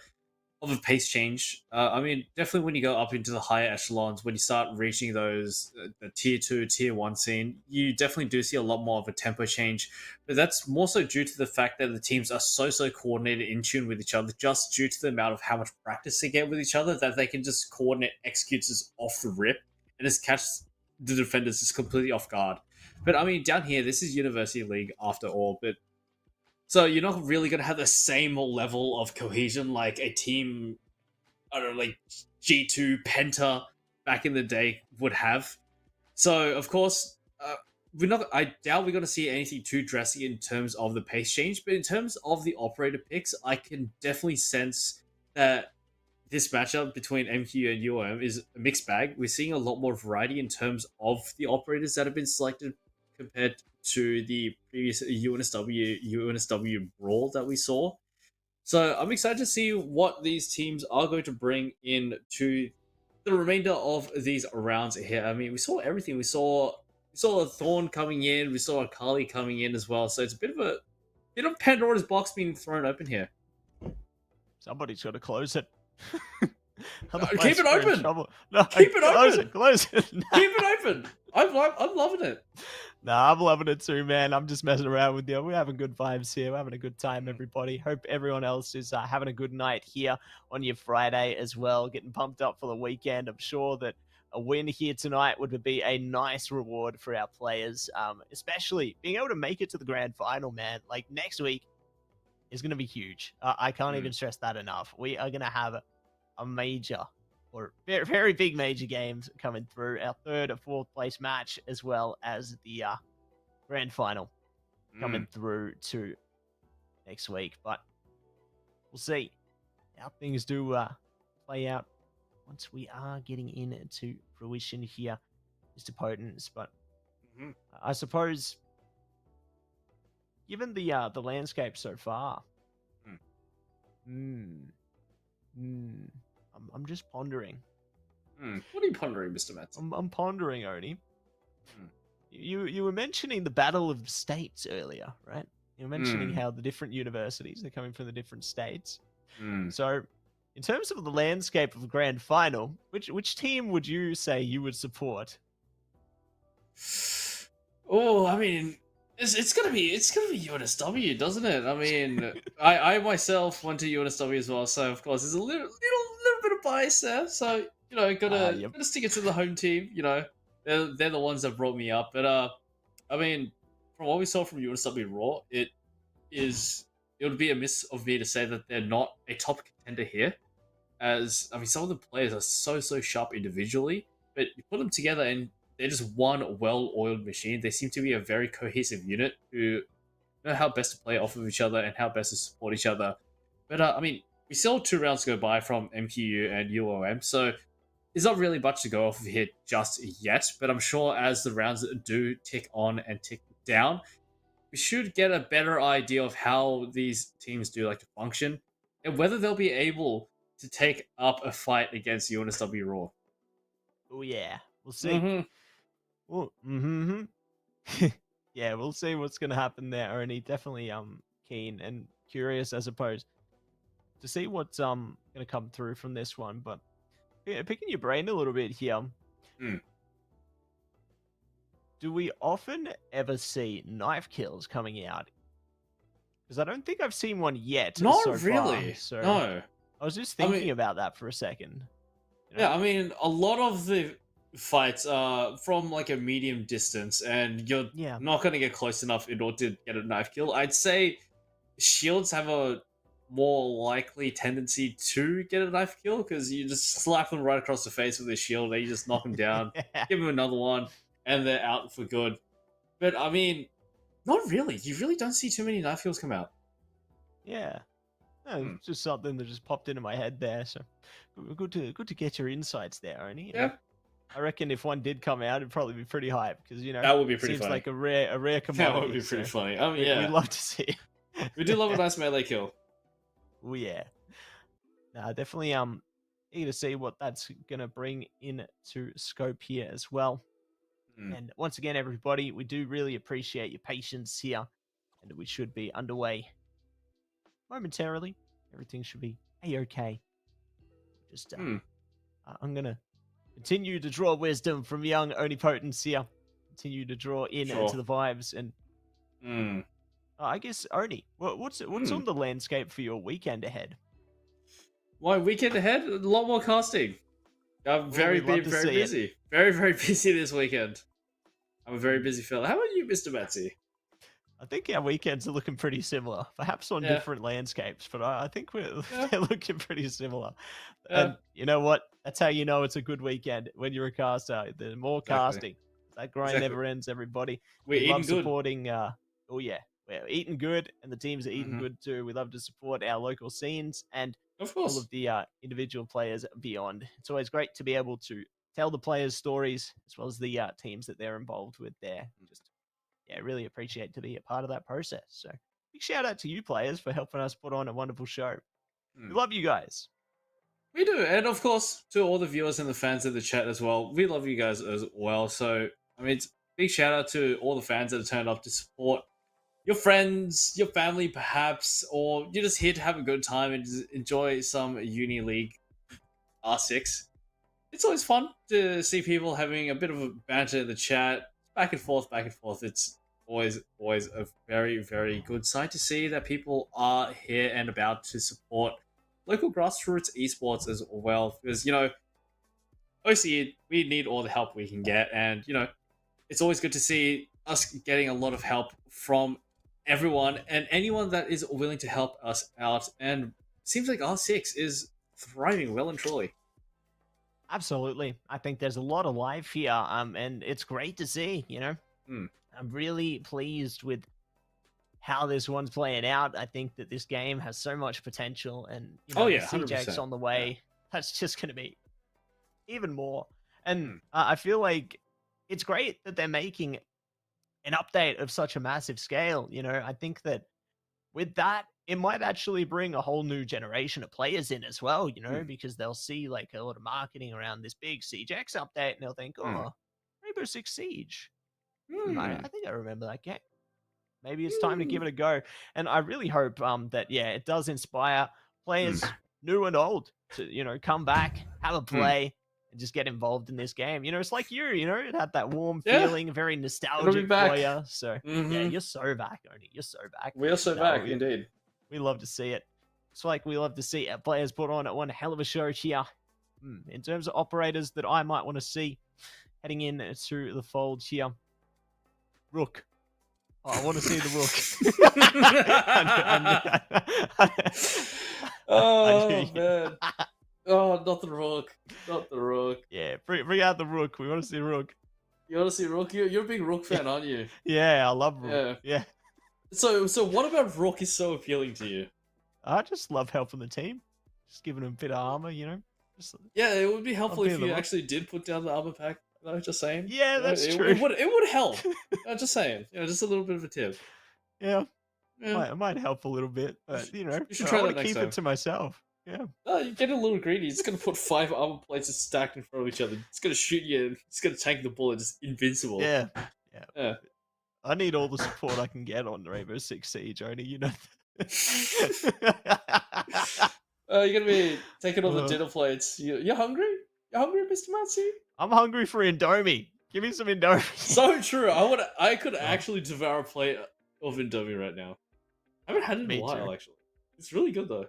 pace change. I mean, definitely when you go up into the higher echelons, when you start reaching those the tier two, tier one scene, you definitely do see a lot more of a tempo change. But that's more so due to the fact that the teams are so coordinated, in tune with each other, just due to the amount of how much practice they get with each other, that they can just coordinate executes off the rip and just catch the defenders just completely off guard. But I mean, down here, this is University League after all, but so you're not really going to have the same level of cohesion like a team, I don't know, like G2 Penta back in the day would have. So of course, we're not. I doubt we're going to see anything too drastic in terms of the pace change. But in terms of the operator picks, I can definitely sense that this matchup between MQ and UOM is a mixed bag. We're seeing a lot more variety in terms of the operators that have been selected compared to the previous UNSW brawl that we saw. So I'm excited to see what these teams are going to bring in to the remainder of these rounds here. I mean, we saw everything. We saw a Thorn coming in. We saw a Kali coming in as well. So it's a bit of Pandora's box being thrown open here. Somebody's got to close it. Keep it we're in open. trouble. No, Keep it close open. it. Close it. Keep it open. I'm loving it. Nah, I'm loving it too, man. I'm just messing around with you. We're having good vibes here. We're having a good time, everybody. Hope everyone else is having a good night here on your Friday as well, getting pumped up for the weekend. I'm sure that a win here tonight would be a nice reward for our players, especially being able to make it to the grand final, man. Like next week is going to be huge. I can't even stress that enough. We are going to have a major or very, very big major games coming through. Our third or fourth place match, as well as the grand final coming through to next week. But we'll see how things do play out once we are getting into fruition here, Mr. Potence. But I suppose, given the landscape so far, I'm just pondering. What are you pondering, Mr. Metz? I'm pondering, Oni. You were mentioning the Battle of States earlier, right? You were mentioning how the different universities are coming from the different states. So, in terms of the landscape of the grand final, which team would you say you would support? Oh, I mean, it's gonna be UNSW, doesn't it? I mean, I myself went to UNSW as well, so of course there's a little bit of bias there. So you know, gotta stick it to the home team. You know, they're the ones that brought me up. But I mean, from what we saw from UNSW Raw, it would be a miss of me to say that they're not a top contender here. As I mean, some of the players are so sharp individually, but you put them together and they're just one well-oiled machine. They seem to be a very cohesive unit who know how best to play off of each other and how best to support each other. But I mean, we still have 2 rounds to go by from MQU and UOM, so there's not really much to go off of here just yet. But I'm sure as the rounds do tick on and tick down, we should get a better idea of how these teams do like to function and whether they'll be able to take up a fight against UNSW Raw. Oh yeah, we'll see. Well, yeah, we'll see what's gonna happen there. Only definitely keen and curious, I suppose, to see what's gonna come through from this one. But yeah, picking your brain a little bit here. Do we often ever see knife kills coming out? Because I don't think I've seen one yet. Not so really. Far, so no. I was just thinking about that for a second. You know? Yeah, I mean, a lot of the fights are from like a medium distance, and you're not going to get close enough in order to get a knife kill. I'd say shields have a more likely tendency to get a knife kill because you just slap them right across the face with a shield, and you just knock them down, give them another one, and they're out for good. But I mean, not really. You really don't see too many knife kills come out. Yeah. Just something that just popped into my head there. So good to get your insights there, Oni. Yeah. I reckon if one did come out, it'd probably be pretty hype because That would be pretty seems funny. like a rare commodity. That would be pretty funny. I mean, We'd love to see it. We do love a nice melee kill. Oh yeah. Nah, definitely eager to see what that's gonna bring into scope here as well. And once again, everybody, we do really appreciate your patience here, and we should be underway momentarily. Everything should be a-okay. Just I'm gonna continue to draw wisdom from young OniPotence here. Continue to draw in into the vibes, and I guess Oni, what's on the landscape for your weekend ahead? My weekend ahead, a lot more casting. I'm very busy. Very busy this weekend. I'm a very busy fella. How about you, Mr. Matsy? I think our weekends are looking pretty similar, perhaps on different landscapes, but I think they're looking pretty similar. And you know what? That's how you know it's a good weekend when you're a caster. The more casting, that grind never ends. Everybody, we love supporting. Oh yeah, we're eating good, and the teams are eating good too. We love to support our local scenes and all of the individual players beyond. It's always great to be able to tell the players' stories as well as the teams that they're involved with there. Just really appreciate to be a part of that process. So big shout out to you players for helping us put on a wonderful show. We love you guys. We do, and of course to all the viewers and the fans in the chat as well. We love you guys as well. So I mean, it's big shout out to all the fans that have turned up to support your friends, your family, perhaps, or you're just here to have a good time and just enjoy some Uni League R6. It's always fun to see people having a bit of a banter in the chat, back and forth. It's always a very good sight to see that people are here and about to support local grassroots esports as well. Because, OCE, we need all the help we can get, and, it's always good to see us getting a lot of help from everyone and anyone that is willing to help us out. And it seems like R6 is thriving well and truly. Absolutely. I think there's a lot of life here, and it's great to see, I'm really pleased with how this one's playing out. I think that this game has so much potential, and, CJ's on the way. That's just going to be even more. And I feel like it's great that they're making an update of such a massive scale. I think that with that, it might actually bring a whole new generation of players in as well, because they'll see like a lot of marketing around this big Siege X update, and they'll think, Rainbow Six Siege. I think I remember that game. Maybe it's time to give it a go. And I really hope that, it does inspire players new and old to, come back, have a play, and just get involved in this game. It's like it had that warm feeling, very nostalgic for you. So, you're so back, Oni. You're so back. We are so back, indeed. We love to see it. It's like we love to see our players put on one hell of a show here. In terms of operators that I might want to see heading in through the fold here. Rook. Oh, I want to see the Rook. Oh, man. Oh, not the Rook. Not the Rook. Yeah, bring out the Rook. We want to see Rook. You want to see Rook? You're a big Rook fan, aren't you? Yeah, I love Rook. Yeah. So what about Rook is so appealing to you? I just love helping the team. Just giving them a bit of armor, Yeah, it would be helpful if you actually did put down the armor pack. No, just saying. Yeah, that's true. It would help. I'm just saying. Just a little bit of a tip. Yeah. It might help a little bit, but you should try I want that to keep next it to myself. Yeah. No, you're getting a little greedy. It's gonna put 5 armor plates stacked in front of each other. It's gonna shoot you. It's gonna tank the bullet. It's invincible. Yeah. I need all the support I can get on Rainbow Six Siege, Oni. You're gonna be taking all the dinner plates. You're hungry? You're hungry, Mr. Matsy? I'm hungry for Indomie. Give me some Indomie. So true. I could actually devour a plate of Indomie right now. I haven't had it in a while, actually. It's really good though.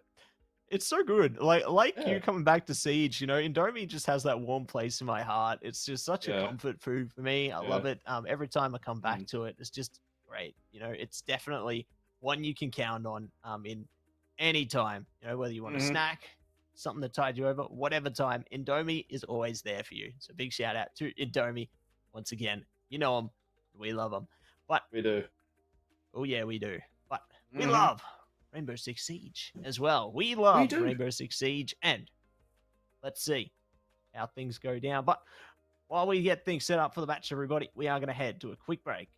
It's so good. Like you coming back to Siege, Indomie just has that warm place in my heart. It's just such a comfort food for me. I love it. Every time I come back to it, it's just great. It's definitely one you can count on in any time. Whether you want a snack, something to tide you over, whatever time, Indomie is always there for you. So big shout out to Indomie once again. You know them, we love them. But we do. Oh yeah, we do. But we love Rainbow Six Siege as well. We love do. Rainbow Six Siege, and let's see how things go down. But while we get things set up for the match, everybody, we are going to head to a quick break.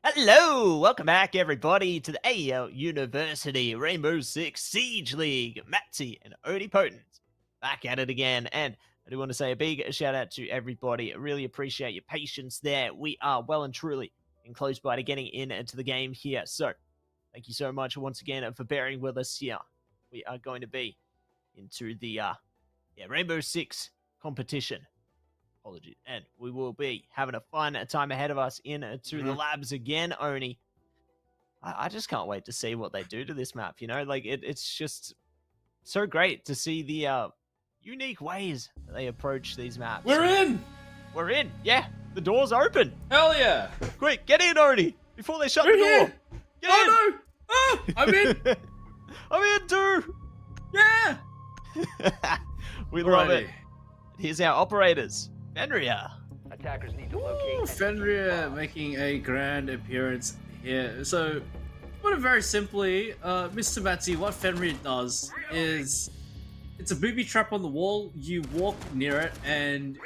Hello! Welcome back, everybody, to the AEL University Rainbow Six Siege League. Matty and OniPotence back at it again. And I do want to say a big shout out to everybody. I really appreciate your patience there. We are well and truly in close by to getting into the game here. So, thank you so much once again for bearing with us here. We are going to be into the Rainbow Six competition. Apologies. And we will be having a fun time ahead of us into the labs again, Oni. I just can't wait to see what they do to this map, you know? Like, it's just so great to see the unique ways that they approach these maps. We're in! We're in! Yeah! The door's open! Hell yeah! Quick, get in, Oni! Before they shut We're the door! here! Get in! No! Oh! I'm in! I'm in too! Yeah! We love it. Alrighty. Here's our operators. Fenrir. Attackers need to locate and Fenrir making a grand appearance here. So, put it very simply, Mr. Matty, what Fenrir does is it's a booby trap on the wall. You walk near it, and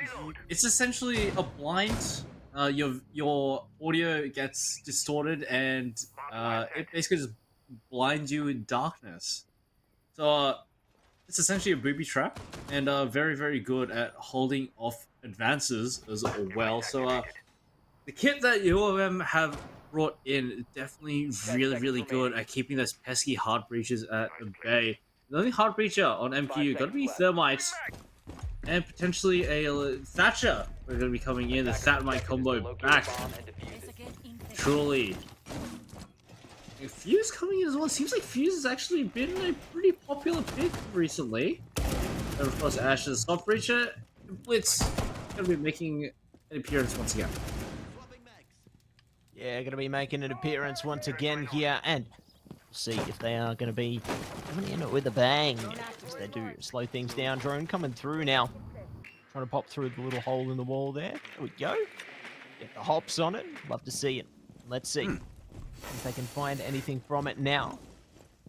it's essentially a blind. Your audio gets distorted, and it basically just blinds you in darkness. So, it's essentially a booby trap, and very, very good at holding off advances as well. So the kit that UOM have brought in is definitely really, really good at keeping those pesky hard breaches at bay. The only hard breacher on MQ got to be Thermite, and potentially a Thatcher. We're going to be coming in, the Thermite combo back. Truly. And Fuse coming in as well. It seems like Fuse has actually been a pretty popular pick recently. And of course, Ash is a soft breacher. Blitz going to be making an appearance once again. Yeah, going to be making an appearance once again here, and we'll see if they are going to be coming in with a bang. As they do slow things down. Drone coming through now. Trying to pop through the little hole in the wall there. There we go. Get the hops on it. Love to see it. Let's see if they can find anything from it now.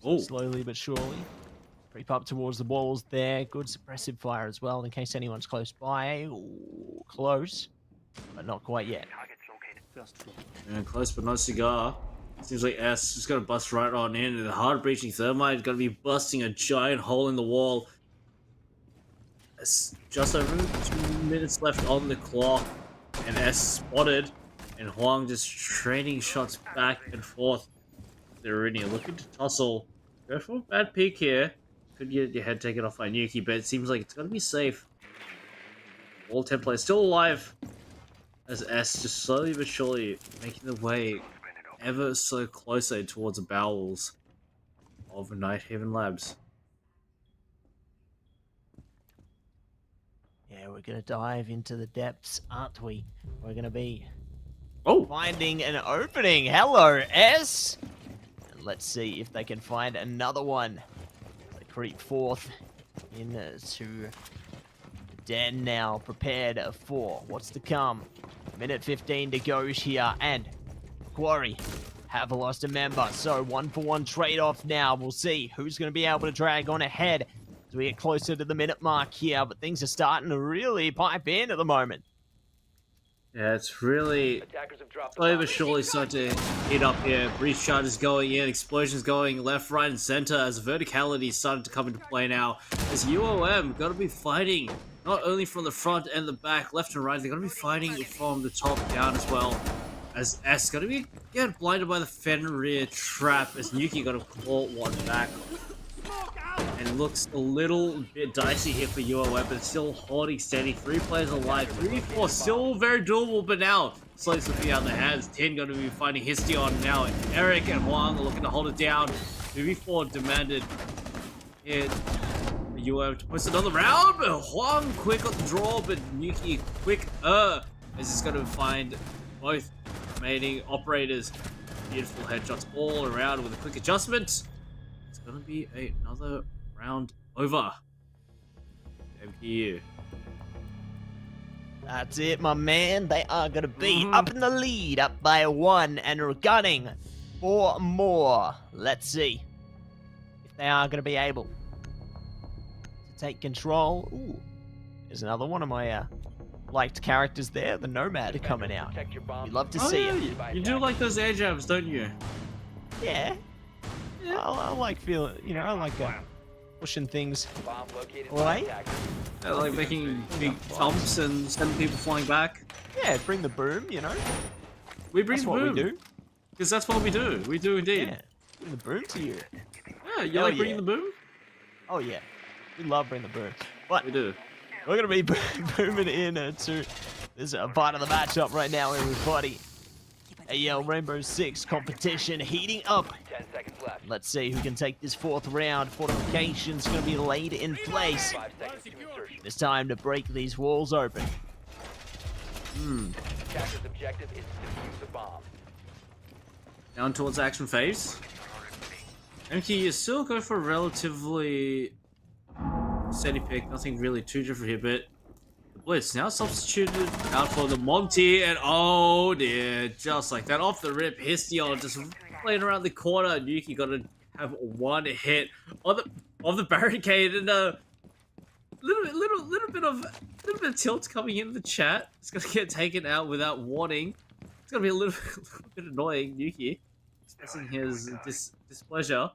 Oh, Slowly but surely. Creep up towards the walls there. Good suppressive fire as well in case anyone's close by. Ooh, close, but not quite yet. yeah, close but no cigar. Seems like S is gonna bust right on in. The hard breaching thermite is gonna be busting a giant hole in the wall. It's just over 2 minutes left on the clock, and S spotted, and Huang just trading shots back and forth. They're in here looking to tussle. Go for a bad peek here. Could get your head taken off by Nuki, but it seems like it's gonna be safe. All 10 players still alive, as S just slowly but surely making the way ever so closer towards the bowels of Night Haven Labs. Yeah, we're going to dive into the depths, aren't we? We're going to be Oh, finding an opening. Hello, S. And let's see if they can find another one. They creep forth into the den now, prepared for what's to come. Minute 15 to go here, and Quarry have lost a member, so 1-for-1 trade-off now. We'll see who's going to be able to drag on ahead as we get closer to the minute mark here, but things are starting to really pipe in at the moment. yeah, it's really Attackers have dropped the slowly bomb. but surely starting to heat up here. Breach charges going in, explosions going left, right, and center as verticality is starting to come into play now. As UOM got to be fighting not only from the front and the back, left and right, they're going to be fighting from the top down as well. As S going to be get blinded by the Fenrir trap, as Nuki got to claw one back. And looks a little bit dicey here for UOM, but still holding steady. 3 players alive, 3v4 still very doable, but now slowly slipping out of their hands. Tin going to be fighting Histion now. Eric and Huang are looking to hold it down. 3v4 demanded it. UOM to push another round, but Huang quick on the draw, but Nuki quick as he's going to find both remaining operators. Beautiful headshots all around with a quick adjustment. It's going to be another round over. MPU. That's it, my man. They are going to be up in the lead, up by 1, and are gunning for more. Let's see if they are going to be able to take control. Ooh, there's another one of my liked characters there, the Nomad, coming out. Protect your bomb. We'd love to Oh, see yeah, it. you do like those air jabs, don't you? Yeah. I like feeling, you know, I like pushing things Bomb located by away. attackers. I like making big thumps and sending people flying back. Yeah, bring the boom, you know. We bring That's the what boom. we do. Because that's what we do. We do indeed. Yeah, bring the boom to you. Yeah, you Hell like bringing yeah. the boom? Oh yeah, we love bringing the boom. But We do. we're gonna be booming in to this part of the matchup right now, everybody. AEL Rainbow Six competition heating up. 10 seconds left. Let's see who can take this 4th round. Fortification's gonna be laid in place. 5 seconds to insertion. It's time to break these walls open. Attacker's objective is to defuse the bomb. Down towards action phase. MK is still going for a relatively steady pick. Nothing really too different here, but the Blitz now substituted out for the Monty, and oh dear, just like that, off the rip, Histion just playing around the corner. Nuki got to have one hit on the barricade, and little bit of tilt coming into the chat. It's gonna get taken out without warning. It's gonna be a little bit annoying. Nuki expressing his displeasure.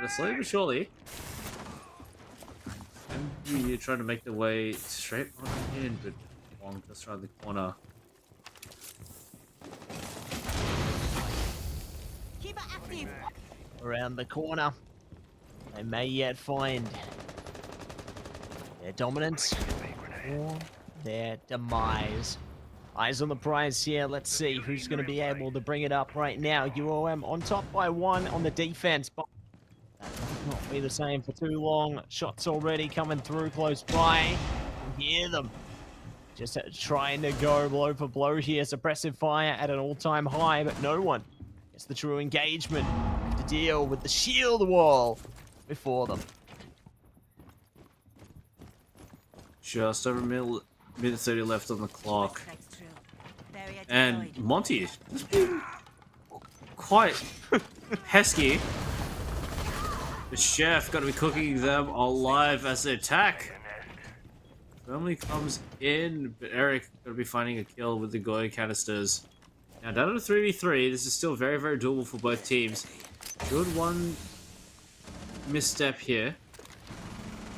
But slowly but surely, MG trying to make their way straight on in, but Wong just around the corner. Keep it active. Around the corner, they may yet find their dominance or their demise. Eyes on the prize here. Let's see who's going to be able to bring it up right now. UOM on top by 1 on the defense, but that might not be the same for too long. Shots already coming through close by. You can hear them. Just trying to go blow for blow here. Suppressive fire at an all-time high, but no one gets the true engagement to deal with the shield wall before them. Just over minute 30 left on the clock. And Monty has been quite pesky. The chef got to be cooking them alive as they attack. Firmly comes in, but Eric going to be finding a kill with the glowing canisters. Now down to 3v3, this is still very, very doable for both teams. Should one misstep here,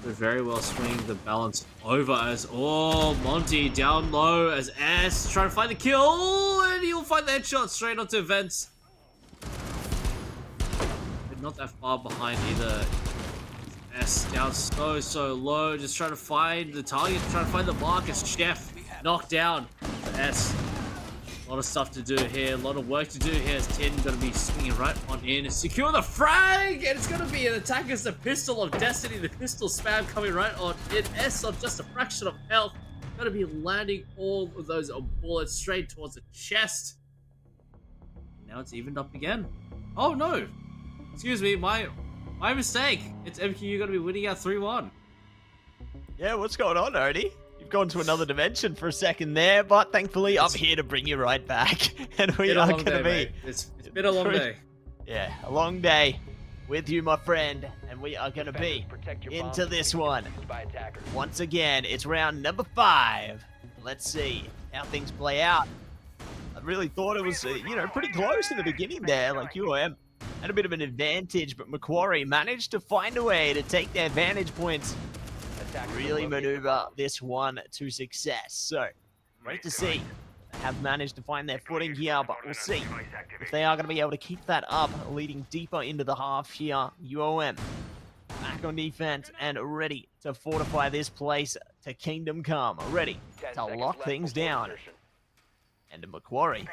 could very well swing the balance over as, oh, Monty down low as S trying to find the kill, and he'll find the headshot straight onto Vents. But not that far behind either. S down so low, just trying to find the target, trying to find the mark as Chef knocked down. S. A lot of stuff to do here, a lot of work to do here as Tin going to be swinging right on in. Secure the frag, and it's going to be an attack as the Pistol of Destiny, the pistol spam coming right on in. S on just a fraction of health, going to be landing all of those bullets straight towards the chest. Now it's evened up again. Oh no, excuse me, my mistake. It's MQU going to be winning out 3-1. Yeah, what's going on, Odie? You've gone to another dimension for a second there, but thankfully I'm here to bring you right back. And we are going to be... It's been a long day. Yeah, a long day with you, my friend. And we are going to be into this one. Once again, it's round number 5. Let's see how things play out. I really thought it was, pretty close in the beginning there. Like UOM had a bit of an advantage, but Macquarie managed to find a way to take their vantage points, really maneuver this one to success. So, great to see they have managed to find their footing here, but we'll see if they are going to be able to keep that up, leading deeper into the half here. UOM back on defense and ready to fortify this place to Kingdom Come, ready to lock things down. And Macquarie,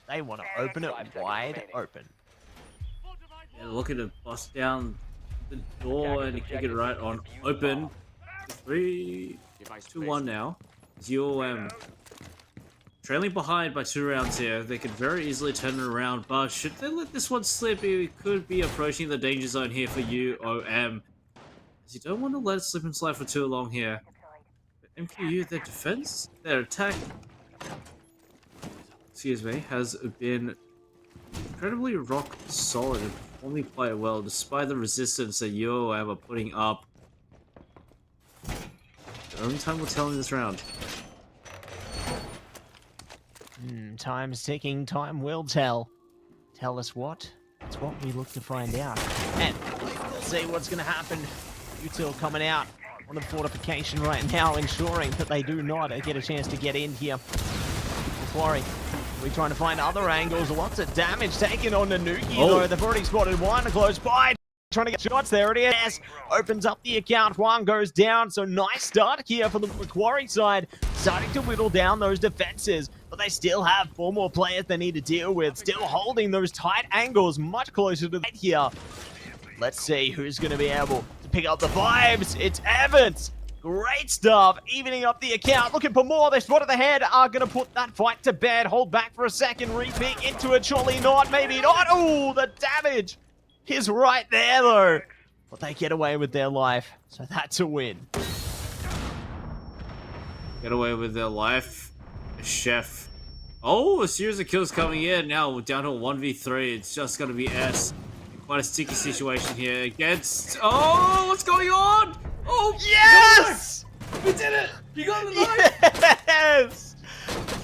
they want to open it wide open. Yeah, looking to bust down the door and kick it right on open. 3-2-1 now. UOM trailing behind by 2 rounds here. They could very easily turn it around, but should they let this one slip, it could be approaching the danger zone here for UOM. As you don't want to let it slip and slide for too long here. But MQU, their defense, their attack, has been incredibly rock solid and performing quite well despite the resistance that UOM are putting up. The only time will tell in this round. Time's ticking, time will tell. Tell us what? That's what we look to find out. And we'll see what's going to happen. Util coming out on the fortification right now, ensuring that they do not get a chance to get in here. Macquarie, we're trying to find other angles. Lots of damage taken on Nanuki, though. They've already spotted one close by. Trying to get shots. There it is. Opens up the account. One goes down. So nice start here for the Macquarie side. Starting to whittle down those defenses. But they still have 4 more players they need to deal with. Still holding those tight angles much closer to the here. Let's see who's going to be able to pick up the vibes. It's Evans. Great stuff. Evening up the account. Looking for more. They spotted the head. Are going to put that fight to bed. Hold back for a second. Repeat into it. Surely not. Maybe not. Oh, the damage is right there, though. But they get away with their life. So that's a win. Get away with their life. Chef. Oh, a series of kills coming in. Now we're down to a 1v3. It's just going to be S. Quite a sticky situation here against... Oh, what's going on? Oh, yes! We did it! You got the knife! Yes!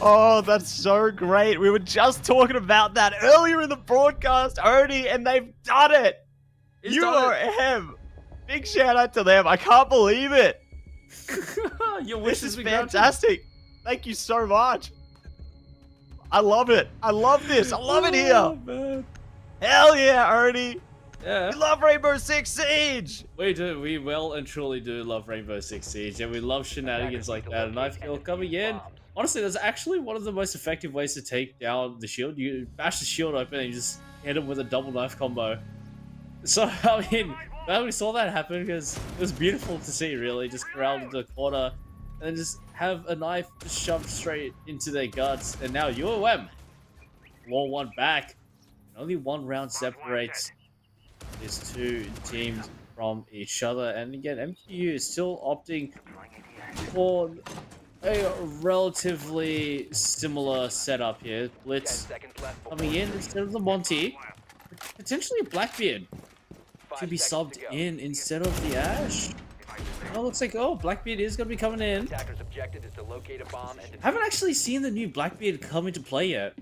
Oh, that's so great. We were just talking about that earlier in the broadcast, Odie, and they've done it. UOM. Big shout out to them. I can't believe it. Your This is fantastic. Thank you so much. I love it. I love this. I love it here. Man. Hell yeah, Odie. Yeah. We love Rainbow Six Siege. We do. We well and truly do love Rainbow Six Siege, and we love shenanigans like that. And I feel coming in, honestly, that's actually one of the most effective ways to take down the shield. You bash the shield open and you just hit him with a double knife combo. So, I mean, glad we saw that happen because it was beautiful to see, really. Just corralled into the corner. and just have a knife shoved straight into their guts. And now UOM, wall one back. Only one round separates these two teams from each other. And again, MQU is still opting for a relatively similar setup here. 10 Blitz seconds left before coming in instead of the Monty. Potentially a Blackbeard 5 to be seconds subbed to go. in instead of the Ash. Oh, looks like, oh, Blackbeard is going to be coming in. Attacker's objective is to locate a bomb and defuse Haven't actually seen the new Blackbeard come into play yet.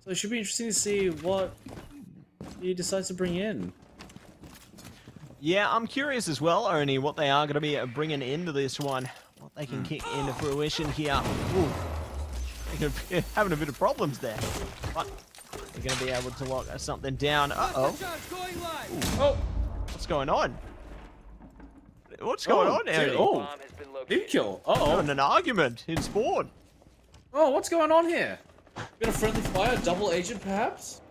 So it should be interesting to see what he decides to bring in. Yeah, I'm curious as well, Oni, what they are going to be bringing into this one. What they can kick into fruition here. Ooh. They're gonna be having a bit of problems there. But they're going to be able to lock something down. Uh-oh. Oh, What's going on? What's going on, dude, Oni? oh. bomb has been located. big kill. Uh-oh. Having an argument in spawn. Oh, what's going on here? Bit of friendly fire, double agent perhaps?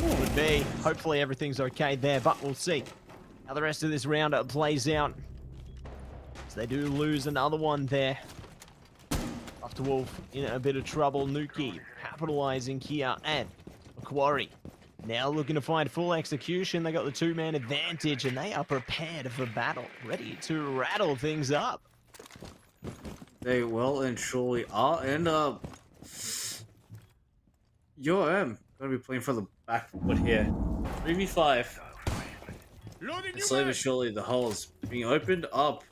Would be. Hopefully everything's okay there, but we'll see how the rest of this round plays out. So they do lose another one there. After Wolf in a bit of trouble, Nuki capitalizing here, and Macquarie now looking to find full execution. They got the two-man advantage, and they are prepared for battle, ready to rattle things up. They well and surely are, and UOM gonna be playing for the back foot here. 3v5. And slowly but surely the hole is being opened up.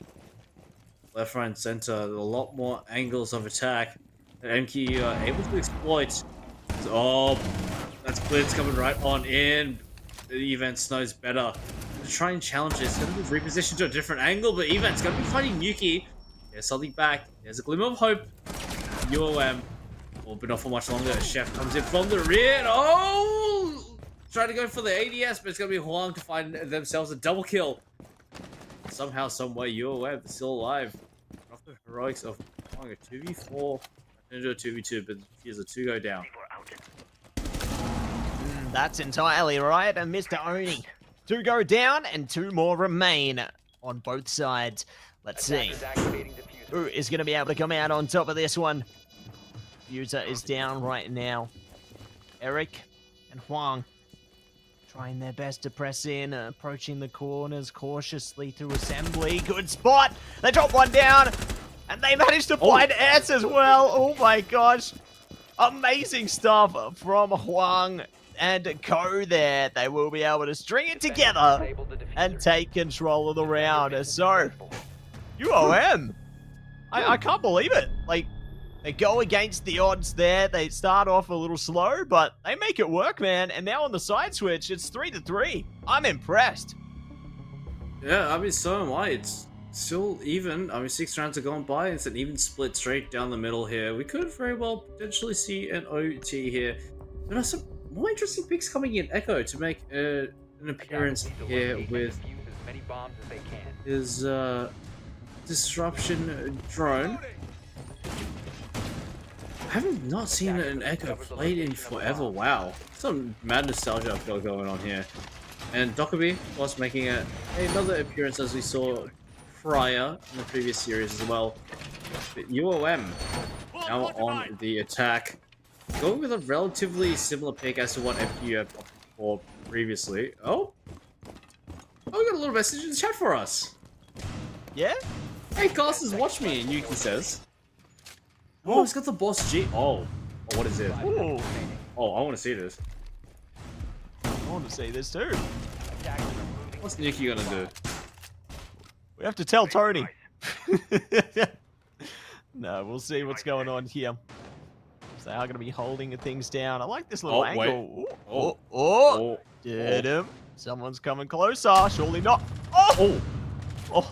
Left, right, and center. A lot more angles of attack that MQ are able to exploit. Oh, that's Blitz coming right on in. The Events knows better. To try and challenge this, gonna be repositioned to a different angle, but Events gonna be fighting Nuki. There's something back. There's a glimmer of hope. UOM will be not for much longer. Chef comes in from the rear. Oh! Trying to go for the ADS, but it's going to be Huang to find themselves a double kill. Somehow, someway, UOM is still alive. Off the heroics of Huang, a 2v4 into a 2v2, but here's a 2 go down. That's entirely right, and Mr. Oni. 2 go down, and 2 more remain on both sides. Let's see Attackers activating diffuser. who is going to be able to come out on top of this one. User is down right now. Eric and Huang trying their best to press in, approaching the corners cautiously through assembly. Good spot. They drop one down, and they managed to find S as well. Oh my gosh. Amazing stuff from Huang and Co there. They will be able to string it together Disable the diffuser. and take control of the round. So, UOM. I can't believe it. Like, they go against the odds there. They start off a little slow, but they make it work, man. And now on the side switch, it's 3-3. I'm impressed. Yeah, I mean, so am I. It's still even. I mean, 6 rounds have gone by. It's an even split straight down the middle here. We could very well potentially see an OT here. There are some more interesting picks coming in. Echo to make an appearance Attackers need to here locate and with defuse as many bombs as they can. his disruption drone. I have not seen an Echo played in forever. Wow. Some mad nostalgia I've got going on here. And Dockerby was making another appearance as we saw prior in the previous series as well. But UOM now on the attack. Going with a relatively similar pick as to what FQ had opted for previously. Oh, we got a little message in the chat for us. Yeah? Hey, casters, watch me, Yuki says. Oh, he's got the boss G. Oh, what is it? Ooh. Oh, I want to see this. I want to see this too. Attackers are moving. What's Nikki gonna do? We have to tell Tony. No, we'll see what's going on here. So they are going to be holding things down. I like this little Oh, wait. angle. Oh. Oh. Did him. Someone's coming closer. Surely not. Oh,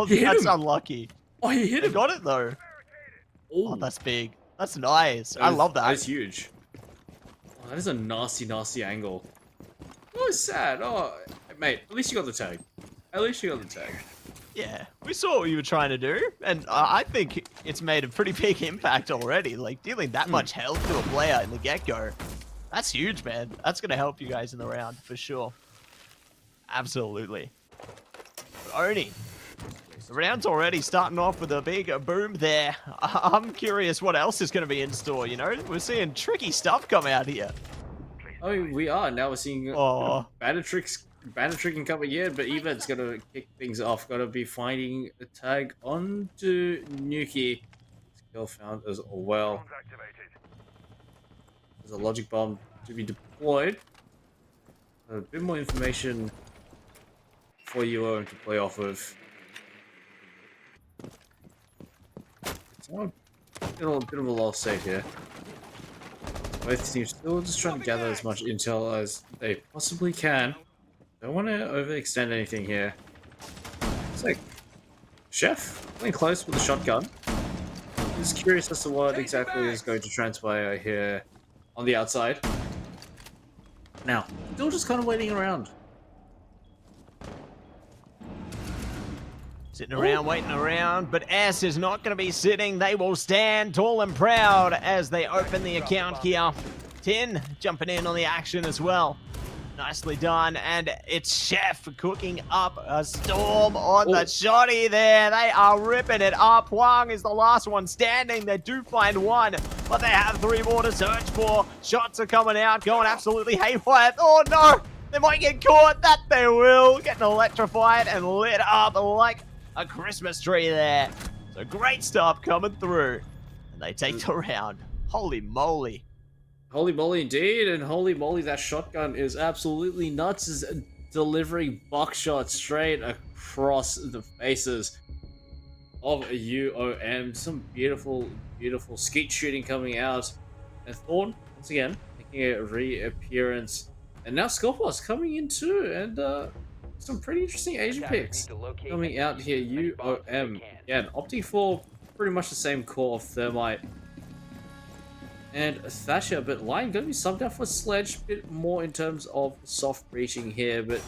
He hit that's him. unlucky. Oh, he hit They him. got it though. Oh, Oh, that's big. That's nice. I love that. That's huge. Oh, that is a nasty, nasty angle. Oh, it's sad. Oh, mate, at least you got the tag. At least you got the tag. Yeah, we saw what you were trying to do, and I think it's made a pretty big impact already. Like, dealing that much health to a player in the get-go, that's huge, man. That's going to help you guys in the round, for sure. Absolutely. Oni, the round's already starting off with a big boom there. I'm curious what else is going to be in store, you know? We're seeing tricky stuff come out here. Oh, we are. Now we're seeing banner tricking coming in, but Eva's going to kick things off. Got to be finding a tag onto Nuki. Skill found as well. There's a logic bomb to be deployed. A bit more information for you to play off of. It's a bit of a lost save here. Both teams still just trying to gather as much intel as they possibly can. Don't want to overextend anything here. It's like Chef playing close with a shotgun. Just curious as to what exactly is going to transpire here on the outside. Now, still just kind of waiting around. Sitting around, waiting around, but S is not going to be sitting. They will stand tall and proud as they open the account here. 10 jumping in on the action as well. Nicely done, and it's Chef cooking up a storm on the shotty there. They are ripping it up. Huang is the last one standing. They do find one, but they have 3 more to search for. Shots are coming out, going absolutely haywire. Oh no, they might get caught. That they will. Getting electrified and lit up like a Christmas tree there. So great stuff coming through, and they take the round. Holy moly. Holy moly indeed, and holy moly, that shotgun is absolutely nuts. Is delivering buckshot straight across the faces of a UOM. Some beautiful, beautiful skeet shooting coming out. And Thorn, once again, making a reappearance. And now Scorpos coming in too, and some pretty interesting Asian picks coming out here. UOM, again, opting for pretty much the same core of Thermite and Thatcher, but Lion going to be subbed out for Sledge, a bit more in terms of soft breaching here, but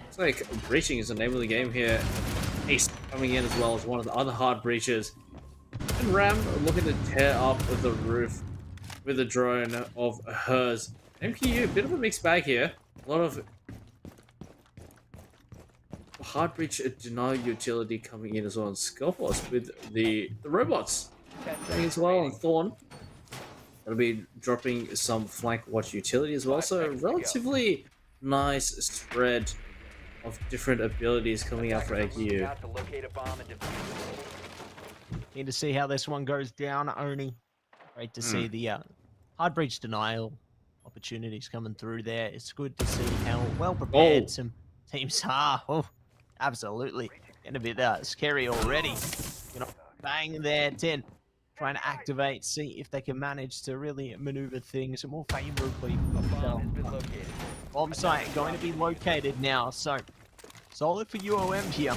it's like breaching is the name of the game here. Ace coming in as well as one of the other hard breaches. And Ram looking to tear up the roof with a drone of hers. MQU, a bit of a mixed bag here. A lot of hard breach denial utility coming in as well, and Scorpos with the robots coming as well, and Thorn will be dropping some flank watch utility as well, so relatively nice spread of different abilities coming out for AQU. Need to see how this one goes down, Oni. Great to see the hard breach denial opportunities coming through there. It's good to see how well prepared some teams are. Oh, absolutely. Getting a bit scary already. You know, bang there, 10. Trying to activate, see if they can manage to really maneuver things more favorably. Bomb site going to be located now, so solid for UOM here.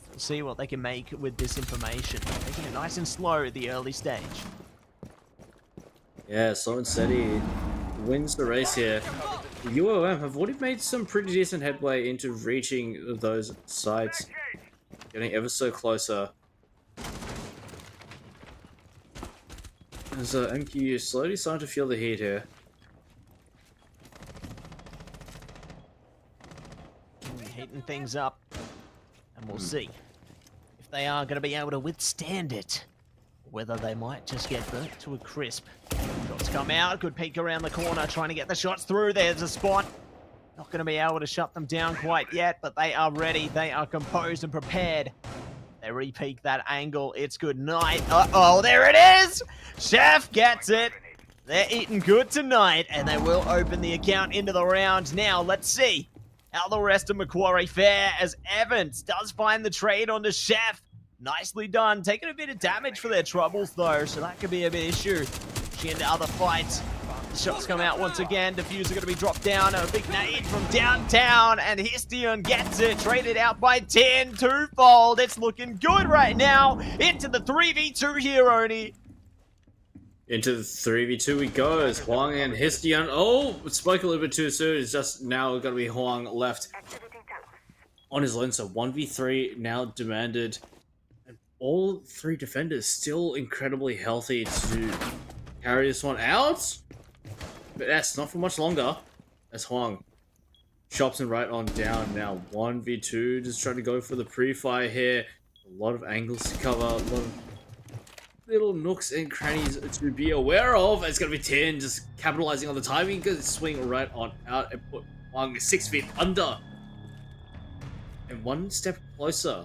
We'll see what they can make with this information. Taking it nice and slow at the early stage. Yeah, slow and steady wins the race here. The UOM have already made some pretty decent headway into reaching those sites. Getting ever so closer. As MQ is slowly starting to feel the heat here. Heating things up. And we'll see if they are going to be able to withstand it. Whether they might just get burnt to a crisp. Shots come out. Good peek around the corner. Trying to get the shots through. There's a spot. Not going to be able to shut them down quite yet. But they are ready. They are composed and prepared. They re-peek that angle. It's good night. Uh-oh, there it is! Chef gets it. They're eating good tonight, and they will open the account into the round. Now, let's see how the rest of Macquarie fare as Evans does find the trade onto Chef. Nicely done. Taking a bit of damage for their troubles, though, so that could be a bit issue. She into other fights. The shots come out once again. Diffuser going to be dropped down. A big nade from downtown. And Histion gets it. Traded out by 10. Twofold. It's looking good right now. Into the 3v2 here, Oni. Into the 3v2 we go as Huang and Histion. Oh, spoke a little bit too soon. It's just now going to be Huang left on his lane. So 1v3 now demanded. And all 3 defenders still incredibly healthy to carry this one out. But that's not for much longer as Huang Chops him right on down. Now 1v2, just trying to go for the pre-fire here. A lot of angles to cover, a lot of little nooks and crannies to be aware of. It's going to be 10, just capitalizing on the timing because it's swinging right on out and put Wang 6 feet under. And one step closer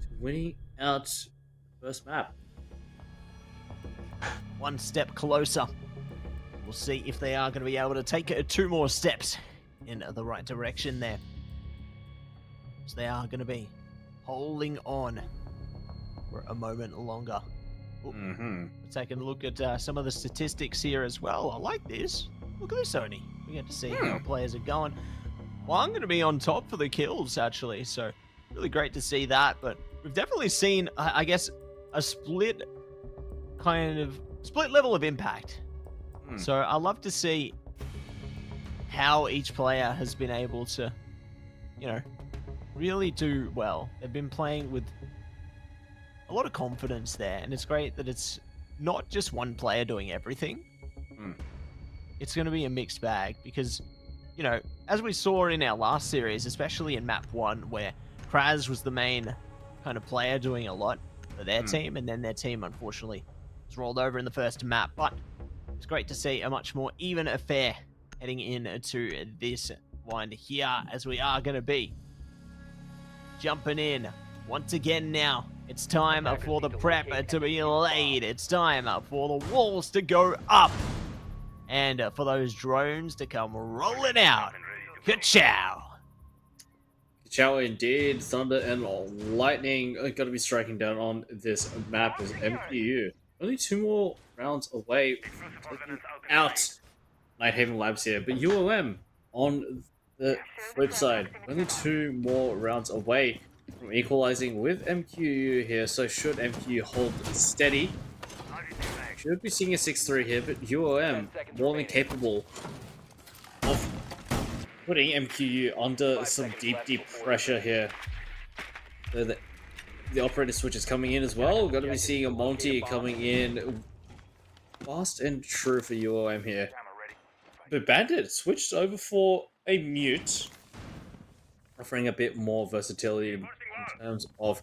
to winning out the first map. One step closer. We'll see if they are going to be able to take 2 more steps in the right direction there. So they are going to be holding on for a moment longer. Let's take a look at some of the statistics here as well. I like this. Look at this, Oni. We get to see how players are going. Well, I'm going to be on top for the kills, actually. So really great to see that. But we've definitely seen, I guess, a split level of impact. So I love to see how each player has been able to, you know, really do well. They've been playing with a lot of confidence there, and it's great that it's not just one player doing everything. It's going to be a mixed bag because, you know, as we saw in our last series, especially in map 1, where Kraz was the main kind of player doing a lot for their team, and then their team unfortunately was rolled over in the first map. But it's great to see a much more even affair heading into this one here, as we are going to be jumping in once again now. It's time for the prep to be laid. It's time for the walls to go up. And for those drones to come rolling out. Ka-chow! Ka-chow indeed. Thunder and lightning are going to be striking down on this map as MPU. Only 2 more rounds away from taking out Nighthaven Labs here. But UOM on the flip side, only 2 more rounds away from equalizing with MQU here. So should MQU hold steady, should be seeing a 6-3 here, but UOM more than capable of putting MQU under some deep pressure here. So the operator switch is coming in as well. We're going to be seeing a multi coming in fast and true for UOM here. But Bandit switched over for a mute, offering a bit more versatility in terms of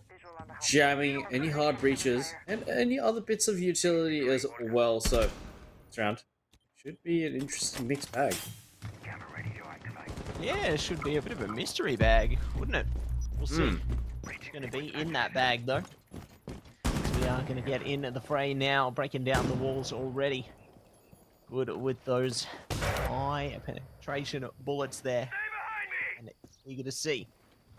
jamming any hard breaches and any other bits of utility as well. So this round should be an interesting mixed bag. Yeah, it should be a bit of a mystery bag, wouldn't it? We'll see. It's going to be in that bag, though. We are going to get into the fray now, breaking down the walls already. Good with those high penetration bullets there. And eager to see.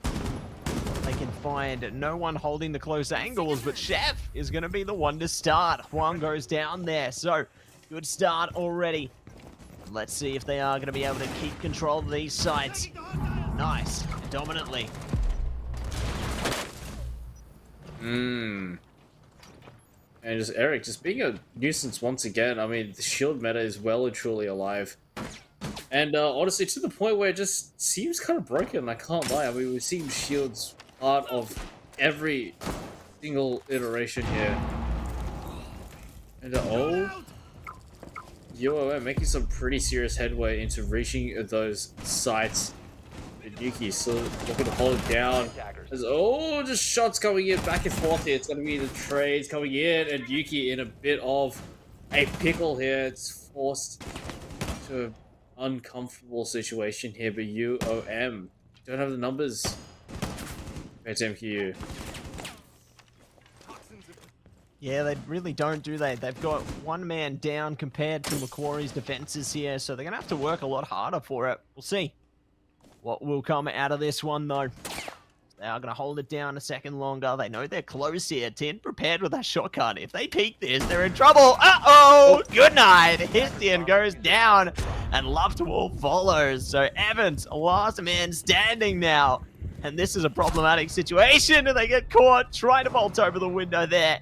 They can find no one holding the close angles, but Chef is going to be the one to start. Huang goes down there, so good start already. Let's see if they are going to be able to keep control of these sites. Nice, dominantly. And just Eric, just being a nuisance once again. I mean, the shield meta is well and truly alive. And honestly, to the point where it just seems kind of broken, I can't lie. I mean, we've seen shields part of every single iteration here. And UOM making some pretty serious headway into reaching those sites. And Yuki still looking to hold it down. There's, just shots coming in back and forth here. It's going to be the trades coming in, and Yuki in a bit of a pickle here. It's forced to an uncomfortable situation here, but UOM don't have the numbers compared to MQU. Yeah, they really don't, do they? They've got one man down compared to Macquarie's defenses here, so they're going to have to work a lot harder for it. We'll see what will come out of this one, though. They are going to hold it down a second longer. They know they're close here. 10 prepared with that shotgun. If they peek this, they're in trouble. Uh-oh! Good night. Histian goes down, and Love'Twolf follows. So Evans, last man standing now. And this is a problematic situation. And they get caught trying to vault over the window there.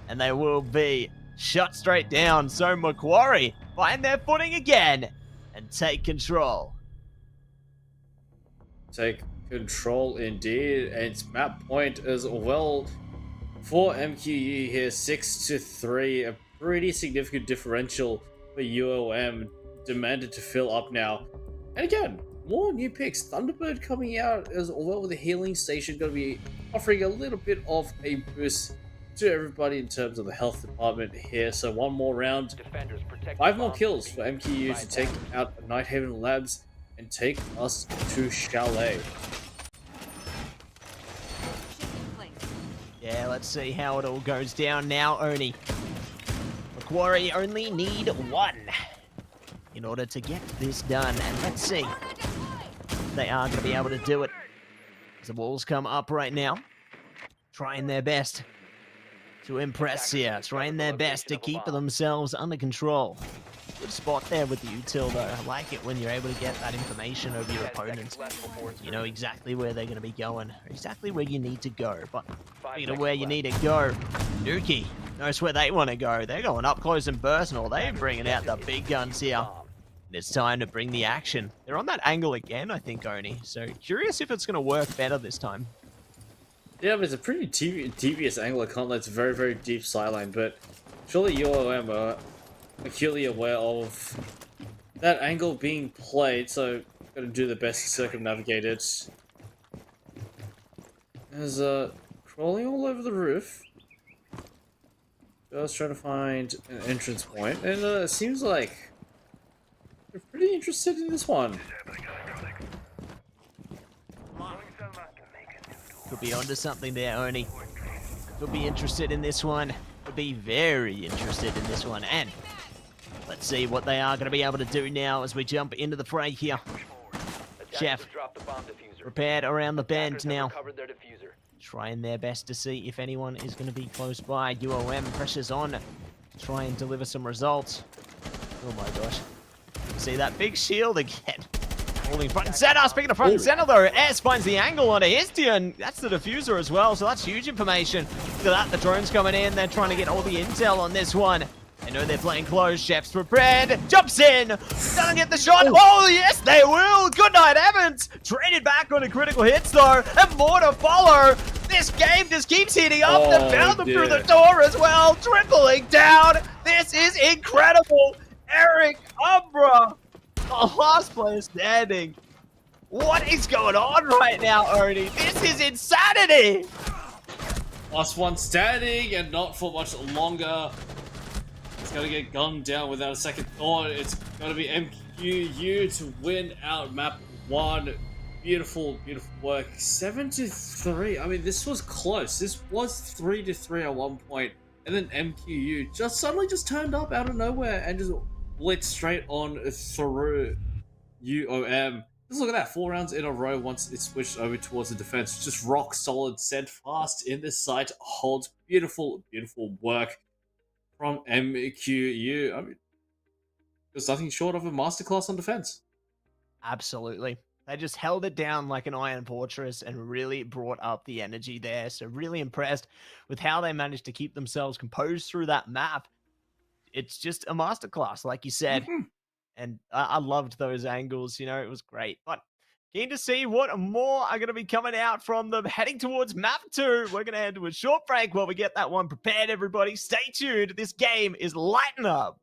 And they will be shut straight down. So Macquarie find their footing again and take control. Take control indeed, and it's map point as well for MQU here, 6-3, a pretty significant differential for UOM, demanded to fill up now. And again, more new picks. Thunderbird coming out as well with the healing station, going to be offering a little bit of a boost to everybody in terms of the health department here. So one more round, Defenders protect 5 the more bombs kills from for being MQU defused to by take attackers. out Nighthaven Labs and take us to Chalet. Yeah, let's see how it all goes down now, Oni. Macquarie only need 1 in order to get this done. And let's see if they are going to be able to do it. As the walls come up right now, trying their best to impress here, trying their best to keep themselves under control. Good spot there with the util though. I like it when you're able to get that information over your 10 seconds opponents. left before You know insertion. exactly where they're going to be going, or exactly where you need to go. But 5 speaking of seconds where you left. need to go, Nuki knows where they want to go. They're going up close and personal. They're bringing out the big guns here. Bomb. And it's time to bring the action. They're on that angle again, I think, Oni. So curious if it's going to work better this time. Yeah, but it's a pretty devious angle. I can't lie. It's a very, very deep sideline, but surely UOM are acutely aware of that angle being played, so gotta do the best to circumnavigate it. There's crawling all over the roof. Just trying to find an entrance point, and it seems like they're pretty interested in this one. Could be onto something there, Oni. Could be interested in this one. Could be very interested in this one. And let's see what they are going to be able to do now as we jump into the fray here. Attackers Chef, have dropped the bomb diffuser. prepared around the bend Attackers have now. recovered their diffuser. Trying their best to see if anyone is going to be close by. UOM pressure's on to try and deliver some results. Oh my gosh. See that big shield again. Holding front and center. Speaking of front and center though, S finds the angle on AEST, and that's the diffuser as well, so that's huge information. Look at that, the drone's coming in. They're trying to get all the intel on this one. They know they're playing close. Chef's prepared. Jumps in. Doesn't get the shot. Oh, yes, they will. Good night, Evans. Traded back on the critical hits, though. And more to follow. This game just keeps heating up. Oh, They found them through the dear. door as well. Tripling down. This is incredible. Eric Umbra, the last player standing. What is going on right now, Oni? This is insanity. Last one standing, and not for much longer. It's gonna get gunned down without a second thought. It's gonna be MQU to win out map 1. Beautiful, beautiful work. 7-3. I mean, this was close. This was 3-3 at one point, and then MQU just suddenly just turned up out of nowhere and just blitzed straight on through UOM. Just look at that, 4 rounds in a row once it switched over towards the defense. Just rock solid, steadfast in this site, holds beautiful, beautiful work from MQU. I mean, there's nothing short of a masterclass on defense. Absolutely. They just held it down like an iron fortress and really brought up the energy there. So really impressed with how they managed to keep themselves composed through that map. It's just a masterclass, like you said. And I loved those angles, you know, it was great. But keen to see what more are going to be coming out from them heading towards map 2. We're going to head to a short break while we get that one prepared, everybody. Stay tuned. This game is lighting up.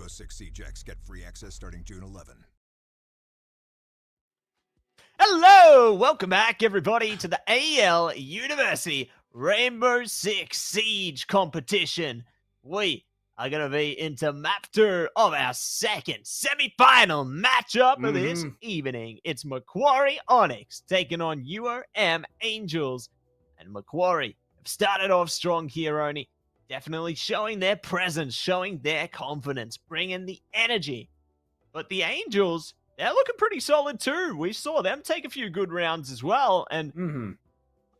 6 Ejects get free access starting June 11. Hello! Welcome back, everybody, to the AEL University Rainbow Six Siege competition. We are going to be into map 2 of our second semi-final matchup of this evening. It's Macquarie Onyx taking on UOM Angels. And Macquarie have started off strong here, Oni. Definitely showing their presence, showing their confidence, bringing the energy. But the Angels, they're looking pretty solid too. We saw them take a few good rounds as well. And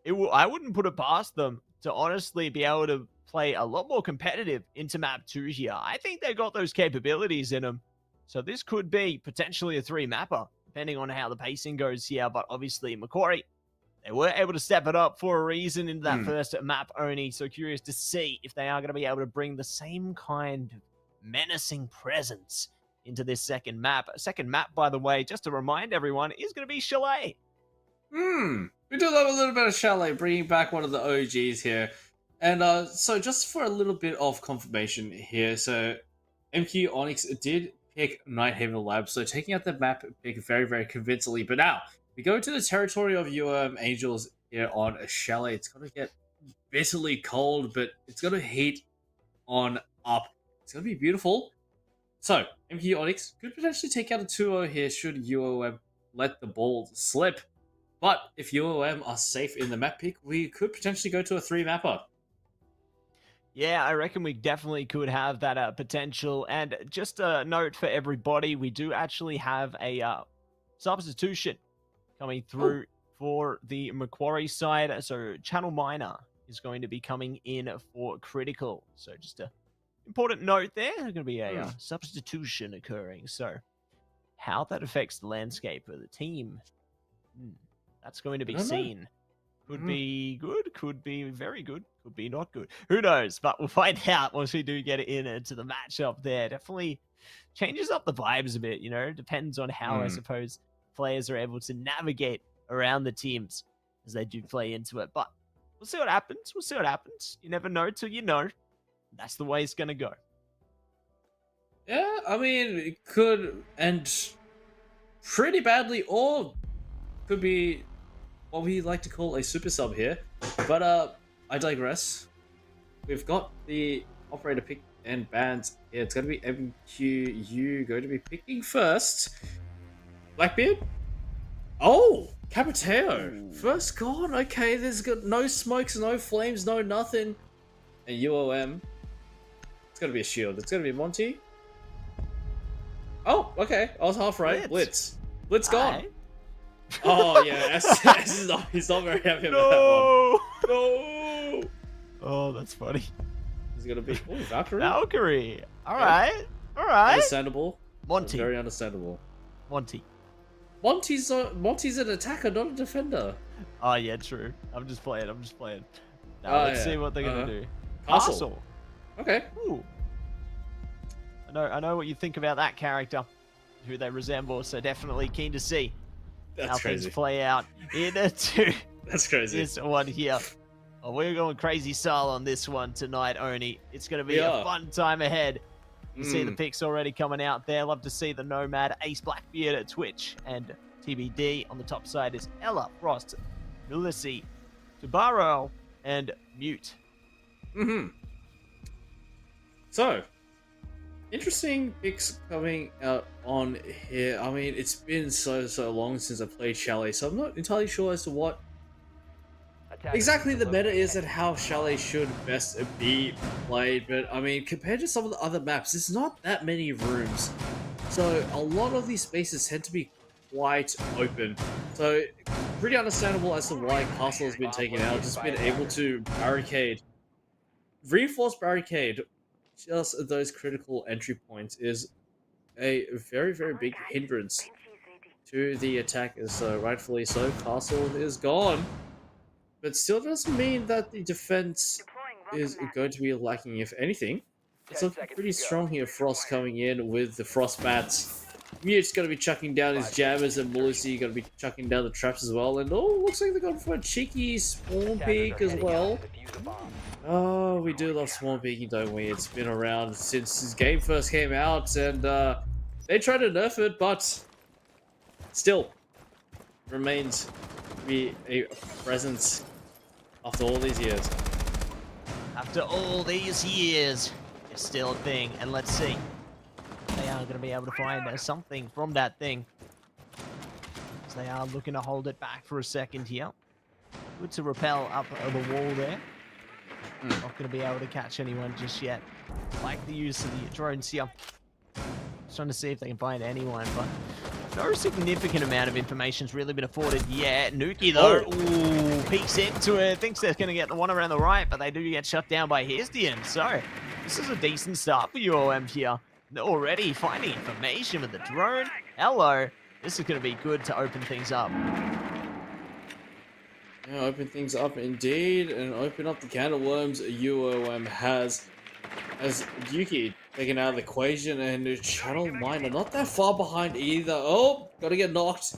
I wouldn't put it past them to honestly be able to play a lot more competitive into map 2 here. I think they got those capabilities in them. So this could be potentially a 3-mapper, depending on how the pacing goes here. But obviously, Macquarie, they were able to step it up for a reason in that first map, Oni. So curious to see if they are going to be able to bring the same kind of menacing presence into this second map. Second map, by the way, just to remind everyone, is going to be Chalet. We do love a little bit of Chalet, bringing back one of the OGs here. And so just for a little bit of confirmation here, so MQ Onyx did pick Nighthaven Labs, so taking out the map pick very, very convincingly. But now, we go to the territory of UOM Angels here on a Chalet. It's going to get bitterly cold, but it's going to heat on up. It's going to be beautiful. So, MQ Onyx could potentially take out a 2-0 here should UOM let the ball slip. But if UOM are safe in the map pick, we could potentially go to a 3-mapper. Yeah, I reckon we definitely could have that potential. And just a note for everybody, we do actually have a substitution coming through for the Macquarie side. So Channel Miner is going to be coming in for Critical. So just a important note there. There's going to be a substitution occurring. So how that affects the landscape of the team, that's going to be seen. Could be good, could be very good, could be not good. Who knows? But we'll find out once we do get into the matchup there. Definitely changes up the vibes a bit, you know. Depends on how, I suppose, players are able to navigate around the teams as they do play into it. But we'll see what happens. We'll see what happens. You never know till you know. That's the way it's going to go. Yeah, I mean, it could end pretty badly, or could be what we like to call a super sub here. But I digress. We've got the operator pick and bans here. It's going to be MQU going to be picking first. Blackbeard? Oh, Capiteo. First gone. Okay, there's got no smokes, no flames, no nothing. And UOM. It's going to be a shield. It's going to be Monty. Oh, okay. I was half right. Blitz gone. Oh yeah, he's not very happy about that one. No. Oh, that's funny. He's gonna be Valkyrie. Valkyrie. All right. Understandable. Monty. Very understandable. Monty's an attacker, not a defender. Oh yeah, true. I'm just playing. Now let's see what they're gonna do. Castle. Okay. Ooh. I know what you think about that character, who they resemble. So definitely keen to see how things play out in That's crazy. This one here. Oh, we're going crazy style on this one tonight, Oni. It's going to be a fun time ahead. You see the picks already coming out there. Love to see the Nomad, Ace Blackbeard at Twitch, and TBD on the top side is Ella, Frost, Ulysses, Tubaro, and Mute. So, interesting picks coming out on here. I mean, it's been so long since I played Chalet, so I'm not entirely sure as to what exactly the meta is and how Chalet should best be played. But I mean, compared to some of the other maps, there's not that many rooms, so a lot of these spaces tend to be quite open. So pretty understandable as to why Castle has been taken out. Just been able to reinforce barricade just those critical entry points is a very, very big hindrance to the attackers. So rightfully so, Castle is gone. But still doesn't mean that the defense is going to be lacking. If anything, it's looking pretty strong here. Frost coming in with the Frost Bats. Mute's going to be chucking down his jammers, and Mulisi going to be chucking down the traps as well. And oh, looks like they're going for a cheeky spawn peek as well. Oh, we do love spawn peeking, don't we? It's been around since this game first came out, and they tried to nerf it, but still remains to be a presence after all these years. After all these years, it's still a thing. And let's see. They are going to be able to find something from that thing. So they are looking to hold it back for a second here. Good to rappel up the wall there. Not going to be able to catch anyone just yet. Like the use of the drones here. Just trying to see if they can find anyone, but no significant amount of information's really been afforded yet. Nuki though, ooh, peeks into it, thinks they're going to get the one around the right, but they do get shut down by Hestian. So this is a decent start for UOM here. They're already finding information with the drone. Hello, this is going to be good to open things up. Yeah, open things up indeed, and open up the can of worms UOM has. As Yuki taken out of the equation, and the channel miner not that far behind either. Oh, gotta get knocked.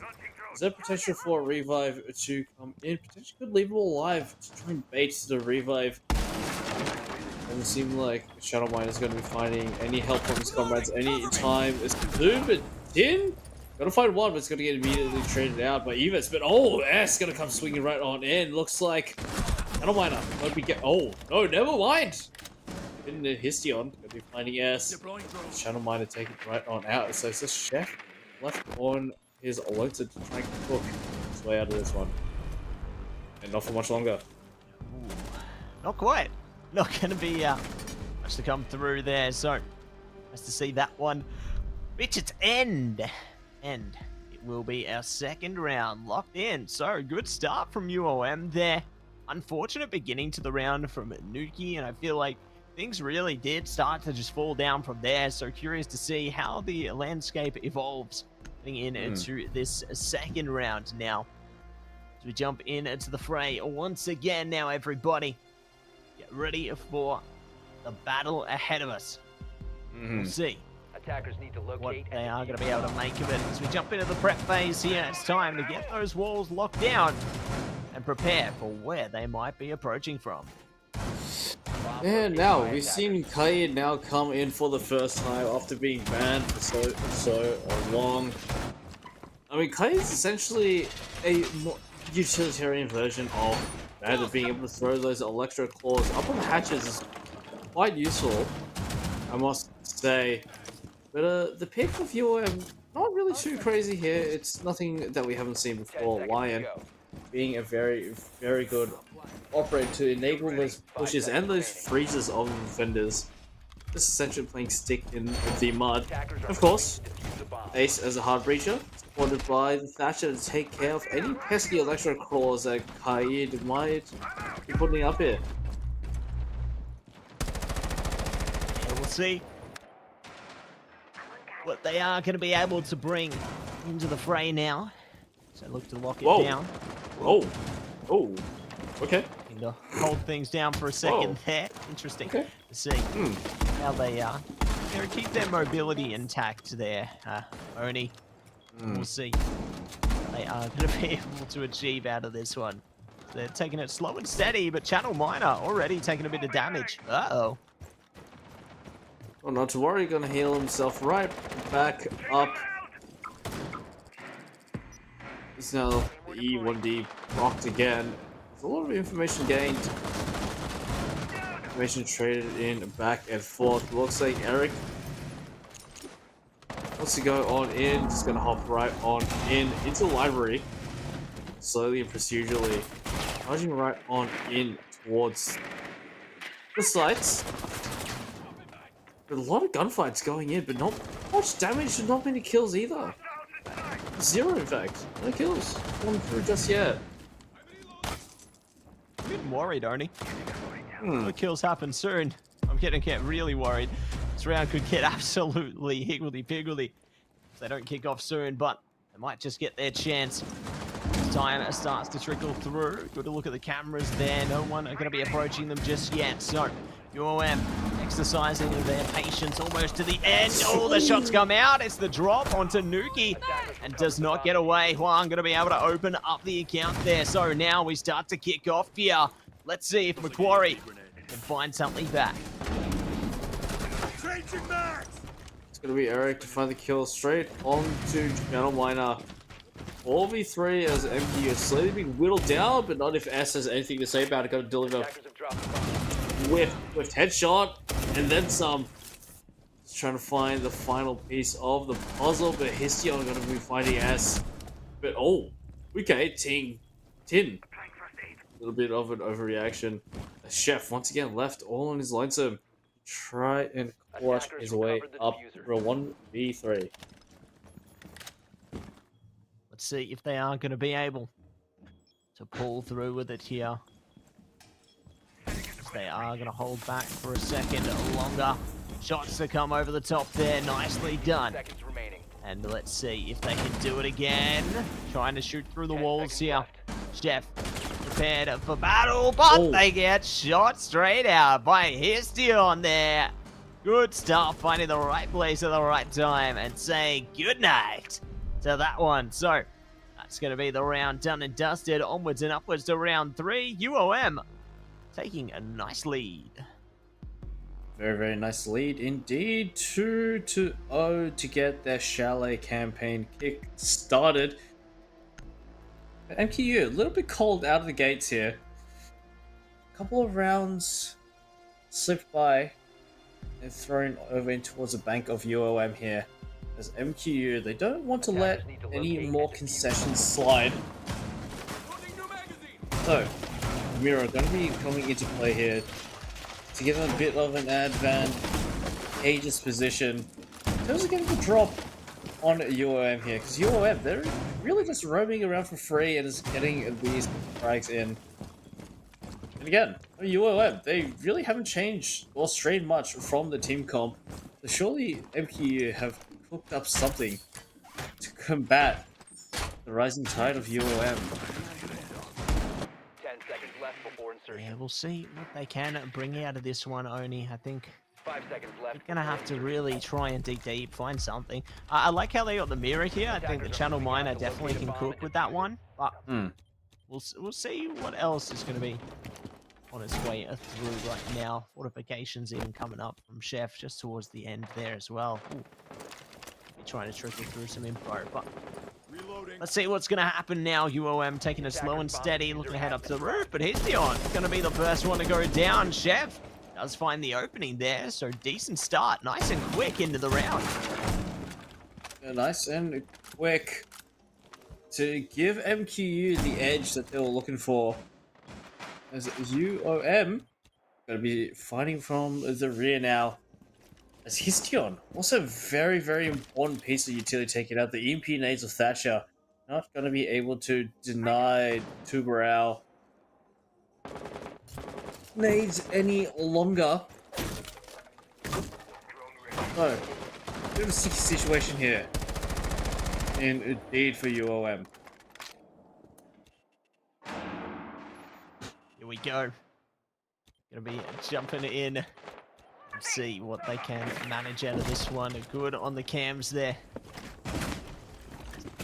Is there potential for a revive to come in? Potentially could leave him alive to try and bait the revive. Doesn't seem like the channel miner is going to be finding any help from his comrades any time soon, but Tin gotta find one, but it's gonna get immediately traded out by Evis. But oh, S gonna come swinging right on in. Looks like channel miner might be oh no, never mind. In the Histion, gonna be finding S. Channel miner taking right on out. So it's just Chef left on his alerted to try and cook his way out of this one. And not for much longer. Ooh, not quite. Not gonna be much to come through there. So nice to see that one reach its end. And it will be our second round locked in. So good start from UOM there. Unfortunate beginning to the round from Nuki, and I feel like things really did start to just fall down from there. So curious to see how the landscape evolves heading into this second round now. As we jump into the fray once again now, everybody. Get ready for the battle ahead of us. We'll see Attackers need to locate what they are going to be able to make of it. As we jump into the prep phase here, it's time to get those walls locked down and prepare for where they might be approaching from. And now we've seen Kaid now come in for the first time after being banned for so long. I mean, Kaid is essentially a more utilitarian version of Bandit. Being able to throw those electro claws up on the hatches is quite useful, I must say. But the pick of UOM, not really too crazy here. It's nothing that we haven't seen before. Lion being a very, very good operator to enable those pushes and those freezes of defenders. Just essentially playing stick in the mud. Of course, Ace as a hard breacher, supported by the Thatcher to take care of any pesky electro claws that Kaid might be putting up here. So we'll see what they are going to be able to bring into the fray now. So look to lock it down. Oh, okay. To hold things down for a second there. Interesting to see how they are. They're keep their mobility intact there, Oni. We'll see what they are going to be able to achieve out of this one. They're taking it slow and steady, but Channel Miner already taking a bit of damage. Uh-oh. Well, not to worry, gonna heal himself right back up. It's now the E1D blocked again. There's a lot of information gained. Information traded in back and forth. Looks like Eric wants to go on in. Just gonna hop right on in into the library. Slowly and procedurally. Charging right on in towards the sites. A lot of gunfights going in, but not much damage and not many kills either. Zero, in fact. No kills. One through just yet. I'm getting worried, Arnie. The kills happen soon. I'm getting really worried. This round could get absolutely higgledy-piggledy if they don't kick off soon, but they might just get their chance. As time starts to trickle through. Good to look at the cameras there. No one are going to be approaching them just yet, so UOM exercising their patience almost to the end. Oh, the shots come out. It's the drop onto Nuki and does not get away. Huang going to be able to open up the account there. So now we start to kick off here. Let's see if Macquarie can find something back. It's going to be Eric to find the kill straight on to Channel Miner. 4v3 as MQ is slowly being whittled down, but not if S has anything to say about it. Got to deliver with headshot and then some. Just trying to find the final piece of the puzzle, but Histion going to be finding S. But oh, okay, Tin. A little bit of an overreaction. Chef once again left all on his lonesome. Try and clutch his way up for a 1v3. Let's see if they are going to be able to pull through with it here. They are going to hold back for a second longer. Shots to come over the top there. Nicely done. And let's see if they can do it again. Trying to shoot through the walls here. Chef prepared for battle, but they get shot straight out by Histion there. Good stuff, finding the right place at the right time and saying good night to that one. So that's going to be the round done and dusted. Onwards and upwards to round 3. UOM taking a nice lead. Very, very nice lead indeed. 2-0 to get their Chalet campaign kick started. MQU, a little bit cold out of the gates here. A couple of rounds slipped by and thrown over in towards the bank of UOM here. As MQU, they don't want to let any more concessions slide. So, Mira going to be coming into play here to give them a bit of an advantageous position in terms of getting the drop on UOM here, because UOM, they're really just roaming around for free and just getting these frags in. And again, UOM, they really haven't changed or strayed much from the team comp. So surely MQU have cooked up something to combat the rising tide of UOM. 10 seconds left before insertion. Yeah, we'll see what they can bring out of this one, Oni. I think 5 seconds left. they're going to have to really try and dig deep, find something. I like how they got the mirror here. I think the Channel Miner definitely can cook with that one. But we'll see what else is going to be on its way through right now. Fortifications even coming up from Chef just towards the end there as well. Ooh. Trying to trickle through some info, but let's see what's going to happen now. UOM taking it slow and steady, looking to head up to the roof, but Histion going to be the first one to go down. Chef does find the opening there, so decent start. Nice and quick into the round. Yeah, nice and quick to give MQU the edge that they were looking for. As UOM going to be fighting from the rear now. As Histion, also very, very important piece of utility taken out. The EMP nades of Thatcher not going to be able to deny Tubarao nades any longer. So, bit of a sticky situation here. Indeed for UOM. Here we go. Gonna be jumping in. See what they can manage out of this one. Good on the cams there.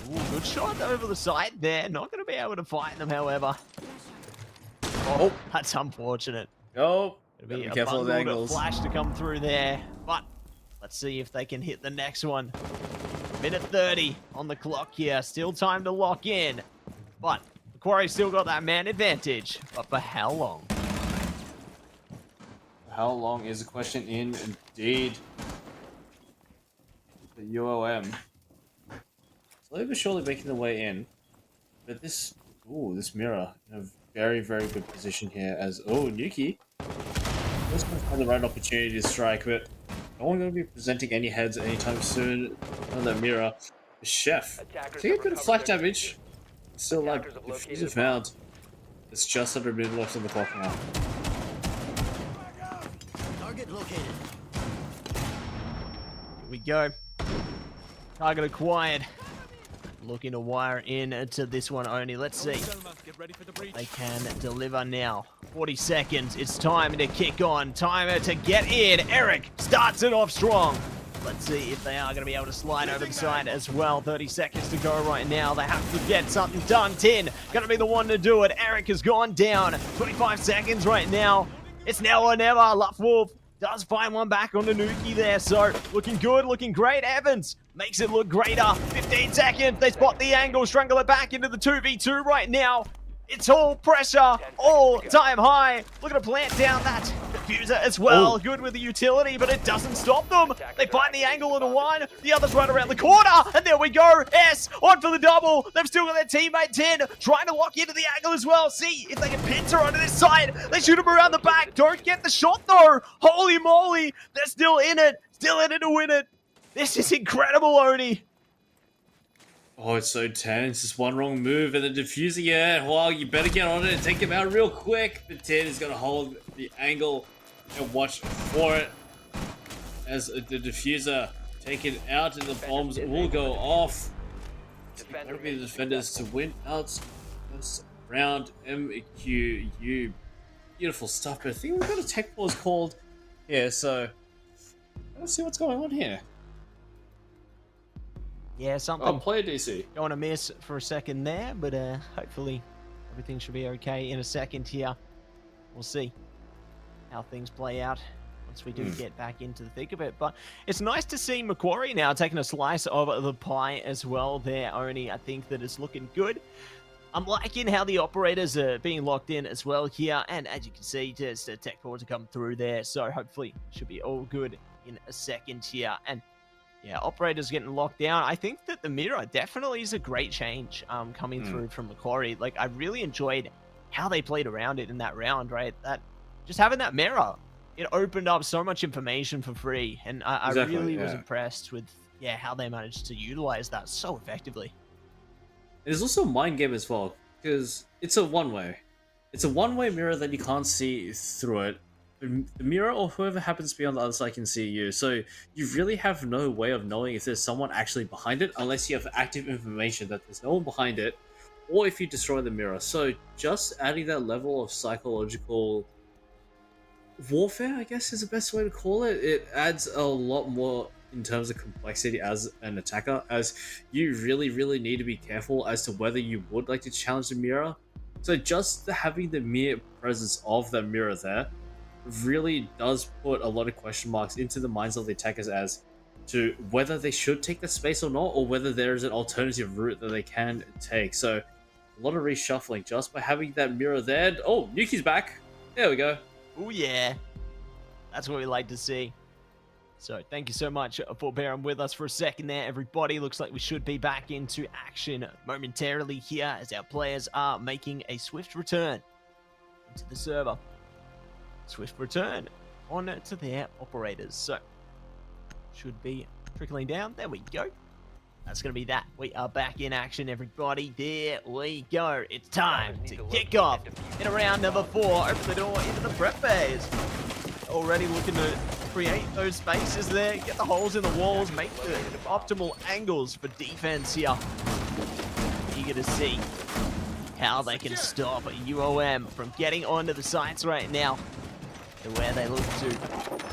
Ooh, good shot over the side there. Not going to be able to fight them, however. Oh, that's unfortunate. Oh, Gonna be a careful of the bundled angles. flash to come through there. But let's see if they can hit the next one. Minute 30 on the clock here. Still time to lock in. But Macquarie still got that man advantage. But for how long? How long is the question indeed? The UOM. Slowly but surely making their way in. But this mirror in a very, very good position here as Nuki. Just going to find the right opportunity to strike, but no one going to be presenting any heads anytime soon on that mirror. The Chef. Take a bit of flak damage. Still like diffuser found. It's just under a minute left on the clock now. Target located. Here we go. Target acquired. looking to wire in to this one only. Let's see what they can deliver now. 40 seconds. It's time to kick on. Timer to get in. Eric starts it off strong. Let's see if they are going to be able to slide over the side as well. 30 seconds to go right now. They have to get something done. 10 going to be the one to do it. Eric has gone down. 25 seconds right now. It's now or never. Luftwolf does find one back on the Nuki there. So looking good, looking great. Evans makes it look greater. 15 seconds. They spot the angle. Strangle it back into the 2v2 right now. It's all pressure, all time high. Looking to plant down that diffuser as well. Oh. Good with the utility, but it doesn't stop them. They find the angle on the one. The other's right around the corner. And there we go. S on for the double. They've still got their teammate 10 trying to lock into the angle as well. See if they can pincer onto this side. They shoot him around the back. Don't get the shot though. Holy moly. They're still in it. Still in it to win it. This is incredible, Oni. Oh, it's so tense. Just one wrong move and the diffuser, yeah. Well, you better get on it and take him out real quick. But 10 is going to hold the angle and watch for it as the diffuser taken out and the bombs will go off. That'll be the defenders to win out this round. MQU. Beautiful stuff. But I think we've got a tech pause called here, so let's see what's going on here. Yeah, something. Oh, play DC. Don't want to miss for a second there, but hopefully everything should be okay in a second here. We'll see how things play out once we do get back into the thick of it. But it's nice to see Macquarie now taking a slice of the pie as well there, Oni. I think that it's looking good. I'm liking how the operators are being locked in as well here. And as you can see, there's a tech forward to come through there. So hopefully it should be all good in a second here. And yeah, operators getting locked down. I think that the mirror definitely is a great change coming through from Macquarie. Like, I really enjoyed how they played around it in that round, right? That just having that mirror, it opened up so much information for free. And I really was impressed with, how they managed to utilize that so effectively. There's also a mind game as well, because it's a one-way. It's a one-way mirror that you can't see through it. The mirror or whoever happens to be on the other side can see you, so you really have no way of knowing if there's someone actually behind it unless you have active information that there's no one behind it, or if you destroy the mirror. So just adding that level of psychological warfare, I guess is the best way to call it. It adds a lot more in terms of complexity as an attacker, as you really need to be careful as to whether you would like to challenge the mirror. So just having the mere presence of the mirror there really does put a lot of question marks into the minds of the attackers as to whether they should take the space or not, or whether there is an alternative route that they can take. So a lot of reshuffling just by having that mirror there. Oh, Yuki's back. There we go. Oh yeah, that's what we like to see. So thank you so much for bearing with us for a second there, everybody. Looks like we should be back into action momentarily here as our players are making a swift return into the server. Swift return on to their operators. So should be trickling down. There we go. That's going to be that. We are back in action, everybody. There we go. It's time to kick off in round number 4. Open the door into the prep phase. Already looking to create those spaces there. Get the holes in the walls. Make the optimal angles for defense here. Eager to see how they can stop UOM from getting onto the sites right now, to where they look to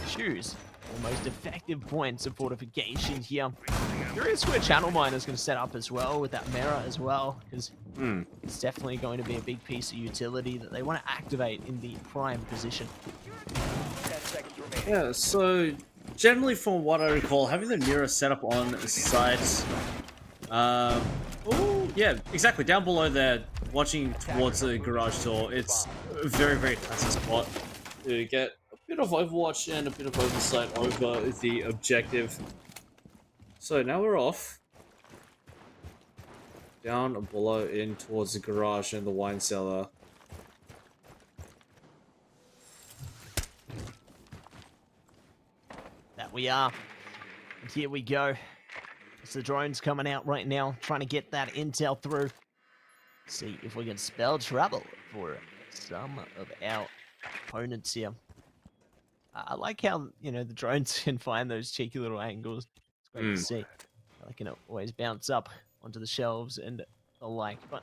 choose the most effective points of fortification here. Curious where Channel Miner is going to set up as well with that mirror as well, because it's definitely going to be a big piece of utility that they want to activate in the prime position. 10 seconds remaining. Yeah, so generally from what I recall, having the mirror set up on sites, oh yeah, exactly, down below there, watching towards the garage door, it's a very classic spot to get a bit of Overwatch and a bit of oversight over the objective. So now we're off. Down below in towards the garage and the wine cellar. That we are. And here we go. It's the drones coming out right now, trying to get that intel through. See if we can spell trouble for some of our opponents here. I like how, you know, the drones can find those cheeky little angles. It's great to see. They can always bounce up onto the shelves and the like. But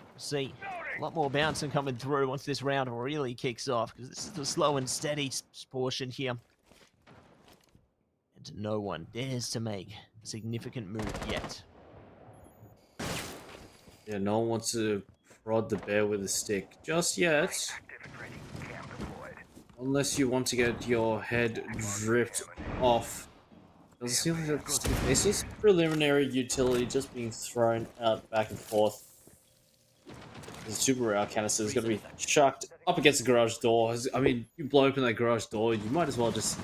we'll see a lot more bouncing coming through once this round really kicks off, because this is the slow and steady portion here. And no one dares to make a significant move yet. Yeah, no one wants to prod the bear with a stick just yet. Unless you want to get your head dripped off. Doesn't seem like that's the case. Just preliminary utility just being thrown out back and forth. The super rare canister is going to be chucked up against the garage door. I mean, you blow open that garage door, you might as well just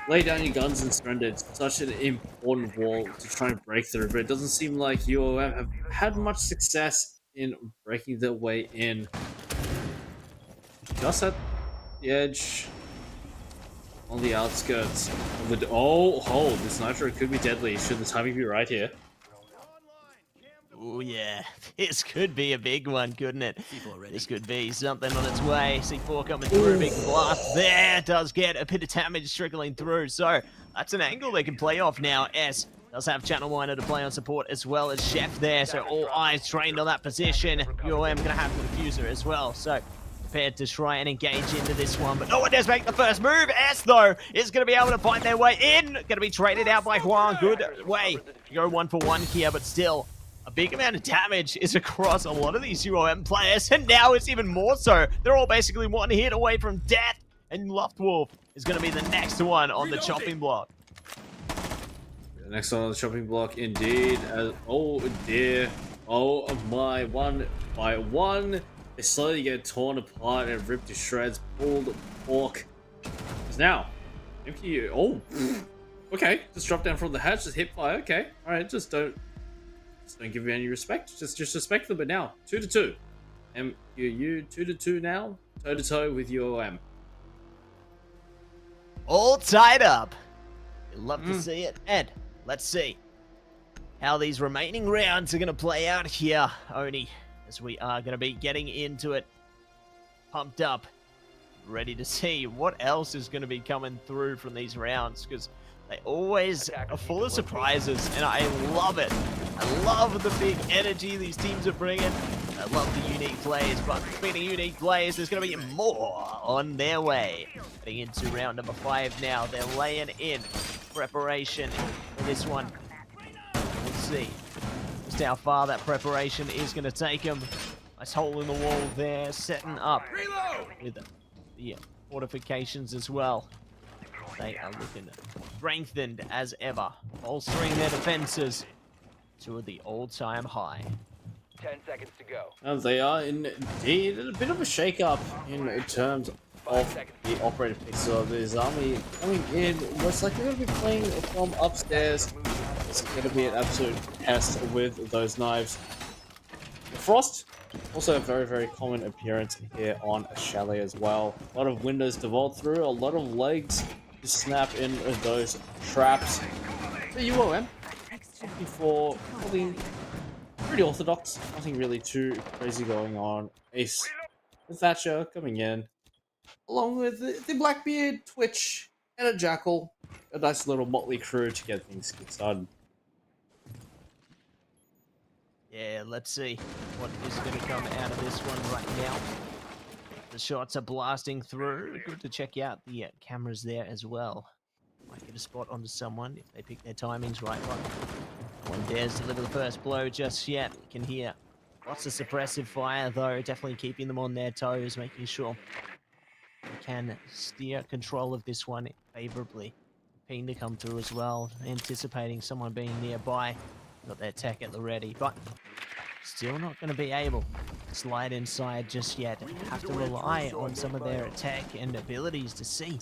lay down your guns and surrender. It's such an important wall to try and break through, but it doesn't seem like you have had much success in breaking their way in. Just at the edge, on the outskirts of the... Oh, this nitro could be deadly. Should the timing be right here? Oh yeah, this could be a big one, couldn't it? This could be something on its way. C4 coming through, big blast there. Does get a bit of damage trickling through, so that's an angle they can play off now. S does have Channel Miner to play on support as well as Chef there, so all eyes trained on that position. UOM going to have the diffuser as well, so prepared to try and engage into this one, but no one does make the first move. S, though, is going to be able to find their way in. Going to be traded out by Huang. Good way to go 1-for-1 here, but still, a big amount of damage is across a lot of these UOM players, and now it's even more so. They're all basically one hit away from death, and Luftwolf is going to be the next one on the chopping block. The next one on the chopping block, indeed. Oh dear. Oh my, one by one. They slowly get torn apart and ripped to shreds. Pulled pork. Because now, MQ. Oh, okay. Just drop down from the hatch. Just hip fire. Okay. All right. Just don't give me any respect. Just respect them. But now, 2-2. MQU 2-2 now. Toe to toe with UOM. All tied up. You'd love to see it. And let's see how these remaining rounds are going to play out here, Oni, as we are going to be getting into it. Pumped up, ready to see what else is going to be coming through from these rounds, because they always are full of surprises, and I love it. I love the big energy these teams are bringing. I love the unique plays, but speaking of unique plays, there's going to be more on their way. Heading into round number 5 now. They're laying in preparation for this one. We'll see just how far that preparation is going to take them. Nice hole in the wall there, setting up with the fortifications as well. They are looking strengthened as ever, bolstering their defenses to the all-time high. 10 seconds to go. And they are indeed a bit of a shake-up in terms of the operator picks of this army coming in. Most likely going to be playing from upstairs. It's going to be an absolute pest with those knives. Frost, also a very, very common appearance here on a chalet as well. A lot of windows to vault through, a lot of legs to snap in those traps. The UOM, looking for probably pretty orthodox, nothing really too crazy going on. Ace and Thatcher coming in, along with the Blackbeard, Twitch, and a Jackal. A nice little motley crew to get things kick-started. Yeah, let's see what is going to come out of this one right now. The shots are blasting through. Good to check out the cameras there as well. Might get a spot onto someone if they pick their timings right. No one dares deliver the first blow just yet. You can hear lots of suppressive fire though, definitely keeping them on their toes, making sure they can steer control of this one favorably. Ping to come through as well, anticipating someone being nearby. Got their tech at the ready, but still not going to be able to slide inside just yet. Have to rely on some of their tech and abilities to see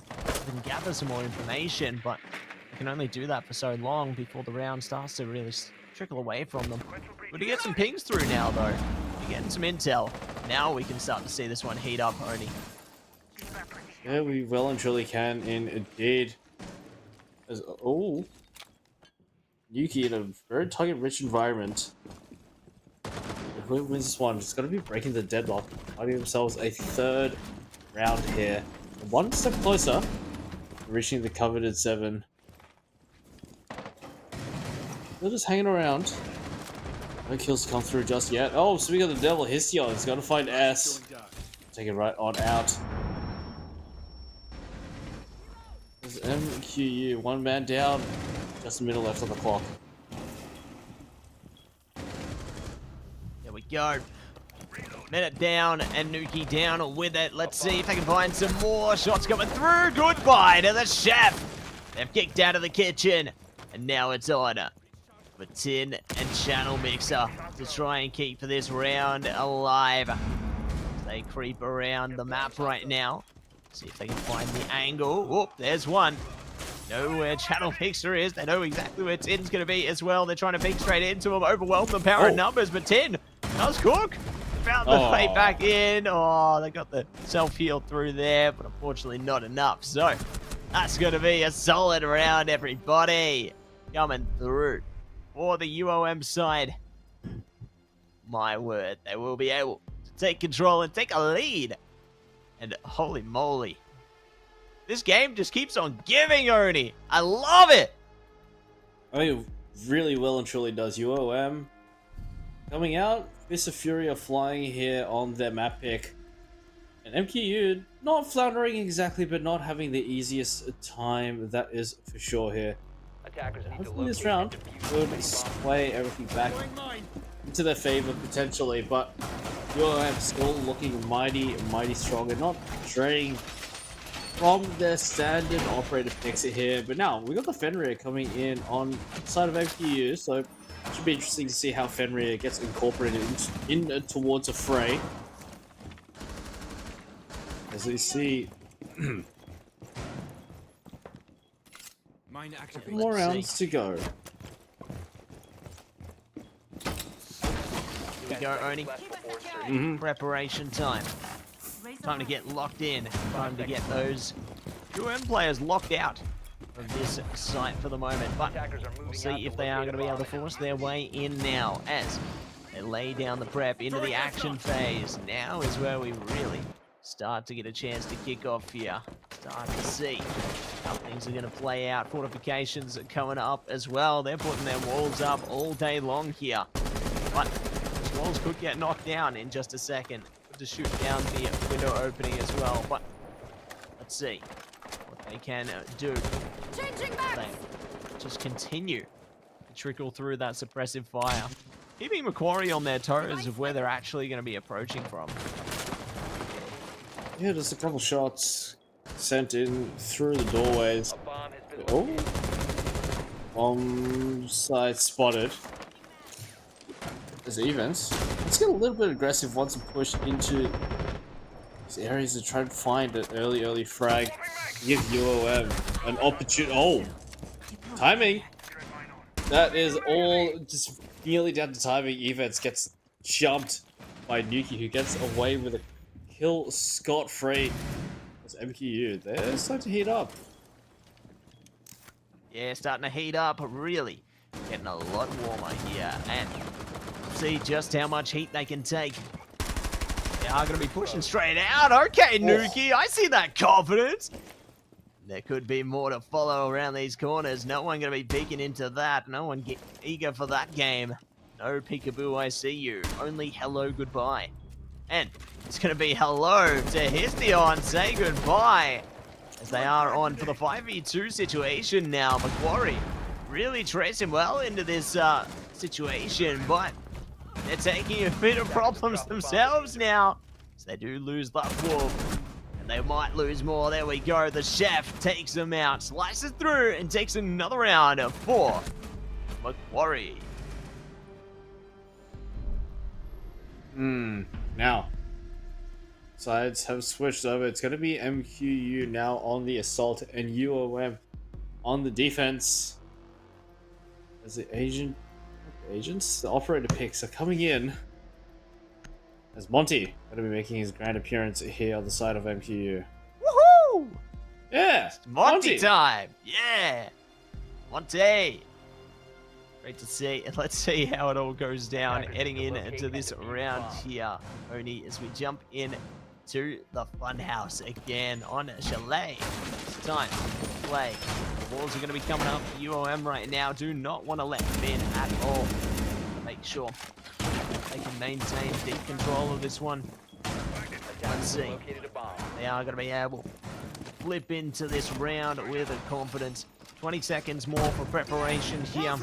and gather some more information, but you can only do that for so long before the round starts to really trickle away from them. Good to get some pings through now, though. You're getting some intel. Now we can start to see this one heat up, Oni. Yeah, we well and truly can, indeed. Oh, Yuki in a very target-rich environment. Who wins this one? It's going to be breaking the deadlock, finding themselves a third round here. One step closer, reaching the coveted 7. They're just hanging around. No kills come through just yet. Oh, speaking of the devil, Histion is going to find S. Take it right on out. There's MQU, one man down. Just a minute left on the clock. There we go. Minute down and Nuki down with it. Let's see if they can find some more shots coming through. Goodbye to the chef. They've kicked out of the kitchen. And now it's on the tin and channel mixer to try and keep this round alive. They creep around the map right now. See if they can find the angle. Whoop, there's one. Know where channel mixer is. They know exactly where Tin's going to be as well. They're trying to peek straight into him, overwhelm the power of numbers, but Tin does cook. Found the way back in. Oh, they got the self-heal through there, but unfortunately not enough. So that's going to be a solid round, everybody. Coming through for the UOM side. My word, they will be able to take control and take a lead. And holy moly, this game just keeps on giving, Oni. I love it. I mean, really well and truly does. UOM coming out. Fist of Fury are flying here on their map pick. And MQU not floundering exactly, but not having the easiest time. That is for sure here. Attackers need to Hopefully this locate round and defuse will any sway everything back into their favor potentially, but UOM still looking mighty strong and not straying from their standard operator picks here. But now we got the Fenrir coming in on the side of MQU, so it should be interesting to see how Fenrir gets incorporated in towards a fray. As we see more rounds to go. Here we go, Oni. left before surgery. Preparation time. Time to get locked in. Time to get those UM players locked out of this site for the moment. But Attackers are moving we'll see out if to they are locate going to be a able to bomb. force their way in now as they lay down the prep into the action phase. Now is where we really start to get a chance to kick off here. Start to see how things are going to play out. Fortifications are coming up as well. They're putting their walls up all day long here. But those walls could get knocked down in just a second. To shoot down the window opening as well. But let's see what they can do. They just continue to trickle through that suppressive fire. Keeping Macquarie on their toes of where they're actually going to be approaching from. Yeah, just a couple shots sent in through the doorways. A bomb has been located. Bomb side spotted. There's events. Let's get a little bit aggressive once we push into these areas to try and find an early frag. Give UOM an opportunity. Oh! Timing! That is all just nearly down to timing. Events gets jumped by Nuki, who gets away with a kill scot-free. That's MQU. They're starting to heat up. Yeah, starting to heat up, really getting a lot warmer here. And see just how much heat they can take. They are going to be pushing straight out. Okay, Nuki, I see that confidence. There could be more to follow around these corners. No one going to be peeking into that. No one get eager for that game. No peekaboo, I see you. Only hello, goodbye. And it's going to be hello to Histion. Say goodbye. As they are on for the 5v2 situation now. Macquarie really tracing well into this situation, but they're taking a bit of problems themselves now. So they do lose that wolf. And they might lose more. There we go. The chef takes them out, slices through, and takes another round of 4. Macquarie. Now, sides have switched over. It's going to be MQU now on the assault and UOM on the defense. As the agents, the operator picks are coming in. As Monty going to be making his grand appearance here on the side of MQU. Woohoo! Yeah, Monty time. Yeah. Monty. Great to see. And let's see how it all goes down heading into this round here. Oni, as we jump in to the funhouse again on Chalet. It's time to play. The walls are going to be coming up for UOM right now. Do not want to let them in at all. Make sure they can maintain deep control of this one. Let's see. Located a bomb. They are going to be able to flip into this round with confidence. 20 seconds more for preparation here.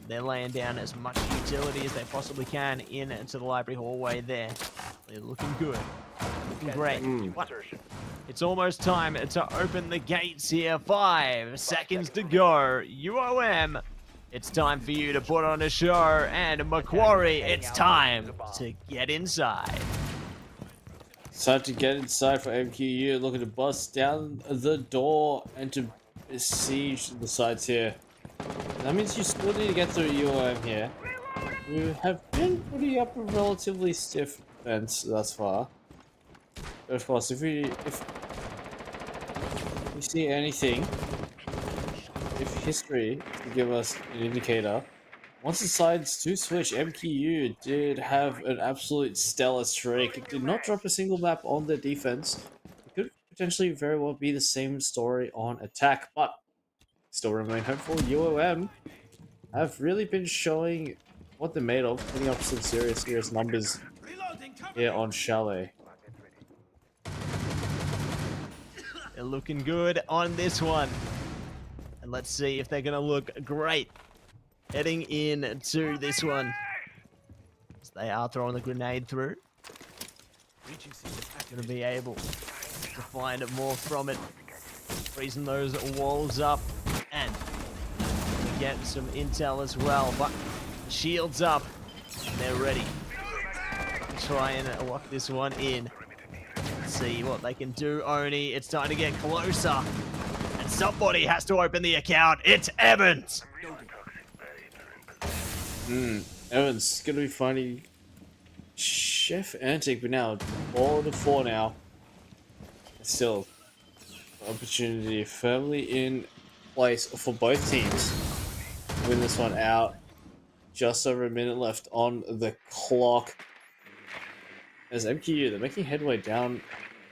They're laying down as much utility as they possibly can into the library hallway there. They're looking good. Looking great. But Insertion. it's almost time to open the gates here. 5 seconds to go. UOM, it's time for you to put on a show. And Macquarie, it's time to get inside. It's time to get inside for MQU, looking to bust down the door and to besiege the sides here. That means you still need to get through UOM here. You have been putting up a relatively stiff defense thus far. But of course, if we see anything, if history to give us an indicator, once the sides to switch, MQU did have an absolute stellar streak. It did not drop a single map on their defense. It could potentially very well be the same story on attack, but still remain hopeful. UOM have really been showing what they're made of, putting up some serious numbers here on Chalet. They're looking good on this one. And let's see if they're going to look great heading into this one. As they are throwing the grenade through. Going to be able to find more from it. Freezing those walls up. And get some intel as well. But shields up. And they're ready to try and lock this one in. See what they can do, Oni. It's time to get closer. And somebody has to open the account. It's Evans. Evans gonna be finding Chef Antic, but now 4-4 now. Still, opportunity firmly in place for both teams to win this one out. Just over a minute left on the clock. As MQU, they're making headway down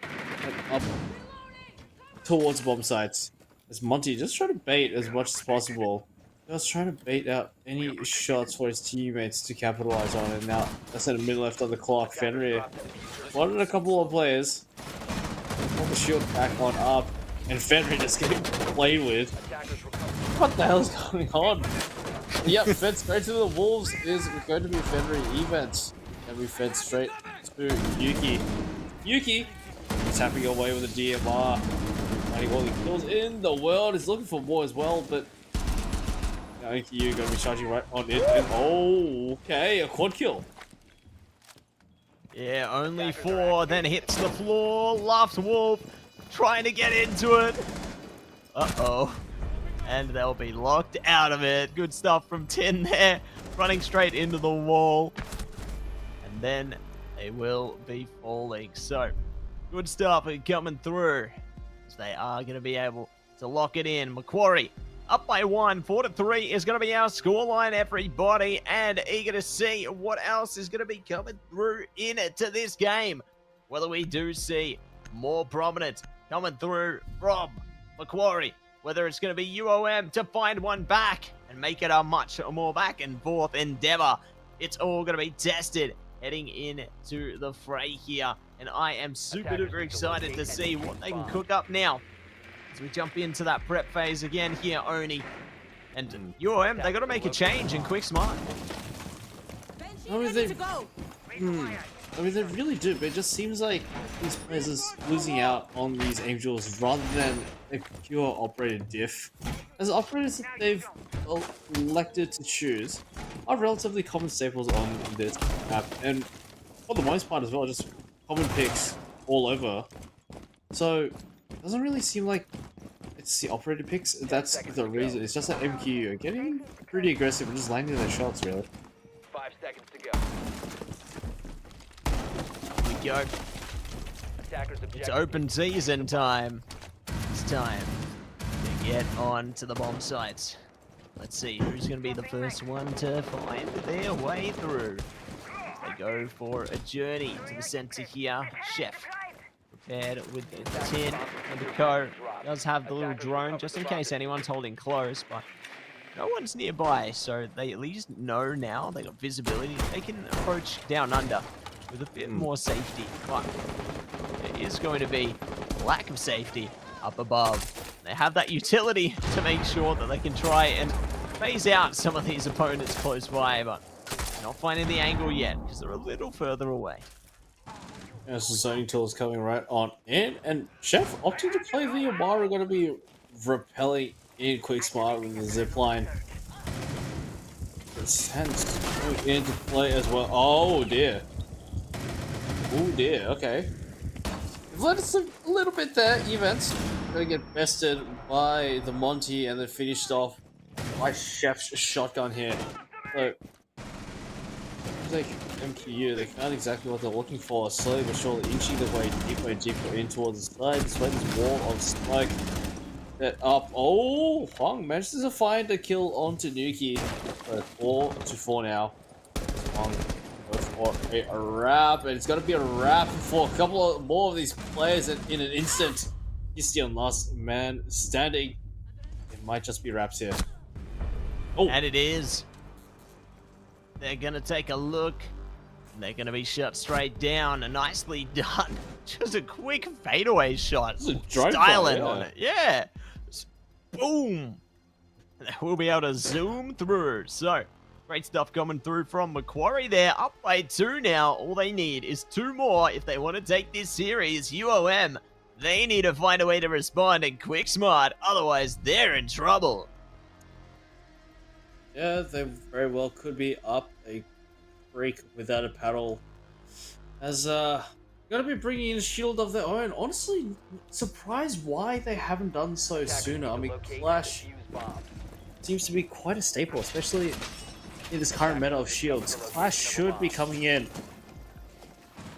and up towards bomb sites. As Monty just trying to bait as much as possible. Just trying to bait out any shots for his teammates to capitalize on it. Now, that's at a minute left on the clock. Fenrir wanted a couple of players. Put the shield back on up. And Fenrir just getting played with. What the hell is going on? Yep, fed straight to the Wolves is going to be Fenrir events. And we fed straight to Yuki. Yuki is tapping away with a DMR. Finding all the kills in the world. Is looking for more as well, but I think you're going to be charging right on it. And, oh, okay, a quad kill. Yeah, only 4, then hits the floor. Laughs Wolf, trying to get into it. Uh-oh. And they'll be locked out of it. Good stuff from Tin there. Running straight into the wall. And then they will be falling. So, good stuff coming through. So they are going to be able to lock it in. Macquarie up by 1. 4-3 is going to be our scoreline, everybody. And eager to see what else is going to be coming through into this game. Whether we do see more prominence coming through from Macquarie. Whether it's going to be UOM to find one back and make it a much more back and forth endeavor. It's all going to be tested heading into the fray here. And I am super duper excited to see what they can cook up now. As we jump into that prep phase again here, Oni. And UOM, they got to make a change in quick smart. I mean, they really do, but it just seems like these players are losing out on these Angels rather than a pure operated diff. As operators that they've elected to choose are relatively common staples on this map, and for the most part as well, just common picks all over. So, it doesn't really seem like it's the operated picks, that's the reason. It's just that MQ are getting pretty aggressive and just landing their shots, really. 5 seconds to go. Go. Attackers It's objective. open season time. It's time to get on to the bomb sites. Let's see who's going to be the first one to find their way through. They go for a journey to the center here. Chef prepared with the tin and the co. Does have the little drone just in case anyone's holding close, but no one's nearby, so they at least know now. They got visibility. They can approach down under with a bit more safety. But there is going to be lack of safety up above. They have that utility to make sure that they can try and phase out some of these opponents close by, but they're not finding the angle yet because they're a little further away. As the zoning tool is coming right on in, and Chef opting to play the Yamara going to be repelling in quick smart with the zipline. The sense going into play as well. Oh dear. Oh dear, okay. We've let us a little bit there, events. Gonna get bested by the Monty and then finished off by Chef's shotgun here. So, like MQU, they found exactly what they're looking for. Slowly but surely inching their way deeper and deeper in towards the side. Despite this wall of smoke that up. Oh, Huang manages to find a kill onto Nuki. So 4-4 now. Huang goes for a wrap, and it's gonna be a wrap for a couple of more of these players in an instant. He's still last man standing. It might just be wraps here. Oh, And it is. They're going to take a look. They're going to be shut straight down. Nicely done. Just a quick fadeaway shot. This is a drone Styling shot, yeah. on it. Yeah. Just boom. We'll be able to zoom through. So, great stuff coming through from Macquarie there. Up by 2 now. All they need is 2 more if they want to take this series. UOM, they need to find a way to respond and quick smart. Otherwise, they're in trouble. yeah, they very well could be up a creek without a paddle. As gonna be bringing in a shield of their own. Honestly, surprised why they haven't done so sooner. I mean, Clash seems to be quite a staple, especially in this current meta of shields. Clash should be coming in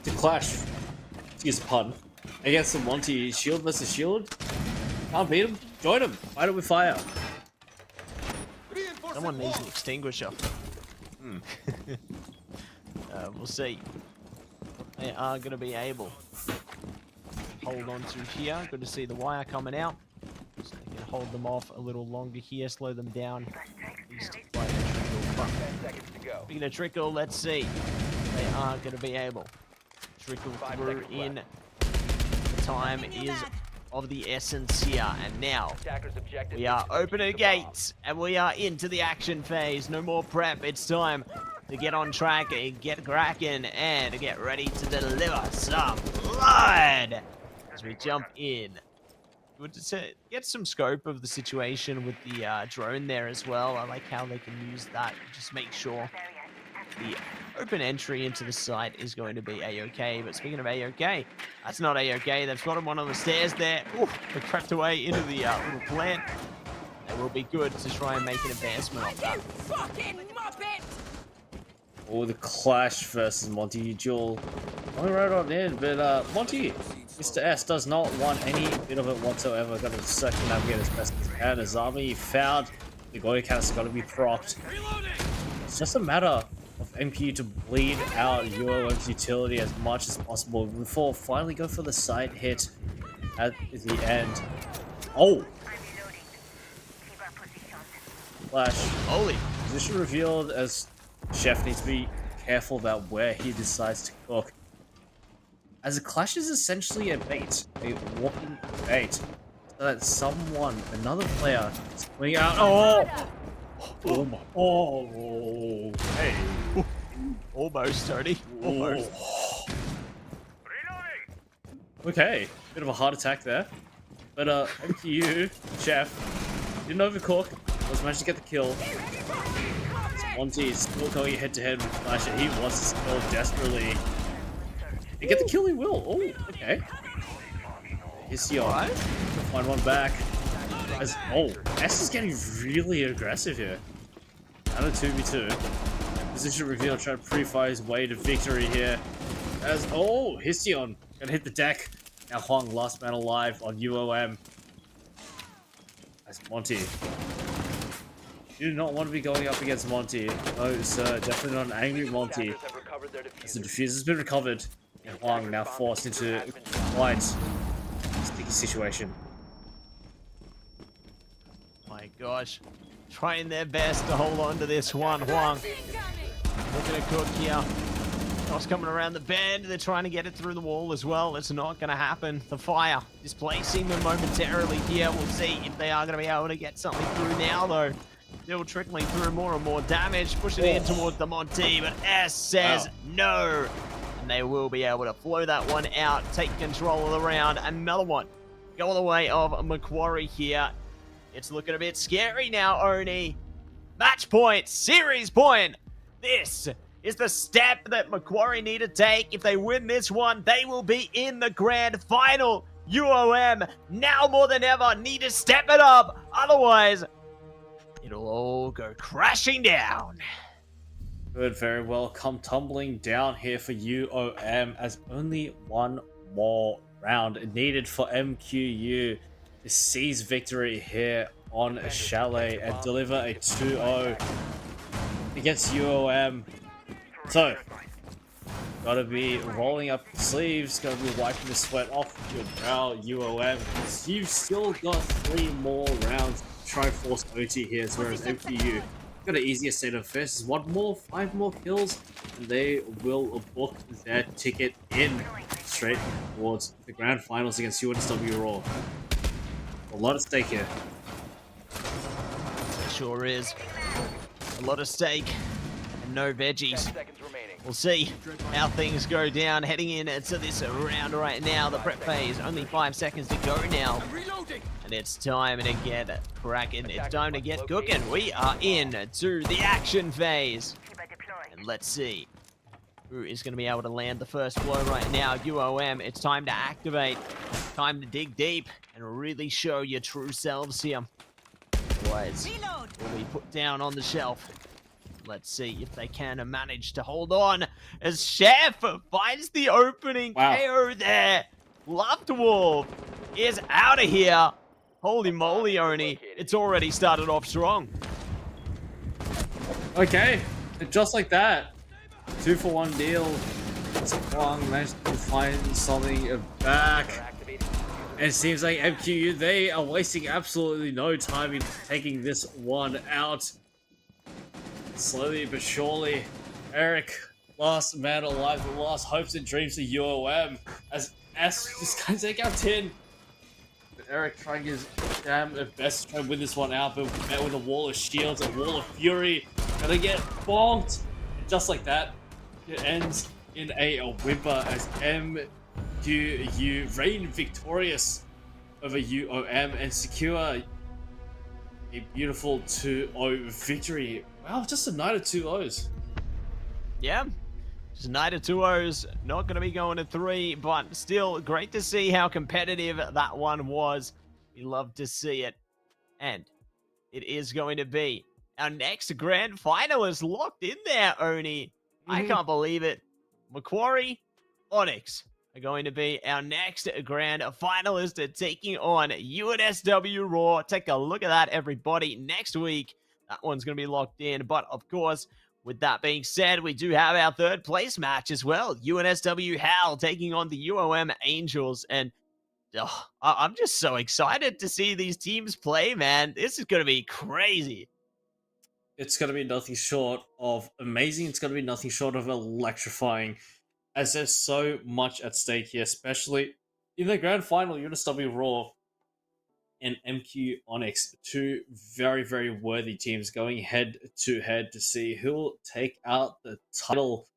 to clash, excuse the pun, against the Monty. Shield versus shield. Can't beat him. Join him. Fight it with fire. Someone needs an extinguisher. We'll see. They are going to be able to hold on to here. Good to see the wire coming out. So they can hold them off a little longer here, slow them down. At least by a trickle. 10 seconds to go. Speaking of trickle, let's see. They are going to be able to trickle 5 through seconds in. left. The time is of the essence here. And now Attackers objective we are is to opening defuse the bomb. gates, and we are into the action phase. No more prep. It's time to get on track and get cracking and get ready to deliver some blood as we jump in. Good to get some scope of the situation with the drone there as well. I like how they can use that. Just make sure the open entry into the site is going to be A-OK. But speaking of A-OK, that's not A-OK. They've got him one on the stairs there. Ooh, they crept away into the little plant. It will be good to try and make an advancement of that. Oh, the Clash versus Monty duel. Only right on in, but Monty, Mr. S does not want any bit of it whatsoever. Got to circumnavigate as best as he can. As Army found the Goya canister got to be procced. It's just a matter of MPU to bleed out UOM's utility as much as possible before finally go for the side hit at the end. Oh! Flash. Holy. Position revealed as Chef needs to be careful about where he decides to cook. As a Clash is essentially a bait, a walking bait, so that someone, another player, is putting out. Oh! Oh my! Oh! Hey! Almost, Tony. Almost. Okay, bit of a heart attack there, but MPU Chef didn't overcook. Was managed to get the kill. Monty is still going head to head with Clash. He wants this kill desperately. To get the kill, he will. Oh, okay. Hisio. Alright. Find one back. As S is getting really aggressive here. And a 2v2. Position reveal, trying to pre-fire his way to victory here. As Histion gonna hit the deck. Now Huang, last man alive on UOM. As Monty. You do not want to be going up against Monty. No, sir, definitely not an angry Monty. Attackers have recovered their As the diffuser. diffuser's been recovered, and Huang now forced into quite a sticky situation. My gosh. trying their best to hold on to this one. Huang looking to cook here. Toss coming around the bend. They're trying to get it through the wall as well. It's not going to happen. The fire displacing them momentarily here. We'll see if they are going to be able to get something through now, though. Still trickling through more and more damage. Pushing in towards the Monty, but S says no. And they will be able to flow that one out. Take control of the round. Another one. Go the way of Macquarie here. It's looking a bit scary now, Oni. Match point. Series point. This is the step that Macquarie need to take. If they win this one, they will be in the grand final. UOM, now more than ever, need to step it up. Otherwise, it'll all go crashing down. Good, very well. Come tumbling down here for UOM as only one more round needed for MQU to seize victory here on Chalet and deliver a 2-0 against UOM. So, gotta be rolling up the sleeves, gotta be wiping the sweat off your brow, UOM, because you've still got 3 more rounds to try force OT here, whereas MQU got an easier set of versus 5 more kills, and they will book their ticket in straight towards the grand finals against UNSW Raw. A lot at stake here. It sure is. A lot at stake. No veggies. 10 seconds remaining. We'll see how things go down heading into this round right now. The prep phase, only 5 seconds to go now. And it's time to get cracking. It's time to get cooking. We are in to the action phase. And let's see who is going to be able to land the first blow right now. UOM, it's time to activate. Time to dig deep and really show your true selves here. Otherwise, will be put down on the shelf. Let's see if they can manage to hold on as Chef finds the opening KO there. Luftwolf is out of here. Holy moly, Oni. It's already started off strong. Okay, just like that. 2-for-1 deal. Huang managed to find something back. And it seems like MQU, they are wasting absolutely no time in taking this one out. Slowly but surely, Eric, last man alive, the last hopes and dreams of UOM, as S just gonna take out 10. But Eric trying his damn best to try and win this one out, but met with a wall of shields, a wall of fury, gonna get bonked. And just like that, it ends in a whimper as MQU reign victorious over UOM and secure a beautiful 2-0 victory. Wow, just a night of 2-0s. Yeah, just a night of 2-0s. Not going to be going to 3, but still great to see how competitive that one was. We love to see it. And it is going to be our next grand finalist locked in there, Oni. I can't believe it. Macquarie, Onyx are going to be our next grand finalist taking on UNSW Raw. Take a look at that, everybody. Next week, that one's going to be locked in. But, of course, with that being said, we do have our third place match as well. UNSW HAL taking on the UOM Angels. And I'm just so excited to see these teams play, man. This is going to be crazy. It's going to be nothing short of amazing. It's going to be nothing short of electrifying, as there's so much at stake here, especially in the grand final, UNSW Raw and MQ Onyx, 2 very, very worthy teams going head-to-head to see who will take out the title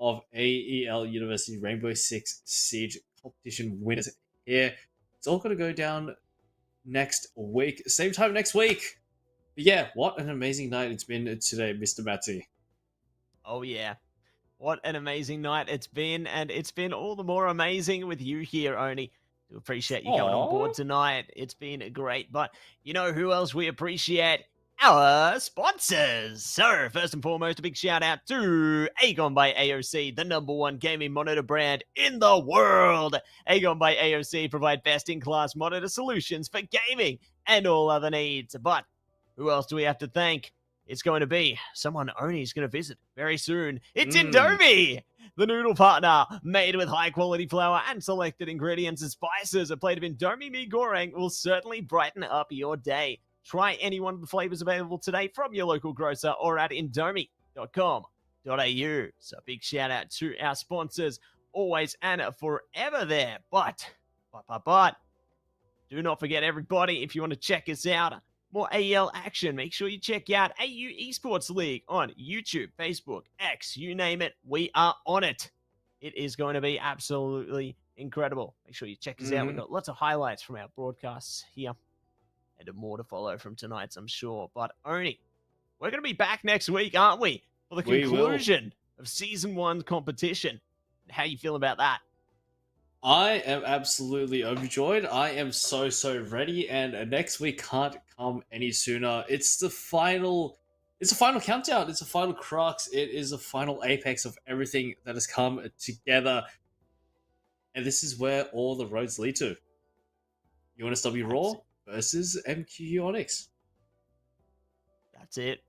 of AEL University Rainbow Six Siege competition winners here. It's all going to go down next week, same time next week. But yeah, what an amazing night it's been today, Mr. Matty. Oh, yeah. What an amazing night it's been, and it's been all the more amazing with you here, Oni. We appreciate you coming on board tonight. It's been great, but you know who else we appreciate? Our sponsors. So, first and foremost, a big shout out to AGON by AOC, the #1 gaming monitor brand in the world. AGON by AOC provide best-in-class monitor solutions for gaming and all other needs. But who else do we have to thank? It's going to be someone Oni's going to visit very soon. It's Indomie, the noodle partner, made with high-quality flour and selected ingredients and spices. A plate of Indomie mee goreng will certainly brighten up your day. Try any one of the flavors available today from your local grocer or at indomie.com.au. So big shout out to our sponsors, always and forever there. But, do not forget, everybody, if you want to check us out, more AEL action, make sure you check out AU Esports League on YouTube, Facebook, X, you name it, we are on it. It is going to be absolutely incredible. Make sure you check us out. We've got lots of highlights from our broadcasts here and more to follow from tonight's, I'm sure. But Oni, we're going to be back next week, aren't we? For the conclusion of Season 1 competition. How you feel about that? I am absolutely overjoyed. I am so ready, and next week can't come any sooner. It's the final countdown. It's a final crux. It is a final apex of everything that has come together. And this is where all the roads lead to. UNSW Raw versus MQ Onyx. That's it.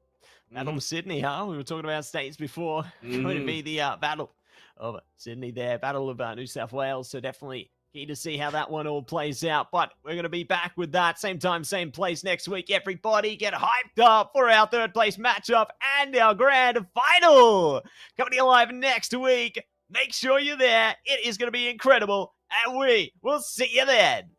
Battle of Sydney, huh? We were talking about states before. Going to be the Battle of Sydney there. Battle of New South Wales. So definitely keen to see how that one all plays out. But we're going to be back with that same time, same place next week. Everybody get hyped up for our third place matchup and our grand final. Coming to you live next week. Make sure you're there. It is going to be incredible. And we will see you then.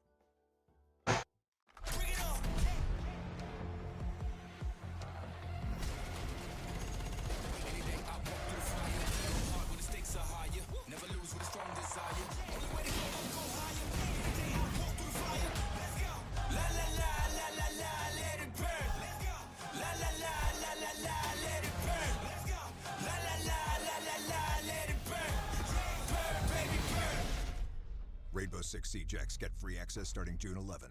Rainbow Six Siege X get free access starting June 11.